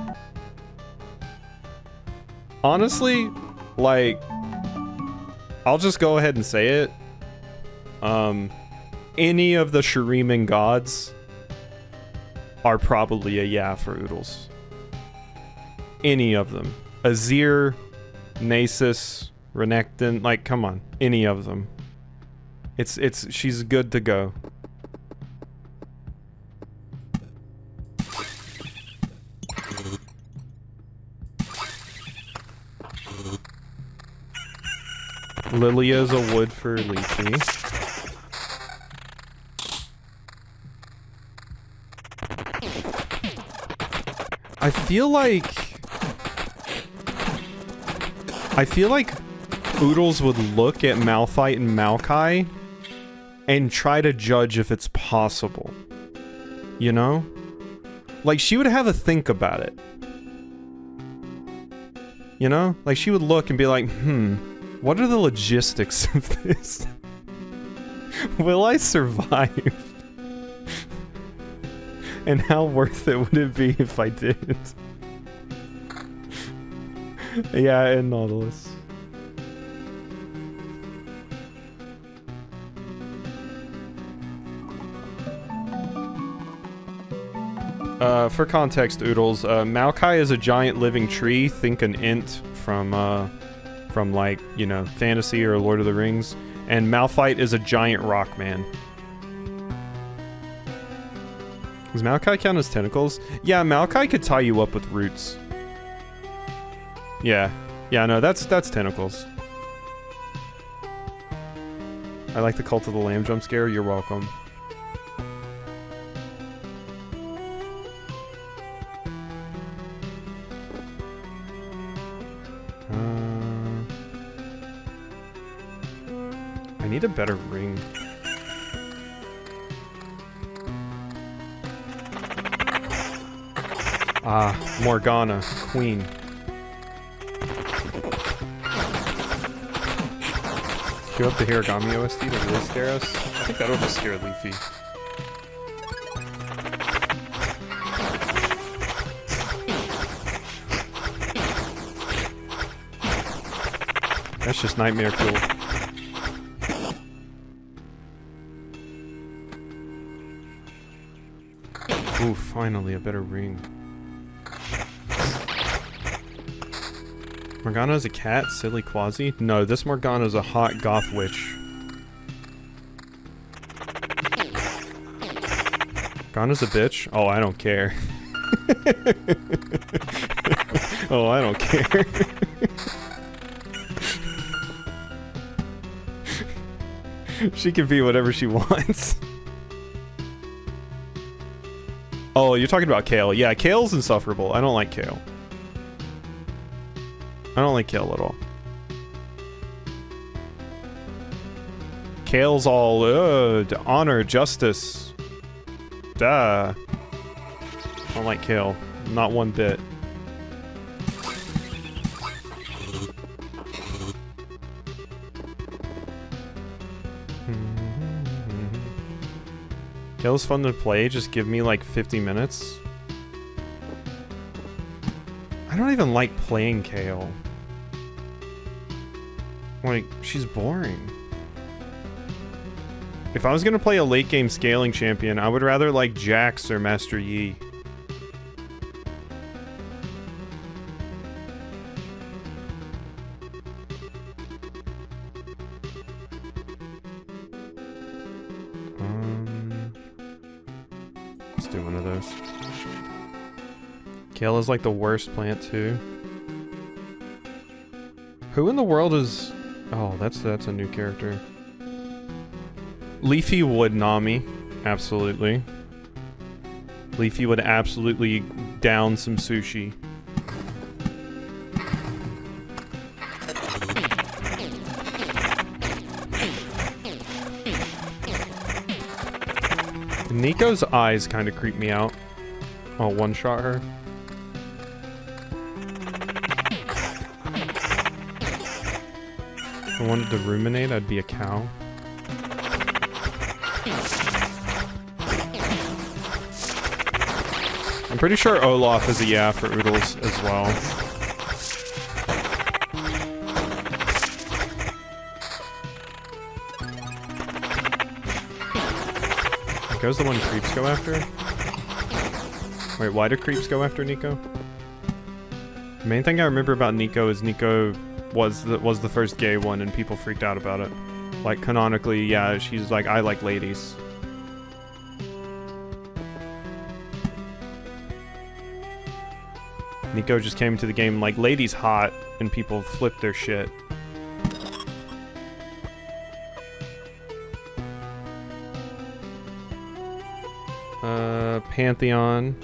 Honestly, like, I'll just go ahead and say it. Any of the Shuriman gods are probably a yeah for Oodles. Any of them. Azir, Nasus, Renekton, like, come on. Any of them. She's good to go. Lilia's a wood for Leafy. I feel like Oodles would look at Malphite and Maokai and try to judge if it's possible. You know? Like, she would have a think about it. You know? Like, she would look and be like, what are the logistics of this? Will I survive? And how worth it would it be if I didn't? Yeah, and Nautilus. For context, Oodles, Maokai is a giant living tree. Think an Int from like, you know, Fantasy or Lord of the Rings. And Malphite is a giant rock man. Does Maokai count as tentacles? Yeah, Maokai could tie you up with roots. Yeah. Yeah, no, that's tentacles. I like the Cult of the Lamb jump scare. You're welcome. I need a better ring. Ah, Morgana, queen. Queue up the Hiragami OST to really scare us. I think that'll just scare Leafy. That's just nightmare cool. Ooh, finally a better ring. Morgana is a cat? Silly Quasi? No, this Morgana is a hot goth witch. Morgana's a bitch? Oh, I don't care. Oh, I don't care. She can be whatever she wants. Oh, you're talking about Kale. Yeah, Kale's insufferable. I don't like Kale. I don't like Kale at all. Kale's all, honor, justice. Duh. I don't like Kale. Not one bit. Kale's fun to play, just give me like 50 minutes. I don't even like playing Kale. Like, she's boring. If I was gonna play a late game scaling champion, I would rather like Jax or Master Yi. do one of those. Kale is like the worst plant too. Who in the world is... Oh, that's a new character. Leafy would Nami. Absolutely. Leafy would absolutely down some sushi. Nico's eyes kind of creep me out. I'll one-shot her. If I wanted to ruminate, I'd be a cow. I'm pretty sure Olaf is a yeah for Oodles as well. Nico's the one creeps go after? Wait, why do creeps go after Nico? The main thing I remember about Nico is Nico was the first gay one and people freaked out about it. Like, canonically, yeah, she's like, I like ladies. Nico just came to the game like, ladies hot, and people flipped their shit. Pantheon.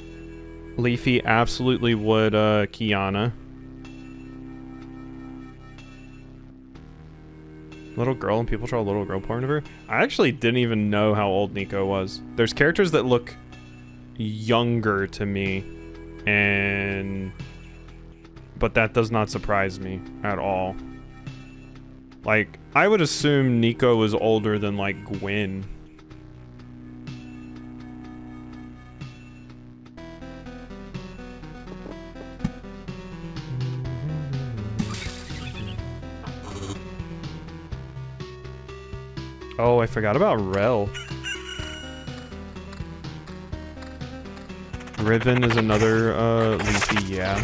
Leafy absolutely would, Kiana. Little girl, and people draw little girl porn of her. I actually didn't even know how old Nico was. There's characters that look younger to me, but that does not surprise me at all. Like, I would assume Nico was older than, like, Gwen. Oh, I forgot about Rel. Riven is another, Leafy, yeah.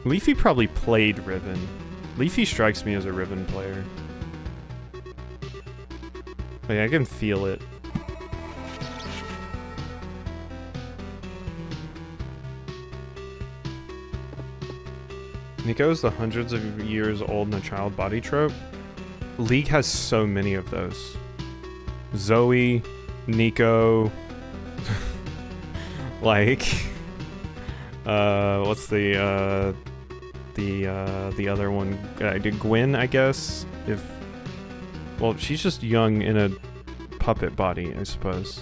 Leafy probably played Riven. Leafy strikes me as a Riven player. Like, I can feel it. Nico is the hundreds of years old in a child body trope. League has so many of those. Zoe, Nico, like, what's the other one? Gwen, I guess. Well, she's just young in a puppet body, I suppose.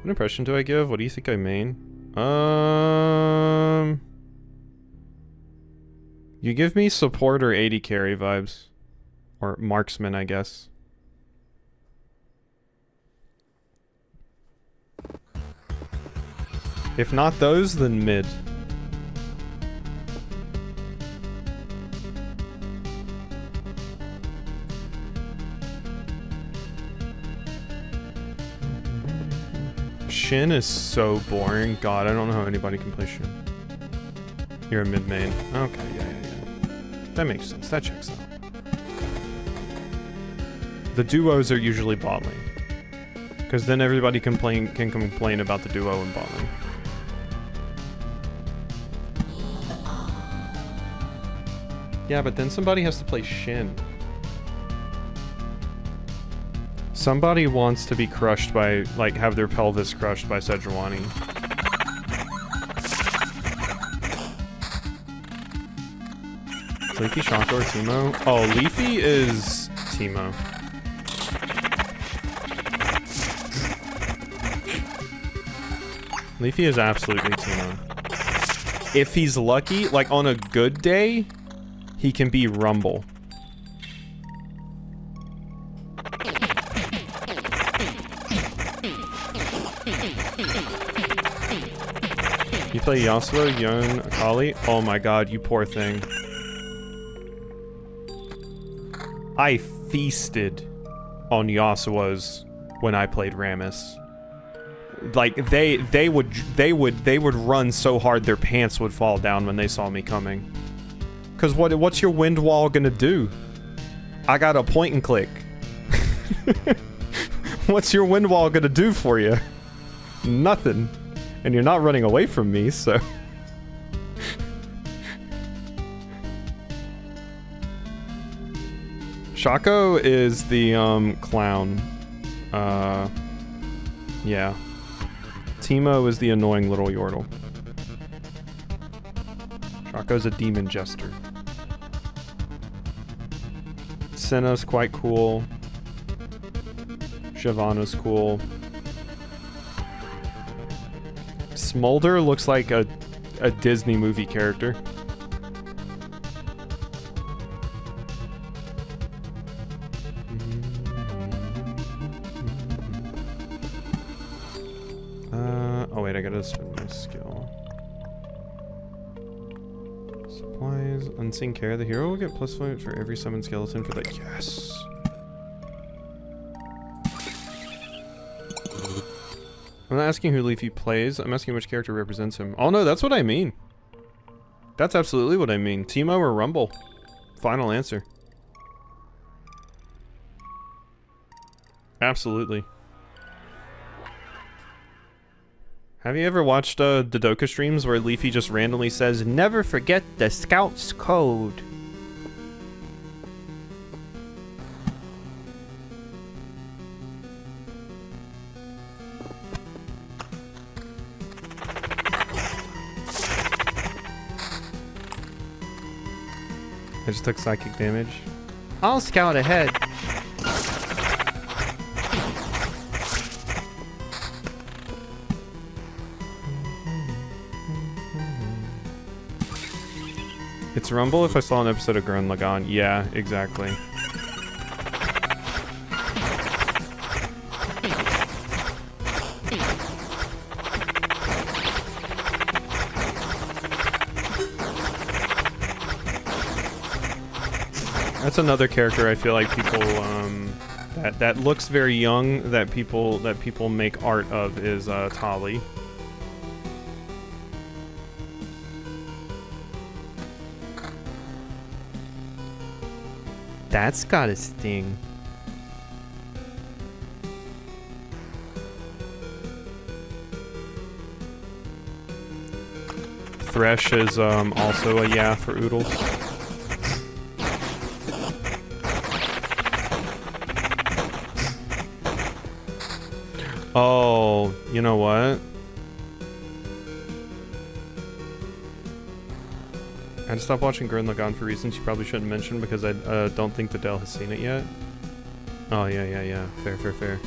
What impression do I give? What do you think I main? You give me support or 80 carry vibes. Or marksman, I guess. If not those, then mid. Shin is so boring. God, I don't know how anybody can play Shin. You're a mid main. Okay, yeah. That makes sense. That checks out. The duos are usually bot lane. Because then everybody can complain about the duo in bot lane. Yeah, but then somebody has to play Shin. Somebody wants to be crushed by, like, have their pelvis crushed by Sejuani. Leafy, Shaco, or Teemo? Oh, Leafy is Teemo. Leafy is absolutely Teemo. If he's lucky, like on a good day, he can be Rumble. You play Yasuo, Yone, Akali? Oh my god, you poor thing. I feasted on Yasuo's when I played Rammus. like they would run so hard their pants would fall down when they saw me coming. Cause what's your wind wall gonna do? I got a point and click. What's your wind wall gonna do for you? Nothing. And you're not running away from me, so. Shaco is the clown. Yeah. Teemo is the annoying little Yordle. Shaco's a demon jester. Senna's quite cool. Shyvana's cool. Smolder looks like a Disney movie character. Oh wait, I gotta spend my skill. Supplies, unseen care. The hero will get +1 for every summoned skeleton for that. Yes. I'm not asking who Leafy plays. I'm asking which character represents him. Oh no, that's what I mean. That's absolutely what I mean. Teemo or Rumble? Final answer. Absolutely. Have you ever watched Dodoka streams where Leafy just randomly says, "Never forget the Scout's code"? I just took psychic damage. I'll scout ahead. It's Rumble if I saw an episode of Gurren Lagann. Yeah, exactly. That's another character I feel like people that looks very young that people make art of is Tali. That's gotta sting. Thresh is also a yeah for Oodles. Oh, you know what? I just stopped watching Gurren Lagann for reasons you probably shouldn't mention because I don't think Dell has seen it yet. Oh, yeah. Fair.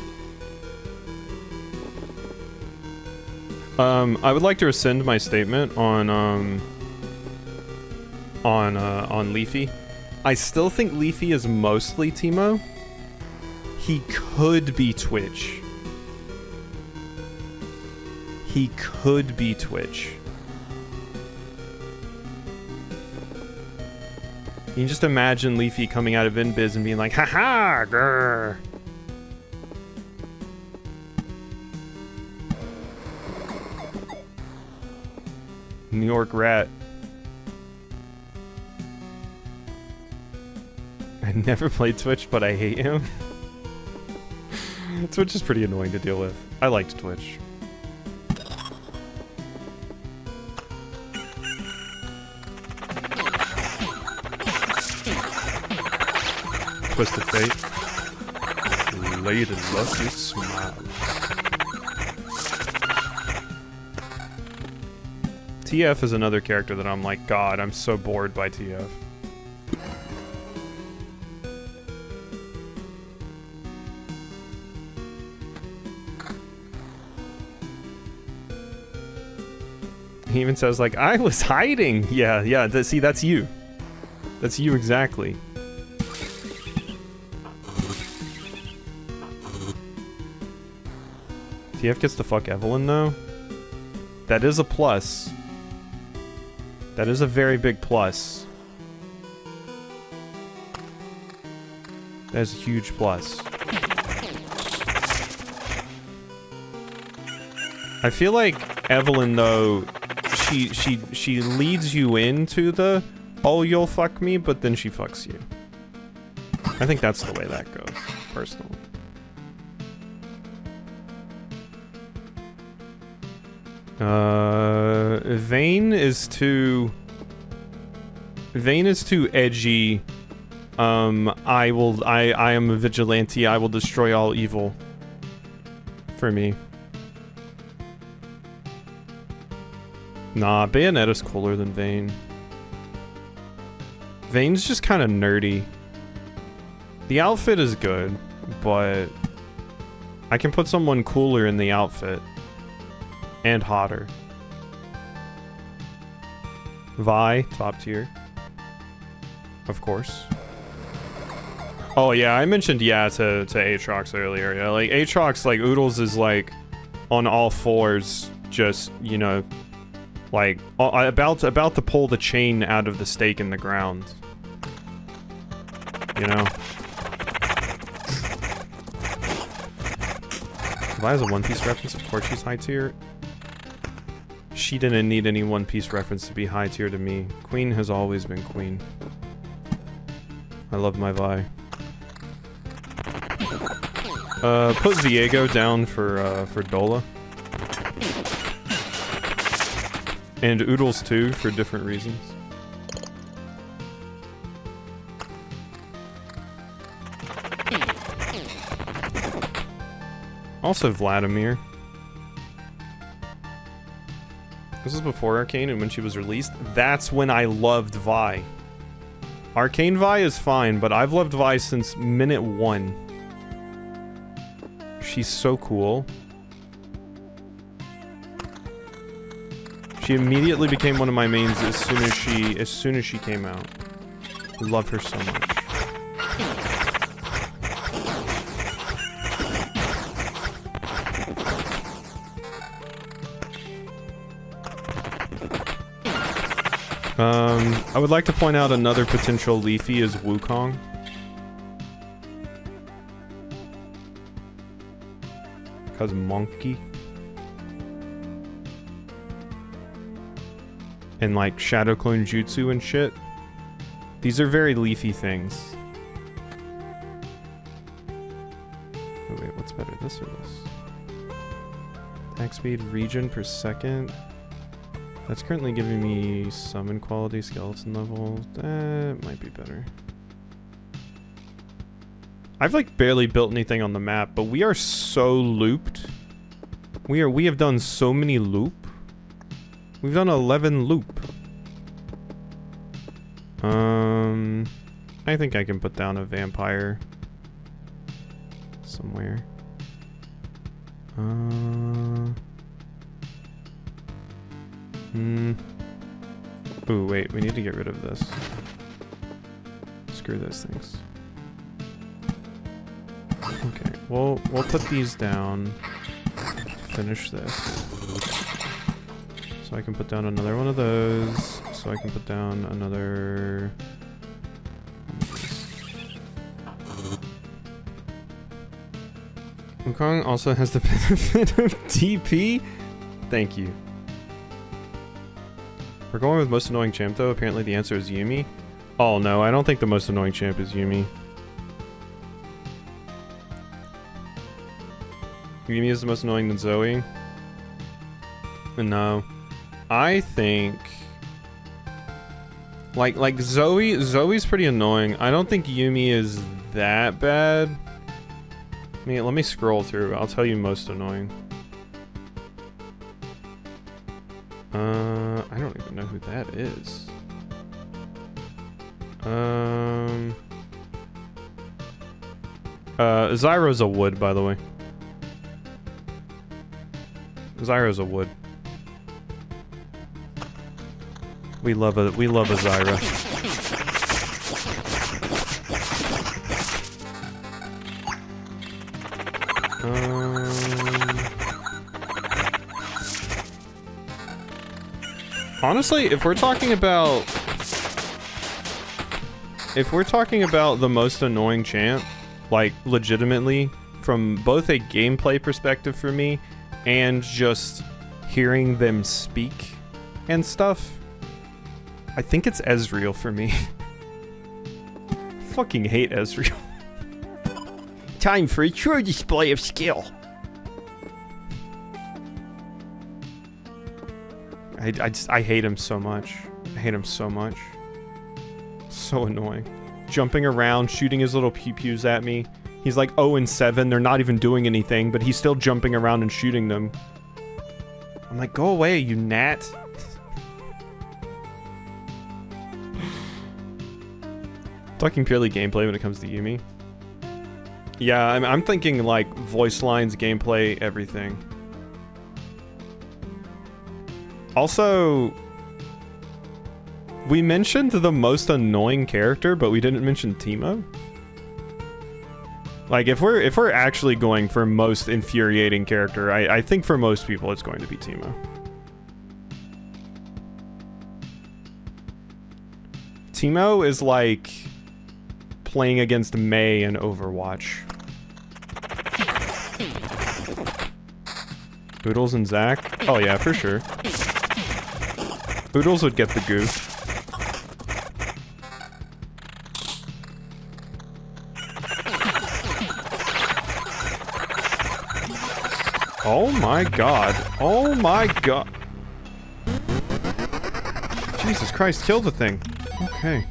I would like to rescind my statement on Leafy. I still think Leafy is mostly Teemo. He could be Twitch. He could be Twitch. You can just imagine Leafy coming out of Inbiz and being like, haha, grrr. New York Rat. I never played Twitch, but I hate him. Twitch is pretty annoying to deal with. I liked Twitch. Twisted Fate. Lady Lucky Smile. TF is another character that I'm like, God, I'm so bored by TF. He even says like, I was hiding. Yeah, see, that's you. That's you exactly. TF gets to fuck Evelyn, though. That is a plus. That is a very big plus. That is a huge plus. I feel like Evelyn, though, she leads you into the, oh, you'll fuck me, but then she fucks you. I think that's the way that goes, personally. Vayne is too edgy. I am a vigilante. I will destroy all evil. For me. Nah, Bayonetta's cooler than Vayne. Vayne's just kind of nerdy. The outfit is good, but I can put someone cooler in the outfit. And hotter. Vi, top tier. Of course. Oh yeah, I mentioned to Aatrox earlier. Yeah, like Aatrox, like Oodles is like on all fours, just, you know, like about to pull the chain out of the stake in the ground. You know. Vi has a One Piece reference. Of course she's high tier. She didn't need any One Piece reference to be high tier to me. Queen has always been queen. I love my Vi. Put Viego down for Dola. And Oodles too, for different reasons. Also Vladimir. This is before Arcane, and when she was released, that's when I loved Vi. Arcane Vi is fine, but I've loved Vi since minute 1. She's so cool. She immediately became one of my mains as soon as she came out. I love her so much. I would like to point out another potential Leafy is Wukong. Because Monkey. And like Shadow Clone Jutsu and shit. These are very Leafy things. Oh wait, what's better, this or this? Attack speed, regen per second. That's currently giving me summon quality, skeleton level. That might be better. I've like barely built anything on the map, but we are so looped. We have done so many loop. We've done 11 loop. I think I can put down a vampire somewhere. Ooh, wait, we need to get rid of this. Screw those things. Okay, we'll put these down. Finish this. So I can put down another one of those. So I can put down another... Wukong also has the benefit of TP? Thank you. We're going with most annoying champ though. Apparently the answer is Yuumi. Oh no, I don't think the most annoying champ is Yuumi. Yuumi is the most annoying than Zoe. No. I think... Like Zoe's pretty annoying. I don't think Yuumi is that bad. I mean, let me scroll through. I'll tell you most annoying. I don't even know who that is. Zyro's a wood, by the way. Zyro's a wood. We love a Zyra. Honestly, if we're talking about the most annoying champ, like legitimately from both a gameplay perspective for me and just hearing them speak and stuff. I think it's Ezreal for me. Fucking hate Ezreal. Time for a true display of skill. I hate him so much. I hate him so much. So annoying. Jumping around, shooting his little pew-pews at me. He's like 0-7. They're not even doing anything, but he's still jumping around and shooting them. I'm like, go away, you gnat. Talking purely gameplay when it comes to Yuumi. Yeah, I'm thinking like voice lines, gameplay, everything. Also, we mentioned the most annoying character, but we didn't mention Teemo. Like, if we're actually going for most infuriating character, I think for most people it's going to be Teemo. Teemo is like playing against Mei in Overwatch. Oodles and Zac? Oh yeah, for sure. Oodles would get the goo. Oh my god. Oh my god. Jesus Christ, kill the thing. Okay.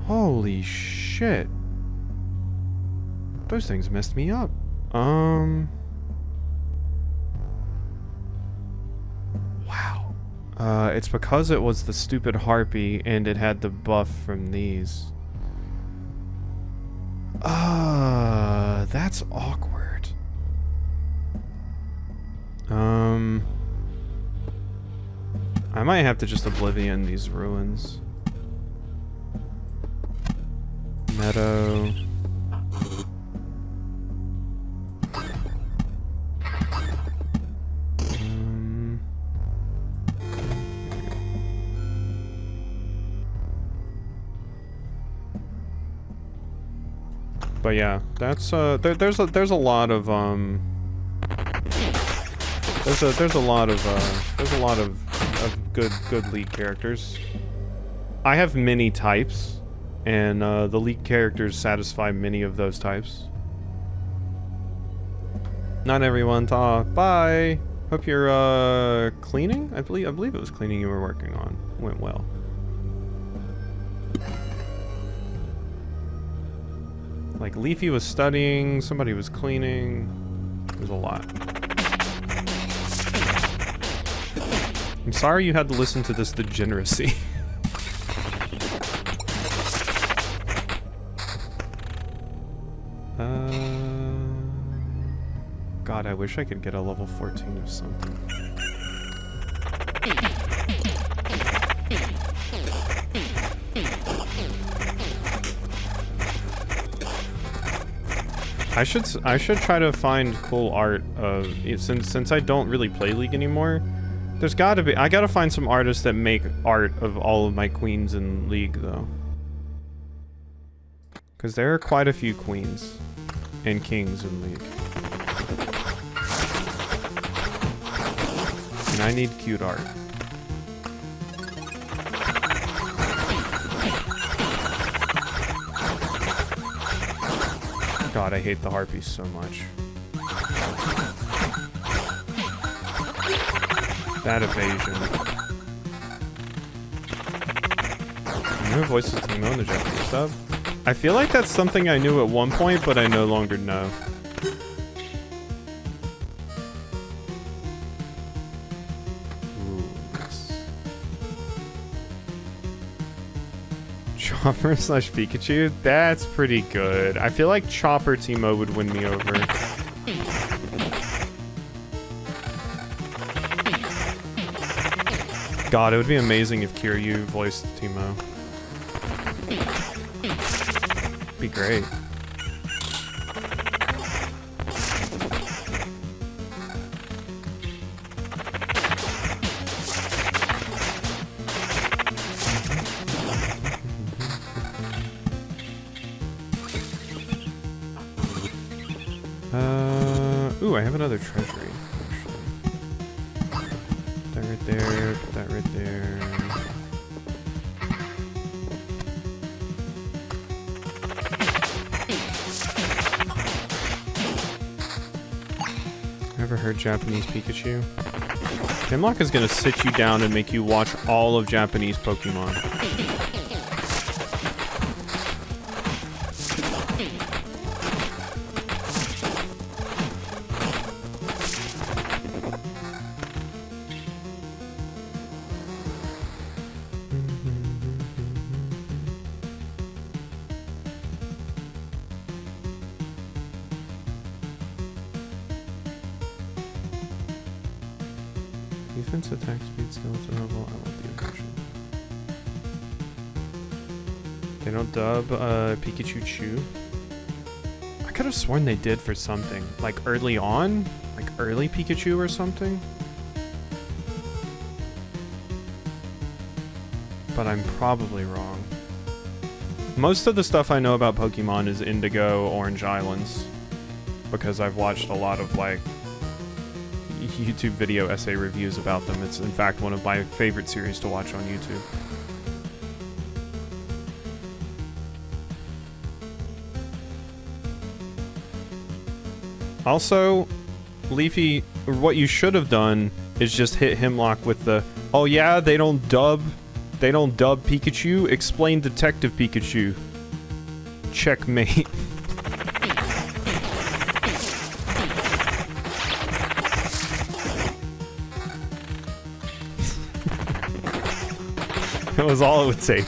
Holy shit. Those things messed me up. Wow. It's because it was the stupid harpy and it had the buff from these. That's awkward. I might have to just Oblivion these ruins. Meadow. But yeah, that's there's a lot of there's a lot of good League characters. I have many types, and the League characters satisfy many of those types. Not everyone. Bye. Hope you're cleaning. I believe it was cleaning you were working on. Went well. Like, Leafy was studying, somebody was cleaning. There's a lot. I'm sorry you had to listen to this degeneracy. God, I wish I could get a level 14 of something. I should try to find cool art of since I don't really play League anymore. There's gotta be. I gotta find some artists that make art of all of my queens in League though, because there are quite a few queens and kings in League, and I need cute art. God, I hate the harpies so much. That evasion. New voices Teemo in the Japanese sub. I feel like that's something I knew at one point, but I no longer know. Ooh, yes. Chopper / Pikachu? That's pretty good. I feel like Chopper Teemo would win me over. God, it would be amazing if Kiryu voiced Teemo. Be great. Ooh, I have another treasury, actually. there, put that right there. Ever heard Japanese Pikachu? Hemlock is gonna sit you down and make you watch all of Japanese Pokemon. Defense, attack speed, skeleton level. I want the impression. They don't dub Pikachu Chew. I could have sworn they did for something. Like early on? Like early Pikachu or something? But I'm probably wrong. Most of the stuff I know about Pokemon is Indigo, Orange Islands. Because I've watched a lot of like YouTube video essay reviews about them. It's in fact one of my favorite series to watch on YouTube. Also, Leafy, what you should have done is just hit Hemlock with the, oh yeah, they don't dub Pikachu, explain Detective Pikachu. Checkmate. That was all it would take.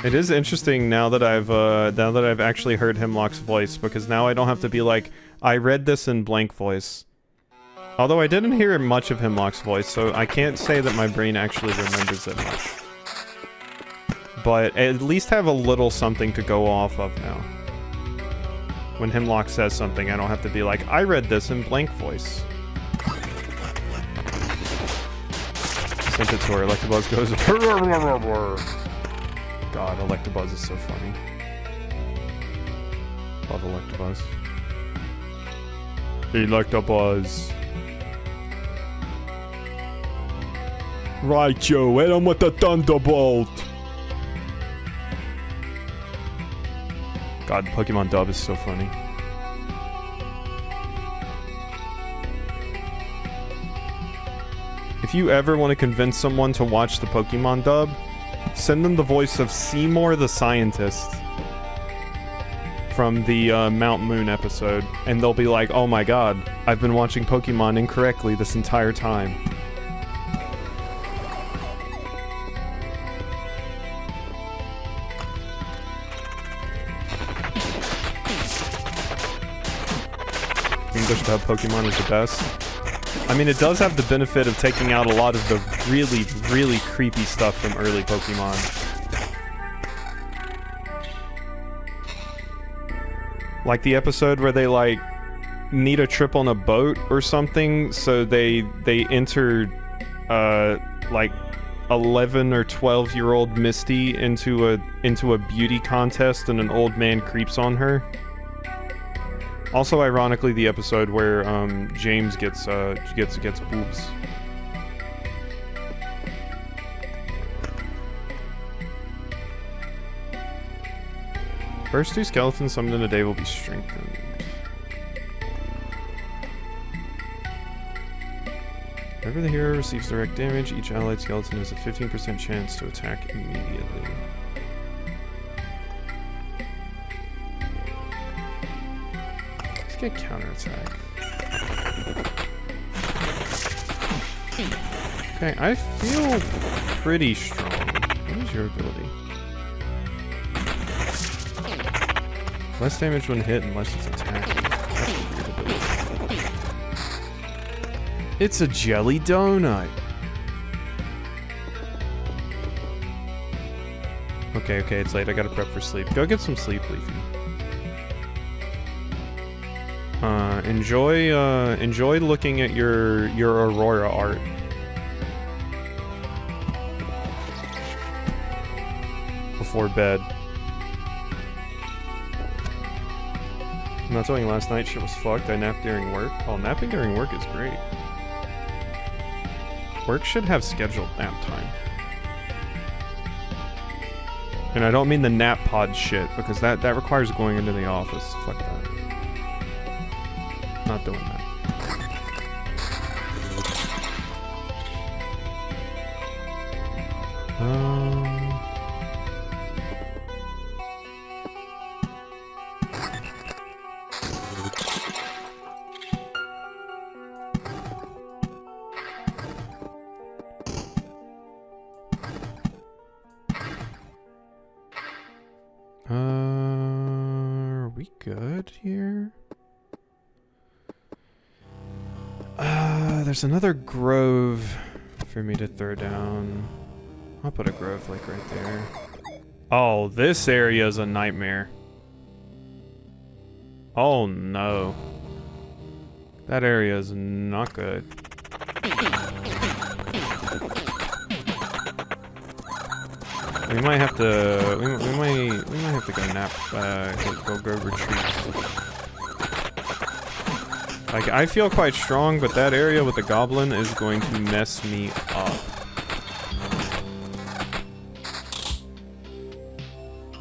It is interesting now that I've actually heard Hemlock's voice, because now I don't have to be like, I read this in blank voice. Although I didn't hear much of Hemlock's voice, so I can't say that my brain actually remembers it much. But at least have a little something to go off of now. When Hemlock says something, I don't have to be like, I read this in blank voice. Sent it to her, Electabuzz goes, God, Electabuzz is so funny. Love Electabuzz. Electabuzz. Right, Joe, hit him with the Thunderbolt! God, Pokemon dub is so funny. If you ever want to convince someone to watch the Pokemon dub, send them the voice of Seymour the Scientist from the Mount Moon episode, and they'll be like, oh my god, I've been watching Pokemon incorrectly this entire time. English dub Pokemon is the best. I mean, it does have the benefit of taking out a lot of the really, really creepy stuff from early Pokemon. Like the episode where they, like, need a trip on a boat or something, so they enter, like, 11 or 12-year-old Misty into a beauty contest and an old man creeps on her. Also, ironically, the episode where James gets boobs. First two skeletons summoned in a day will be strengthened. Whenever the hero receives direct damage, each allied skeleton has a 15% chance to attack immediately. Get counterattack. Okay, I feel pretty strong. What is your ability? Less damage when hit unless it's attacking. That's a weird ability. It's a jelly donut. Okay, it's late. I gotta prep for sleep. Go get some sleep, Leafy. Enjoy looking at your Aurora art. Before bed. I'm not telling you last night shit was fucked. I napped during work. Oh, napping during work is great. Work should have scheduled nap time. And I don't mean the nap pod shit, because that requires going into the office. Fuck that. Not doing that. Are we good here? There's another grove for me to throw down. I'll put a grove like right there. Oh, this area is a nightmare. Oh no. That area is not good. We might have to. We might have to go nap. Go retreat. Like, I feel quite strong, but that area with the goblin is going to mess me up.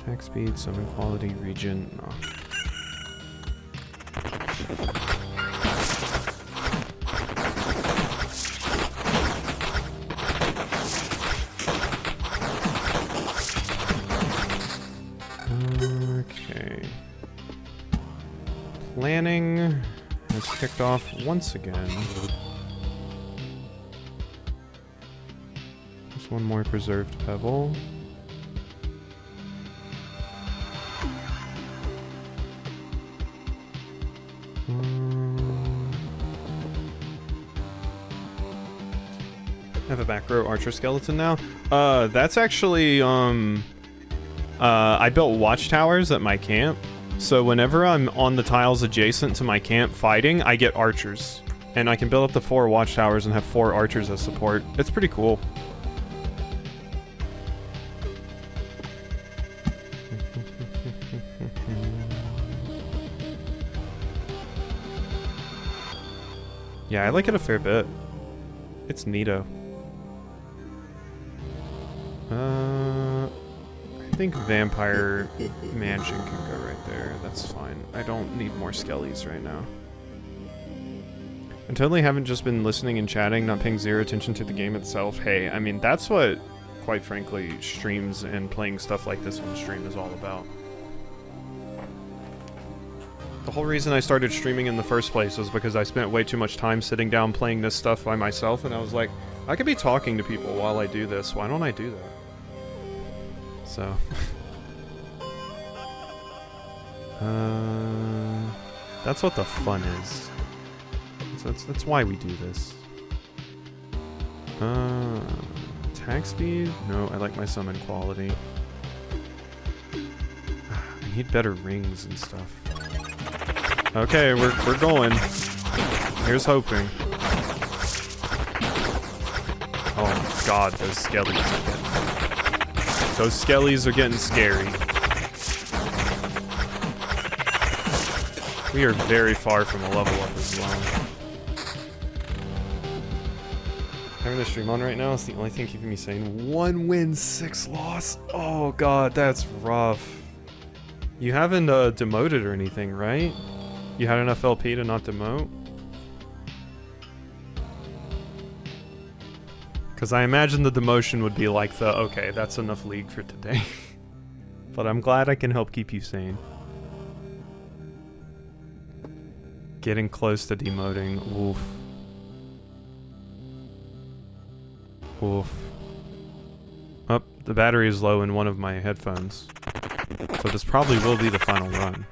Attack speed, summon quality, region. No. Okay. Planning has kicked off once again. Just one more preserved pebble. I have a back row archer skeleton now. That's actually, I built watchtowers at my camp. So whenever I'm on the tiles adjacent to my camp fighting, I get archers. And I can build up to 4 watchtowers and have 4 archers as support. It's pretty cool. Yeah, I like it a fair bit. It's neato. I think Vampire Mansion can go right there. That's fine. I don't need more skellies right now. I totally haven't just been listening and chatting, not paying zero attention to the game itself. Hey, I mean, that's what, quite frankly, streams and playing stuff like this on stream is all about. The whole reason I started streaming in the first place was because I spent way too much time sitting down playing this stuff by myself, and I was like, I could be talking to people while I do this. Why don't I do that? So, that's what the fun is. So that's why we do this. Attack speed? No, I like my summon quality. I need better rings and stuff. Okay, we're going. Here's hoping. Oh god, those skellies. Those skellies are getting scary. We are very far from a level up as well. Having the stream on right now is the only thing keeping me sane. 1 win, 6 loss. Oh god, that's rough. You haven't demoted or anything, right? You had enough LP to not demote? Because I imagine the demotion would be like the, okay, that's enough league for today. But I'm glad I can help keep you sane. Getting close to demoting. Oof. Oof. Oh, the battery is low in one of my headphones. So this probably will be the final run.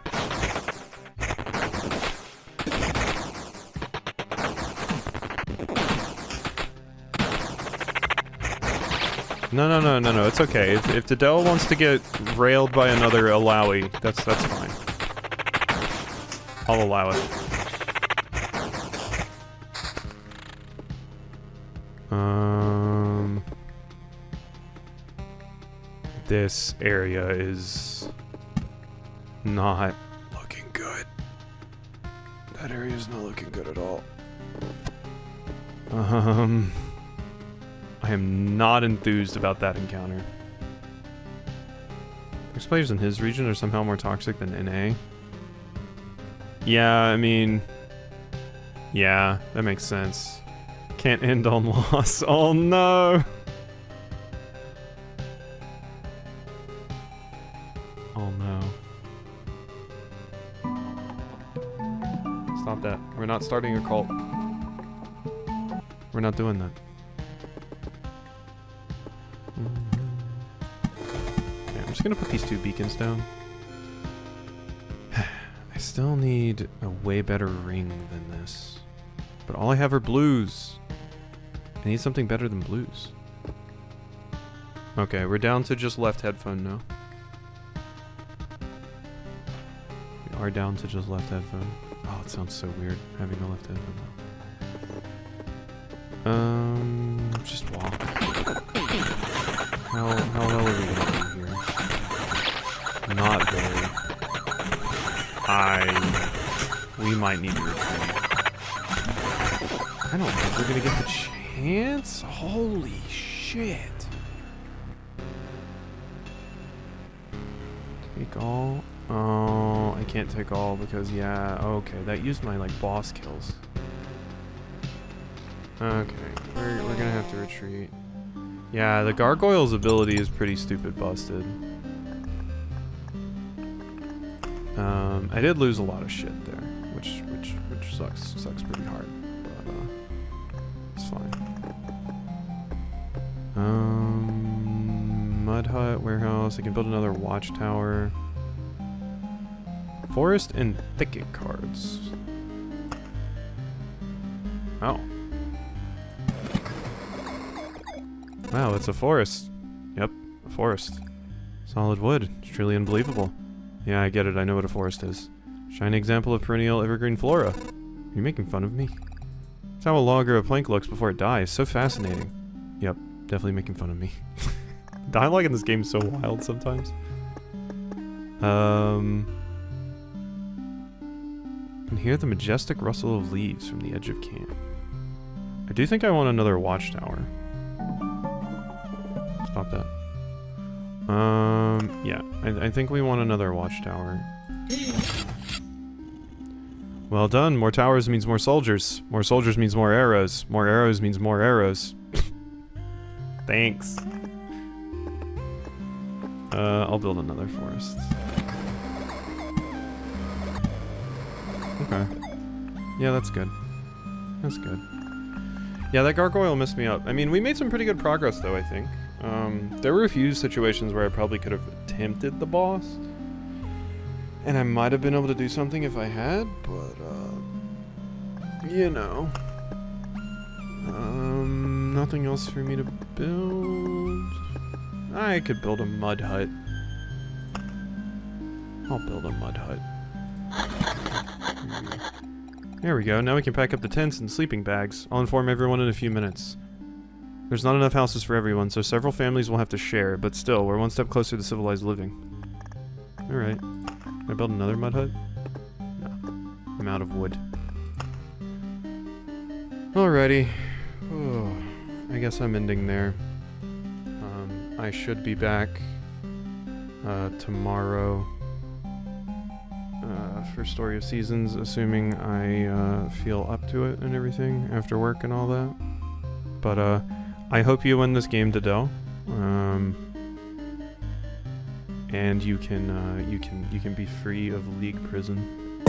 No, it's okay. If Dedel wants to get railed by another Alawi, that's fine. I'll allow it. This area is not looking good. That area is not looking good at all. I am not enthused about that encounter. There's players in his region are somehow more toxic than NA. Yeah, I mean... yeah, that makes sense. Can't end on loss. Oh no! Oh no. Stop that. We're not starting a cult. We're not doing that. Okay, I'm just gonna put these 2 beacons down. I still need a way better ring than this. But all I have are blues. I need something better than blues. Okay, we're down to just left headphone now. We are down to just left headphone. Oh, it sounds so weird having the left headphone now. Just walk. How well are we gonna do here? Not very. We might need to retreat. I don't think we're gonna get the chance. Holy shit. Take all. Oh, I can't take all because, yeah, okay, that used my, like, boss kills. Okay, we're gonna have to retreat. Yeah, the gargoyle's ability is pretty stupid busted. I did lose a lot of shit there, which sucks pretty hard, but it's fine. Mud hut, warehouse. I can build another watchtower. Forest and thicket cards. Oh. Wow, it's a forest. Yep, a forest. Solid wood. It's truly unbelievable. Yeah, I get it. I know what a forest is. Shiny example of perennial evergreen flora. Are you making fun of me? That's how a log or a plank looks before it dies. So fascinating. Yep, definitely making fun of me. Dialogue in this game is so wild sometimes. Can hear the majestic rustle of leaves from the edge of camp. I do think I want another watchtower. Stop that. Yeah, I think we want another watchtower. Well done. More towers means more soldiers. More soldiers means more arrows. More arrows means more arrows. Thanks. I'll build another forest. Okay. Yeah, that's good. That's good. Yeah, that gargoyle messed me up. I mean, we made some pretty good progress, though, I think. There were a few situations where I probably could have attempted the boss. And I might have been able to do something if I had, but, you know. Nothing else for me to build. I could build a mud hut. I'll build a mud hut. There we go. Now we can pack up the tents and sleeping bags. I'll inform everyone in a few minutes. There's not enough houses for everyone, so several families will have to share, but still, we're one step closer to civilized living. Alright. Can I build another mud hut? No. I'm out of wood. Alrighty. Oh, I guess I'm ending there. I should be back tomorrow for Story of Seasons, assuming I feel up to it and everything after work and all that. But I hope you win this game, Dedel. And you can be free of League prison.